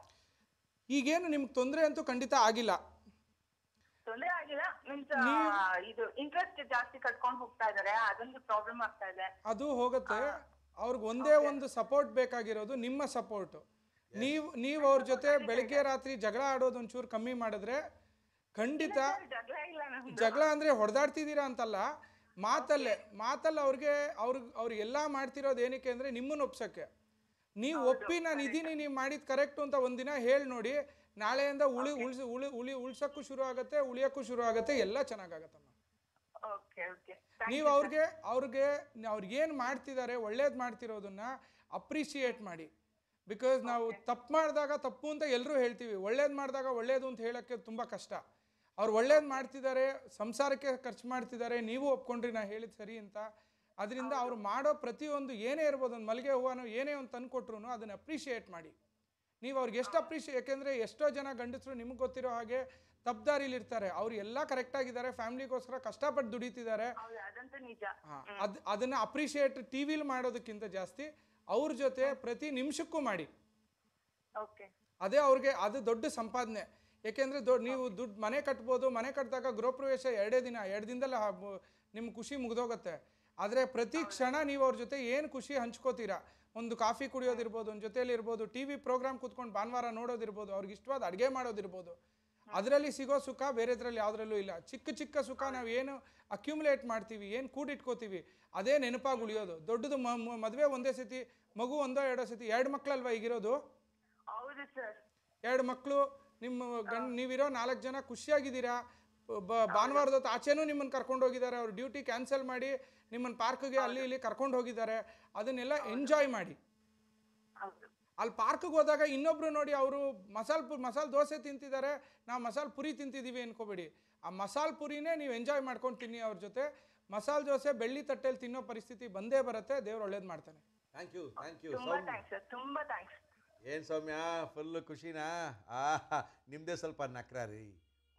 ಈಗೇನು ನಿಮ್ಗೆ ತೊಂದರೆ ಅಂತೂ ಖಂಡಿತ ಆಗಿಲ್ಲ. ತೊಂದರೆ ಆಗಿಲ್ಲ ಮೀನ್ಸ್ ಇದು ಇಂಟ್ರೆಸ್ಟ್ ಜಾಸ್ತಿ ಕಟ್ಕೊಂಡು ಹೋಗ್ತಾ ಇದಾರೆ, ಅದೊಂದು ಪ್ರಾಬ್ಲಮ್ ಆಗ್ತಾ ಇದೆ. ಅದು ಹೋಗುತ್ತೆ. ಅವ್ರಿಗೆ ಒಂದೇ ಒಂದು ಸಪೋರ್ಟ್ ಬೇಕಾಗಿರೋದು, ನಿಮ್ಮ ಸಪೋರ್ಟ್. ನೀವು ಅವ್ರ ಜೊತೆ ಬೆಳಿಗ್ಗೆ ರಾತ್ರಿ ಜಗಳ ಆಡೋದು ಒಂಚೂರು ಕಮ್ಮಿ ಮಾಡಿದ್ರೆ ಖಂಡಿತ. ಜಗಳ ಅಂದ್ರೆ ಹೊಡೆದಾಡ್ತಿದ್ದೀರಾ ಅಂತಲ್ಲ, ಮಾತಲ್ಲೇ ಅವ್ರಿಗೆಲ್ಲ ಮಾಡ್ತಿರೋದು ಏನಕ್ಕೆ ಅಂದ್ರೆ ನಿಮ್ಮನ್ನ ಒಪ್ಸಕ್ಕೆ. ನೀವು ಒಪ್ಪಿ ನಾನು ಇದೀನಿ, ನೀವು ಮಾಡಿದ್ ಕರೆಕ್ಟು ಅಂತ ಒಂದಿನ ಹೇಳಿ ನೋಡಿ, ನಾಳೆಯಿಂದ ಉಳ್ಸಕ್ಕೂ ಶುರು ಆಗತ್ತೆ, ಉಳಿಯಕ್ಕೂ ಶುರು ಆಗತ್ತೆ, ಎಲ್ಲ ಚೆನ್ನಾಗಾಗತ್ತಮ್ಮ. ನೀವು ಅವ್ರಿಗೇನು ಮಾಡ್ತಿದ್ದಾರೆ ಒಳ್ಳೇದು ಮಾಡ್ತಿರೋದನ್ನ ಅಪ್ರಿಷಿಯೇಟ್ ಮಾಡಿ. ಬಿಕಾಸ್ ನಾವು ತಪ್ಪು ಮಾಡಿದಾಗ ತಪ್ಪು ಅಂತ ಎಲ್ಲರೂ ಹೇಳ್ತೀವಿ, ಒಳ್ಳೇದು ಮಾಡಿದಾಗ ಒಳ್ಳೇದು ಅಂತ ಹೇಳೋಕ್ಕೆ ತುಂಬ ಕಷ್ಟ. ಅವ್ರು ಒಳ್ಳೇದು ಮಾಡ್ತಿದ್ದಾರೆ, ಸಂಸಾರಕ್ಕೆ ಖರ್ಚು ಮಾಡ್ತಿದ್ದಾರೆ, ನೀವು ಒಪ್ಕೊಂಡ್ರಿ ನಾ ಹೇಳಿದ್ ಸರಿ ಅಂತ. ಅದರಿಂದ ಅವ್ರು ಮಾಡೋ ಪ್ರತಿಯೊಂದು ಏನೇ ಇರ್ಬೋದು, ಒಂದು ಮಲ್ಲಿಗೆ ಹೂವನೋ ಏನೇ ಒಂದು ತಂದು ಕೊಟ್ರು ಅದನ್ನು ಅಪ್ರಿಷಿಯೇಟ್ ಮಾಡಿ. ನೀವು ಅವ್ರಿಗೆ ಎಷ್ಟು ಯಾಕೆಂದರೆ ಎಷ್ಟೋ ಜನ ಗಂಡಸರು ನಿಮ್ಗೆ ಗೊತ್ತಿರೋ ಹಾಗೆ ತಪ್ಪದಾರಿಲಿರ್ತಾರೆ. ಅವ್ರು ಎಲ್ಲ ಕರೆಕ್ಟಾಗಿದ್ದಾರೆ, ಫ್ಯಾಮಿಲಿಗೋಸ್ಕರ ಕಷ್ಟಪಟ್ಟು ದುಡಿತಿದ್ದಾರೆ. ಅದನ್ನು ಅಪ್ರಿಷಿಯೇಟ್ ಟಿವಿಲಿ ಮಾಡೋದಕ್ಕಿಂತ ಜಾಸ್ತಿ ಅವ್ರ ಜೊತೆ ಪ್ರತಿ ನಿಮಿಷಕ್ಕೂ ಮಾಡಿ. ಅದೇ ಅವ್ರಿಗೆ ಅದು ದೊಡ್ಡ ಸಂಪಾದನೆ. ಯಾಕೆಂದರೆ ನೀವು ದುಡ್ಡು ಮನೆ ಕಟ್ಬೋದು, ಮನೆ ಕಟ್ಟಿದಾಗ ಗೃಹ ಪ್ರವೇಶ 2 ದಿನದಲ್ಲೇ ನಿಮ್ಮ ಖುಷಿ ಮುಗಿದೋಗುತ್ತೆ. ಆದರೆ ಪ್ರತಿ ಕ್ಷಣ ನೀವು ಅವ್ರ ಜೊತೆ ಏನು ಖುಷಿ ಹಂಚ್ಕೋತೀರಾ, ಒಂದು ಕಾಫಿ ಕುಡಿಯೋದಿರ್ಬೋದು, ಒಂದು ಜೊತೆಯಲ್ಲಿ ಇರ್ಬೋದು, ಟಿವಿ ಪ್ರೋಗ್ರಾಮ್ ಕೂತ್ಕೊಂಡು ಭಾನುವಾರ ನೋಡೋದಿರ್ಬೋದು, ಅವ್ರಿಗೆ ಇಷ್ಟವಾದ ಅಡುಗೆ ಮಾಡೋದಿರ್ಬೋದು, ಅದರಲ್ಲಿ ಸಿಗೋ ಸುಖ ಬೇರೆದ್ರಲ್ಲಿ ಯಾವುದ್ರಲ್ಲೂ ಇಲ್ಲ. ಚಿಕ್ಕ ಸುಖ ನಾವು ಏನು ಅಕ್ಯುಮುಲೇಟ್ ಮಾಡ್ತೀವಿ, ಏನು ಕೂಡಿಟ್ಕೋತೀವಿ, ಅದೇ ನೆನಪಾಗಿ ಉಳಿಯೋದು. ದೊಡ್ಡದು ಮದುವೆ ಒಂದೇ ಸತಿ, ಮಗು 1-2 ಸತಿ, 2 ಮಕ್ಕಳಲ್ವಾ ಈಗಿರೋದು? 2 ಮಕ್ಕಳು, ನಿಮ್ಮ ನೀವಿರೋ 4 ಜನ ಖುಷಿಯಾಗಿದ್ದೀರಾ. ಭಾನುವಾರದ ಹೊತ್ತು ಆಚೆನೂ ನಿಮ್ಮನ್ನು ಕರ್ಕೊಂಡು ಹೋಗಿದ್ದಾರೆ, ಅವ್ರು ಡ್ಯೂಟಿ ಕ್ಯಾನ್ಸಲ್ ಮಾಡಿ ನಿಮ್ಮನ್ನು ಪಾರ್ಕ್ಗೆ ಅಲ್ಲಿ ಇಲ್ಲಿ ಕರ್ಕೊಂಡು ಹೋಗಿದ್ದಾರೆ. ಅದನ್ನೆಲ್ಲ ಎಂಜಾಯ್ ಮಾಡಿ. ಅಲ್ಲಿ ಪಾರ್ಕ್ಗೆ ಹೋದಾಗ ಇನ್ನೊಬ್ರು ನೋಡಿ ಅವರು ಮಸಾಲೆ ದೋಸೆ ತಿಂತಿದ್ದಾರೆ, ನಾವು ಮಸಾಲೆ ಪುರಿ ತಿಂತಿದ್ದೀವಿ ಅನ್ಕೋಬೇಡಿ. ಆ ಮಸಾಲೆ ಪುರಿನೇ ನೀವು ಎಂಜಾಯ್ ಮಾಡ್ಕೊಂಡು ತಿನ್ನಿ ಅವ್ರ ಜೊತೆ. ಮಸಾಲೆ ದೋಸೆ ಬೆಳ್ಳಿ ತಟ್ಟೆಯಲ್ಲಿ ತಿನ್ನೋ ಪರಿಸ್ಥಿತಿ ಬಂದೇ ಬರುತ್ತೆ. ದೇವ್ರು ಒಳ್ಳೇದು ಮಾಡ್ತಾನೆ. Thank you. ತುಂಬಾ ಥ್ಯಾಂಕ್ಸ್. ಏನು ಸೌಮ್ಯ, ಫುಲ್ ಖುಷಿನಾ? ನಿಮ್ಮದೇ ಸ್ವಲ್ಪ ನಕ್ರ ರೀ.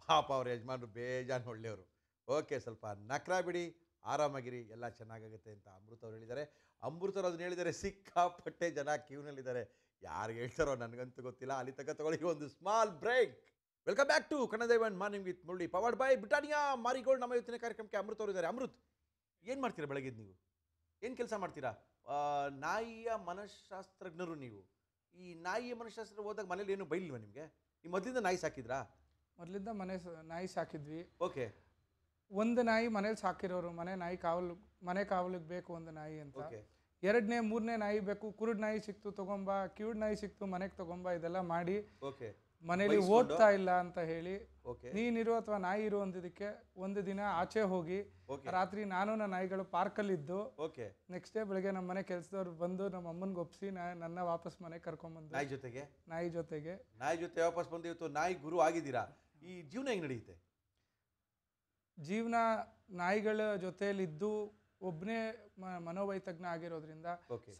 ಪಾಪ ಅವ್ರ ಯಜಮಾನ್ರು ಬೇಜಾನು ಒಳ್ಳೆಯವರು. ಓಕೆ, ಸ್ವಲ್ಪ ನಕ್ರ ಬಿಡಿ, ಆರಾಮಾಗಿರಿ, ಎಲ್ಲ ಚೆನ್ನಾಗಾಗುತ್ತೆ ಅಂತ ಅಮೃತ ಅವ್ರು ಹೇಳಿದ್ದಾರೆ. ಅಮೃತವ್ರು ಅದನ್ನ ಹೇಳಿದ್ದಾರೆ, ಸಿಕ್ಕಾಪಟ್ಟೆ ಜನ ಕ್ಯೂನಲ್ಲಿದ್ದಾರೆ. ಯಾರಿಗೆ ಹೇಳ್ತಾರೋ ನನಗಂತೂ ಗೊತ್ತಿಲ್ಲ. ಅಲ್ಲಿ ತನಕ ತಗೊಳ್ಳಿ ಒಂದು small break. Welcome back to Kannada morning with Murali, powered by Britannia Marie Gold. ನಮ್ಮ ಇವತ್ತಿನ ಕಾರ್ಯಕ್ರಮಕ್ಕೆ ಅಮೃತ ಅವರು ಇದ್ದಾರೆ. ಅಮೃತ್, ಏನು ಮಾಡ್ತೀರಾ ಬೆಳಗ್ಗೆ? ನೀವು ಏನು ಕೆಲಸ ಮಾಡ್ತೀರಾ? ನಾಯಿಯ ಮನಃಶಾಸ್ತ್ರಜ್ಞರು ನೀವು. ಈ ನಾಯಿಯ ಮನಃಶಾಸ್ತ್ರ ಹೋದಾಗ ಮನೇಲಿ ಏನು ಬೈಲಿಲ್ವಾ ನಿಮಗೆ? ನೀವು ಮೊದಲಿಂದ ನಾಯಿ ಸಾಕಿದ್ರಾ? ಮೊದಲಿಂದ ನಾಯಿ ಸಾಕಿದ್ವಿ. ಓಕೆ. ಒಂದು ನಾಯಿ ಮನೇಲಿ ಸಾಕಿರೋರು, ಮನೆ ಕಾವಲಿಗೆ ಬೇಕು ಒಂದು ನಾಯಿ ಅಂತ. ಎರಡನೇ ಮೂರನೇ ನಾಯಿ ಬೇಕು, ಕುರುಡ್ ನಾಯಿ ಸಿಕ್ತು ತಗೊಂಬ, ಕಿವುಡ್ ನಾಯಿ ಸಿಕ್ತು ಮನೆಗೆ ತಗೊಂಬ, ಇದೆಲ್ಲ ಮಾಡಿ ಓಕೆ ಮನೇಲಿ ಓದ್ತಾ ಇಲ್ಲ ಅಂತ ಹೇಳಿ ಓಕೆ ನೀನಿರು ಅಥವಾ ನಾಯಿ ಇರು ಅಂದಿದ್ದಕ್ಕೆ ಒಂದು ದಿನ ಆಚೆ ಹೋಗಿ ರಾತ್ರಿ ನಾನು ನನ್ನ ನಾಯಿಗಳು ಪಾರ್ಕಲ್ಲಿ ಇದ್ದು ಓಕೆ ನೆಕ್ಸ್ಟ್ ಡೇ ಬೆಳಗ್ಗೆ ನಮ್ಮ ಮನೆ ಕೆಲಸದವ್ರು ಬಂದು ನಮ್ಮ ಅಮ್ಮನಿಗೆ ಒಪ್ಸಿ ನನ್ನ ವಾಪಸ್ ಮನೆಗೆ ಕರ್ಕೊಂಡ್ಬಂದು ನಾಯಿ ಜೊತೆಗೆ ನಾಯಿ ಜೊತೆ ವಾಪಸ್ ಬಂದು ಇವತ್ತು ನಾಯಿ ಗುರು ಆಗಿದ್ದೀರಾ. ಈ ಜೀವನ ಹೆಂಗ್ ನಡೆಯುತ್ತೆ? ಜೀವನ ನಾಯಿಗಳ ಜೊತೆಯಲ್ಲಿದ್ದು ಒಬ್ಬನೇ ಮನೋವೈತಜ್ಞ ಆಗಿರೋದ್ರಿಂದ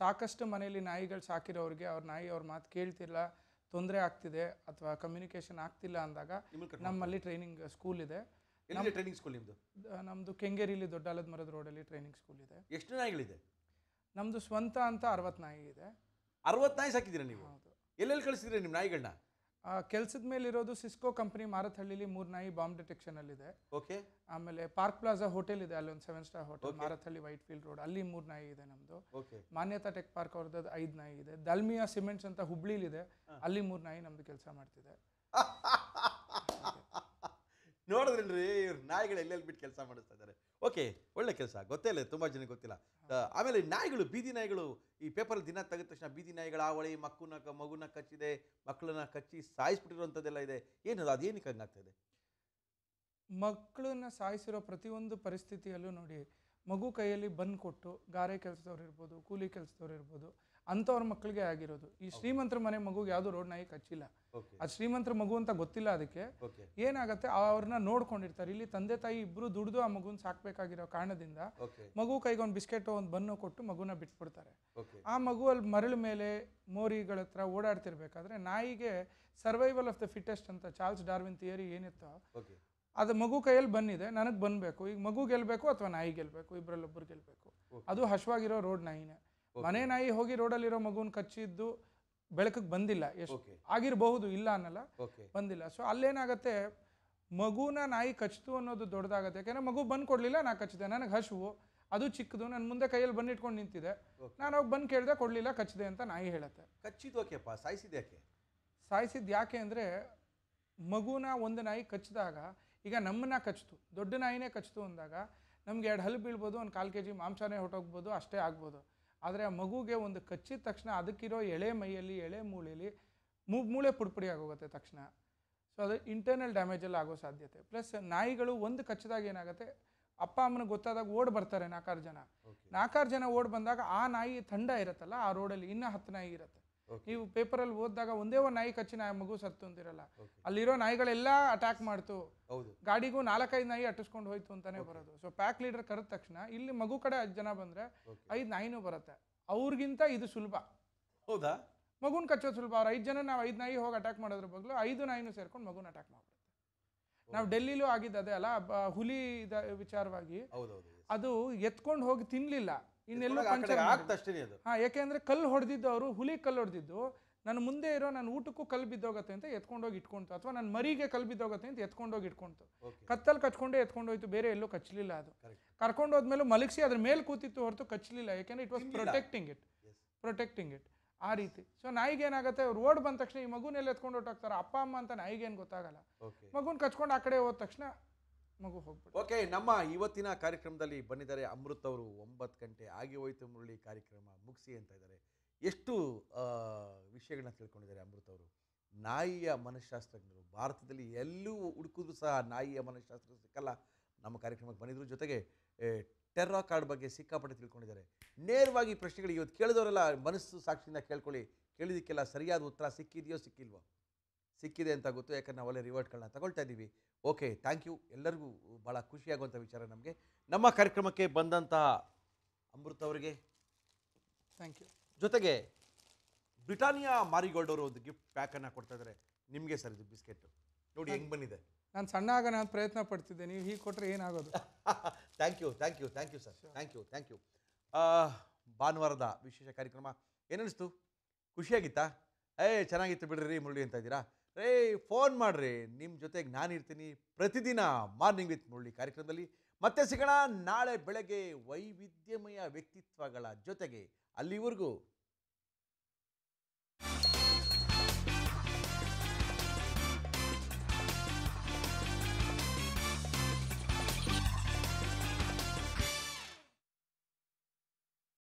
ಸಾಕಷ್ಟು ಮನೆಯಲ್ಲಿ ನಾಯಿಗಳು ಸಾಕಿರೋರಿಗೆ ಅವ್ರ ನಾಯಿ ಅವ್ರ ಮಾತು ಕೇಳ್ತಿಲ್ಲ, ತೊಂದರೆ ಆಗ್ತಿದೆ ಅಥವಾ ಕಮ್ಯುನಿಕೇಶನ್ ಆಗ್ತಿಲ್ಲ ಅಂದಾಗ ನಮ್ಮಲ್ಲಿ ಟ್ರೈನಿಂಗ್ ಸ್ಕೂಲ್ ಇದೆ. ಟ್ರೈನಿಂಗ್ ಸ್ಕೂಲ್ ನಿಮ್ದು? ನಮ್ದು ಕೆಂಗೇರಿಲಿ ದೊಡ್ಡ ಆಲದ ಮರದ ರೋಡಲ್ಲಿ ಟ್ರೈನಿಂಗ್ ಸ್ಕೂಲ್ ಇದೆ. ಎಷ್ಟು ನಾಯಿಗಳಿದೆ? ನಮ್ದು ಸ್ವಂತ ಅಂತ 60 ನಾಯಿ ಇದೆ. 60 ನಾಯಿ ಸಾಕಿದ್ದೀರಾ ನೀವು? ಎಲ್ಲೆಲ್ಲಿ ಕಳಿಸಿದ್ರಿ ನಿಮ್ಮ ನಾಯಿಗಳನ್ನ? ಕೆಲಸದ ಮೇಲೆ ಇರೋದು ಸಿಸ್ಕೋ ಕಂಪನಿ ಮಾರತಹಳ್ಳಿಲಿ 3 ನಾಯಿ ಬಾಂಬ್ ಡಿಟೆಕ್ಷನ್ ಅಲ್ಲಿ ಇದೆ. ಓಕೆ. ಆಮೇಲೆ ಪಾರ್ಕ್ ಪ್ಲಾಜಾ ಹೋಟೆಲ್ ಇದೆ, ಅಲ್ಲಿ ಒಂದು 7 star hotel Marathahalli white field road, ಅಲ್ಲಿ 3 ನಾಯಿ ಇದೆ ನಮ್ದು. ಮಾನ್ಯತಾ ಟೆಕ್ ಪಾರ್ಕ್ ಅವ್ರದ್ದು 5 ನಾಯಿ ಇದೆ. ದಲ್ಮಿಯಾ ಸಿಮೆಂಟ್ಸ್ ಅಂತ ಹುಬ್ಳಿಲಿ ಇದೆ, ಅಲ್ಲಿ 3 ನಾಯಿ ನಮ್ದು ಕೆಲಸ ಮಾಡ್ತಿದೆ. ನೋಡಿದ್ರಿ ಇವ್ರು ನಾಯಿಗಳು ಎಲ್ಲೆಲ್ಲಿ ಬಿಟ್ಟು ಕೆಲಸ ಮಾಡಿಸ್ತಾ ಇದ್ದಾರೆ. ಓಕೆ, ಒಳ್ಳೆ ಕೆಲಸ. ಗೊತ್ತೇ ಇಲ್ಲ, ತುಂಬ ಜನಕ್ಕೆ ಗೊತ್ತಿಲ್ಲ. ಆಮೇಲೆ ನಾಯಿಗಳು, ಬೀದಿ ನಾಯಿಗಳು, ಈ ಪೇಪರಲ್ಲಿ ದಿನ ತೆಗೆದ ತಕ್ಷಣ ಬೀದಿ ನಾಯಿಗಳ ಆವಳಿ, ಮಗುನ ಕಚ್ಚಿದೆ, ಮಕ್ಕಳನ್ನ ಕಚ್ಚಿ ಸಾಯಿಸ್ಬಿಟ್ಟಿರುವಂಥದ್ದೆಲ್ಲ ಇದೆ. ಏನದು, ಅದೇನಕ್ಕೆ ಹಂಗಾಗ್ತಾ ಇದೆ? ಮಕ್ಕಳನ್ನ ಸಾಯಿಸಿರೋ ಪ್ರತಿಯೊಂದು ಪರಿಸ್ಥಿತಿಯಲ್ಲೂ ನೋಡಿ, ಮಗು ಕೈಯಲ್ಲಿ ಬಂದು ಕೊಟ್ಟು ಗಾರೆ ಕೆಲಸದವ್ರು ಇರ್ಬೋದು, ಕೂಲಿ ಕೆಲಸದವ್ರು ಇರ್ಬೋದು, ಅಂಥವ್ರ ಮಕ್ಕಳಿಗೆ ಆಗಿರೋದು. ಈ ಶ್ರೀಮಂತರ ಮನೆ ಮಗುಗೆ ಯಾವುದು ರೋಡ್ ನಾಯಿ ಕಚ್ಚಿಲ್ಲ. ಅದು ಶ್ರೀಮಂತರ ಮಗು ಅಂತ ಗೊತ್ತಿಲ್ಲ. ಅದಕ್ಕೆ ಏನಾಗುತ್ತೆ, ಅವ್ರನ್ನ ನೋಡ್ಕೊಂಡಿರ್ತಾರೆ. ಇಲ್ಲಿ ತಂದೆ ತಾಯಿ ಇಬ್ರು ದುಡಿದು ಆ ಮಗುನ ಸಾಕ್ಬೇಕಾಗಿರೋ ಕಾರಣದಿಂದ ಮಗು ಕೈಗೆ ಒಂದು ಬಿಸ್ಕೆಟ್ ಒಂದು ಬನ್ನು ಕೊಟ್ಟು ಮಗುನ ಬಿಟ್ಬಿಡ್ತಾರೆ. ಆ ಮಗು ಅಲ್ಲಿ ಮರಳ ಮೇಲೆ ಮೋರಿಗಳ ಹತ್ರ ಓಡಾಡ್ತಿರ್ಬೇಕಾದ್ರೆ ನಾಯಿಗೆ ಸರ್ವೈವಲ್ ಆಫ್ ದ ಫಿಟೆಸ್ಟ್ ಅಂತ ಚಾರ್ಲ್ಸ್ ಡಾರ್ವಿನ್ ಥಿಯರಿ ಏನಿತ್ತೋ ಅದು ಮಗು ಕೈಯಲ್ಲಿ ಬಂದಿದೆ, ನನಗೆ ಬಂದಬೇಕು. ಈಗ ಮಗು ಗೆಲ್ಲಬೇಕು ಅಥವಾ ನಾಯಿ ಗೆಲ್ಲಬೇಕು, ಇಬ್ಬರಲ್ಲೊಬ್ಬರು ಗೆಲ್ಲಬೇಕು. ಅದು ಹಶ್ವಾಗಿರೋ ರೋಡ್ ನಾಯಿನೇ. ಮನೆ ನಾಯಿ ಹೋಗಿ ರೋಡಲ್ಲಿರೋ ಮಗುನ ಕಚ್ಚಿದ್ದು ಬೆಳಕಿಗೆ ಬಂದಿಲ್ಲ. ಎಷ್ಟು ಆಗಿರಬಹುದು, ಇಲ್ಲ ಅನ್ನಲ್ಲ, ಬಂದಿಲ್ಲ. ಸೊ ಅಲ್ಲೇನಾಗತ್ತೆ, ಮಗುನ ನಾಯಿ ಕಚ್ತು ಅನ್ನೋದು ದೊಡ್ಡದಾಗತ್ತೆ. ಯಾಕೆಂದ್ರೆ ಮಗು ಬಂದು ಕೊಡಲಿಲ್ಲ, ನಾ ಕಚ್ಚಿದೆ, ನನಗೆ ಹಸುವು, ಅದು ಚಿಕ್ಕದು, ನನ್ನ ಮುಂದೆ ಕೈಯಲ್ಲಿ ಬಂದಿಟ್ಕೊಂಡು ನಿಂತಿದೆ, ನಾನು ಹೋಗಿ ಬಂದು ಕೇಳಿದೆ, ಕೊಡಲಿಲ್ಲ, ಕಚ್ಚಿದೆ ಅಂತ ನಾಯಿ ಹೇಳುತ್ತೆ. ಕಚ್ಚಿದ್ಯಾಕೆಪ್ಪ? ಸಾಯಿಸಿದ್ಯಾಕೆ? ಸಾಯಿಸಿದ್ದು ಯಾಕೆ ಅಂದರೆ, ಮಗುನ ಒಂದು ನಾಯಿ ಕಚ್ಚಿದಾಗ, ಈಗ ನಮ್ಮನ್ನ ಕಚ್ತು, ದೊಡ್ಡ ನಾಯಿನೇ ಕಚ್ತು ಅಂದಾಗ ನಮ್ಗೆ 2 ಹಲ್ಲು ಬೀಳ್ಬೋದು, ಒಂದು 1/4 kg ಮಾಂಸನೇ ಹೊಟ್ಟೋಗ್ಬೋದು, ಅಷ್ಟೇ ಆಗ್ಬೋದು. ಆದರೆ ಆ ಮಗುಗೆ ಒಂದು ಕಚ್ಚಿದ ತಕ್ಷಣ ಅದಕ್ಕಿರೋ ಎಳೆ ಮೈಯಲ್ಲಿ, ಎಳೆ ಮೂಳೆಯಲ್ಲಿ ಮೂಳೆ ಪುಡಿ ಆಗೋಗುತ್ತೆ ತಕ್ಷಣ. ಸೊ ಅದು ಇಂಟರ್ನಲ್ ಡ್ಯಾಮೇಜಲ್ಲಿ ಆಗೋ ಸಾಧ್ಯತೆ. ಪ್ಲಸ್ ನಾಯಿಗಳು ಒಂದು ಕಚ್ಚಿದಾಗ ಏನಾಗುತ್ತೆ, ಅಪ್ಪ ಅಮ್ಮನಿಗೆ ಗೊತ್ತಾದಾಗ ಓಡ್ ಬರ್ತಾರೆ 4 ಜನ ಓಡ್ ಬಂದಾಗ ಆ ನಾಯಿ ತಂಡ ಇರುತ್ತಲ್ಲ, ಆ ರೋಡಲ್ಲಿ ಇನ್ನೂ 10 ನಾಯಿ ಇರುತ್ತೆ. ನೀವು ಪೇಪರಲ್ಲಿ ಓದಿದಾಗ ಒಂದೇ ಒಂದು ನಾಯಿ ಕಚ್ಚಿ ಮಗು ಸತ್ತು ಅಂತಿರಲ್ಲ, ಅಲ್ಲಿರೋ ನಾಯಿಗಳೆಲ್ಲ ಅಟ್ಯಾಕ್ ಮಾಡ್ತು, ಗಾಡಿಗೂ 4-5 ನಾಯಿ ಅಟ್ಟಿಸ್ಕೊಂಡು ಹೋಯ್ತು ಅಂತಾನೆ ಬರೋದು. ಸೊ ಪ್ಯಾಕ್ ಲೀಡರ್ ಕರೆದ ತಕ್ಷಣ ಇಲ್ಲಿ ಮಗು ಕಡೆ 5 ಜನ ಬಂದ್ರೆ 5 ನಾಯಿನೂ ಬರುತ್ತೆ. ಅವ್ರಿಗಿಂತ ಇದು ಸುಲಭ. ಹೌದಾ? ಮಗುನ್ ಕಚ್ಚೋದು ಸುಲಭ. ಅವ್ರು 5 ಜನ, ನಾವು 5 ನಾಯಿ ಹೋಗಿ ಅಟ್ಯಾಕ್ ಮಾಡೋದ್ರ ಬದಲು 5 ನಾಯಿನೂ ಸೇರ್ಕೊಂಡು ಮಗುನ ಅಟ್ಯಾಕ್ ಮಾಡ್ಬಿಡುತ್ತೆ. ನಾವು ಡೆಲ್ಲಿಲೂ ಆಗಿದ್ದೆ ಅಲ್ಲ, ಹುಲಿ ವಿಚಾರವಾಗಿ ಅದು ಎತ್ಕೊಂಡು ಹೋಗಿ ತಿನ್ಲಿಲ್ಲ, ಇನ್ನೆಲ್ಲೂ ಯಾಕೆಂದ್ರೆ ಕಲ್ಲು ಹೊಡೆದಿದ್ದು, ಅವರು ಹುಲಿ ಕಲ್ಲು ಹೊಡೆದಿದ್ದು ನನ್ನ ಮುಂದೆ ಇರೋ ನನ್ನ ಊಟಕ್ಕೂ ಕಲ್ಲು ಬಿದ್ದೋಗತ್ತೆ ಅಂತ ಎತ್ಕೊಂಡೋಗಿ ಇಟ್ಕೊಂತು, ಅಥವಾ ನನ್ನ ಮರಿಗೆ ಕಲ್ಲು ಬಿದ್ದೋಗತ್ತೆ ಅಂತ ಎತ್ಕೊಂಡೋಗಿ ಇಟ್ಕೊಂತು. ಕತ್ತಲ್ಲಿ ಕಚ್ಕೊಂಡೇ ಎತ್ಕೊಂಡೋಯ್ತು, ಬೇರೆ ಎಲ್ಲೂ ಕಚ್ಚಲಿಲ್ಲ. ಅದು ಕರ್ಕೊಂಡೋದ್ಮೇಲೆ ಮಲಗಿಸಿ ಅದ್ರ ಮೇಲೆ ಕೂತಿತ್ತು ಹೊರತು ಕಚ್ಚಲಿಲ್ಲ, ಯಾಕೆಂದ್ರೆ ಇಟ್ ವಾಸ್ ಪ್ರೊಟೆಕ್ಟಿಂಗ್ ಇಟ್ ಆ ರೀತಿ. ಸೊ ನಾಯಿಗೆ ಏನಾಗುತ್ತೆ, ರೋಡ್ ಬಂದ ತಕ್ಷಣ ಈ ಮಗುನೆಲ್ಲ ಎತ್ಕೊಂಡು ಹೊರಟೋಗ್ತಾರೆ, ಅಪ್ಪ ಅಮ್ಮ ಅಂತ ನಾಯಿಗೇನು ಗೊತ್ತಾಗಲ್ಲ. ಮಗುನ ಕಚ್ಕೊಂಡು ಆ ಕಡೆ ಹೋದ ತಕ್ಷಣ ಮಗು ಹೋಗ್ಬಿಟ್ಟು. ಓಕೆ, ನಮ್ಮ ಇವತ್ತಿನ ಕಾರ್ಯಕ್ರಮದಲ್ಲಿ ಬಂದಿದ್ದಾರೆ ಅಮೃತ್ ಅವರು. 9 ಗಂಟೆ ಆಗಿ ಹೋಯ್ತು ಮುರಳಿ, ಕಾರ್ಯಕ್ರಮ ಮುಗಿಸಿ ಅಂತ ಇದ್ದಾರೆ. ಎಷ್ಟು ವಿಷಯಗಳನ್ನ ತಿಳ್ಕೊಂಡಿದ್ದಾರೆ ಅಮೃತ್ ಅವರು. ನಾಯಿಯ ಮನಃಶಾಸ್ತ್ರಜ್ಞರು, ಭಾರತದಲ್ಲಿ ಎಲ್ಲೂ ಹುಡುಕಿದ್ರು ಸಹ ನಾಯಿಯ ಮನಃಶಾಸ್ತ್ರ ಸಿಕ್ಕಲ್ಲ. ನಮ್ಮ ಕಾರ್ಯಕ್ರಮಕ್ಕೆ ಬಂದಿದ್ರು, ಜೊತೆಗೆ ಟೆರ್ರಾ ಕಾರ್ಡ್ ಬಗ್ಗೆ ಸಿಕ್ಕಾಪಟ್ಟೆ ತಿಳ್ಕೊಂಡಿದ್ದಾರೆ. ನೇರವಾಗಿ ಪ್ರಶ್ನೆಗಳು ಇವತ್ತು ಕೇಳಿದವರೆಲ್ಲ ಮನಸ್ಸು ಸಾಕ್ಷಿಯಿಂದ ಕೇಳ್ಕೊಳ್ಳಿ, ಕೇಳಿದಕ್ಕೆಲ್ಲ ಸರಿಯಾದ ಉತ್ತರ ಸಿಕ್ಕಿದೆಯೋ ಸಿಕ್ಕಿಲ್ವೋ? ಸಿಕ್ಕಿದೆ ಅಂತ ಗೊತ್ತು, ಯಾಕಂದ್ರೆ ನಾವೆಲ್ಲ ರಿವರ್ಟ್ಗಳನ್ನ ತಗೊಳ್ತಾ ಇದ್ದೀವಿ. Okay, thank you. ಎಲ್ಲರಿಗೂ ಭಾಳ ಖುಷಿಯಾಗುವಂಥ ವಿಚಾರ ನಮಗೆ. ನಮ್ಮ ಕಾರ್ಯಕ್ರಮಕ್ಕೆ ಬಂದಂತಹ ಅಮೃತ್ ಅವರಿಗೆ ಥ್ಯಾಂಕ್ ಯು. ಜೊತೆಗೆ ಬ್ರಿಟಾನಿಯಾ ಮಾರಿಗೋಲ್ಡ್ ಅವರು ಒಂದು ಗಿಫ್ಟ್ ಪ್ಯಾಕನ್ನು ಕೊಡ್ತಾ ಇದ್ದಾರೆ ನಿಮಗೆ. ಸರ್, ಇದು ಬಿಸ್ಕೆಟ್ ನೋಡಿ ಹೆಂಗೆ ಬಂದಿದೆ. ನಾನು ಸಣ್ಣ ಆಗೋಣ ಅಂತ ಪ್ರಯತ್ನ ಪಡ್ತಿದ್ದೆ, ನೀವು ಹೀಗೆ ಕೊಟ್ಟರೆ ಏನಾಗೋದು. Thank you sir, thank you. ಭಾನುವಾರದ ವಿಶೇಷ ಕಾರ್ಯಕ್ರಮ ಏನಿಸ್ತು? ಖುಷಿಯಾಗಿತ್ತಾ? ಚೆನ್ನಾಗಿತ್ತು ಬಿಡ್ರಿ ಮುರಳಿ ಅಂತ ಇದ್ದೀರಾ? ಫೋನ್ ಮಾಡಿರಿ, ನಿಮ್ಮ ಜೊತೆಗೆ ನಾನಿರ್ತೀನಿ ಪ್ರತಿದಿನ ಮಾರ್ನಿಂಗ್ ವಿತ್ ಮುರಳಿ ಕಾರ್ಯಕ್ರಮದಲ್ಲಿ. ಮತ್ತೆ ಸಿಗೋಣ ನಾಳೆ ಬೆಳಗ್ಗೆ ವೈವಿಧ್ಯಮಯ ವ್ಯಕ್ತಿತ್ವಗಳ ಜೊತೆಗೆ. ಅಲ್ಲಿವರೆಗೂ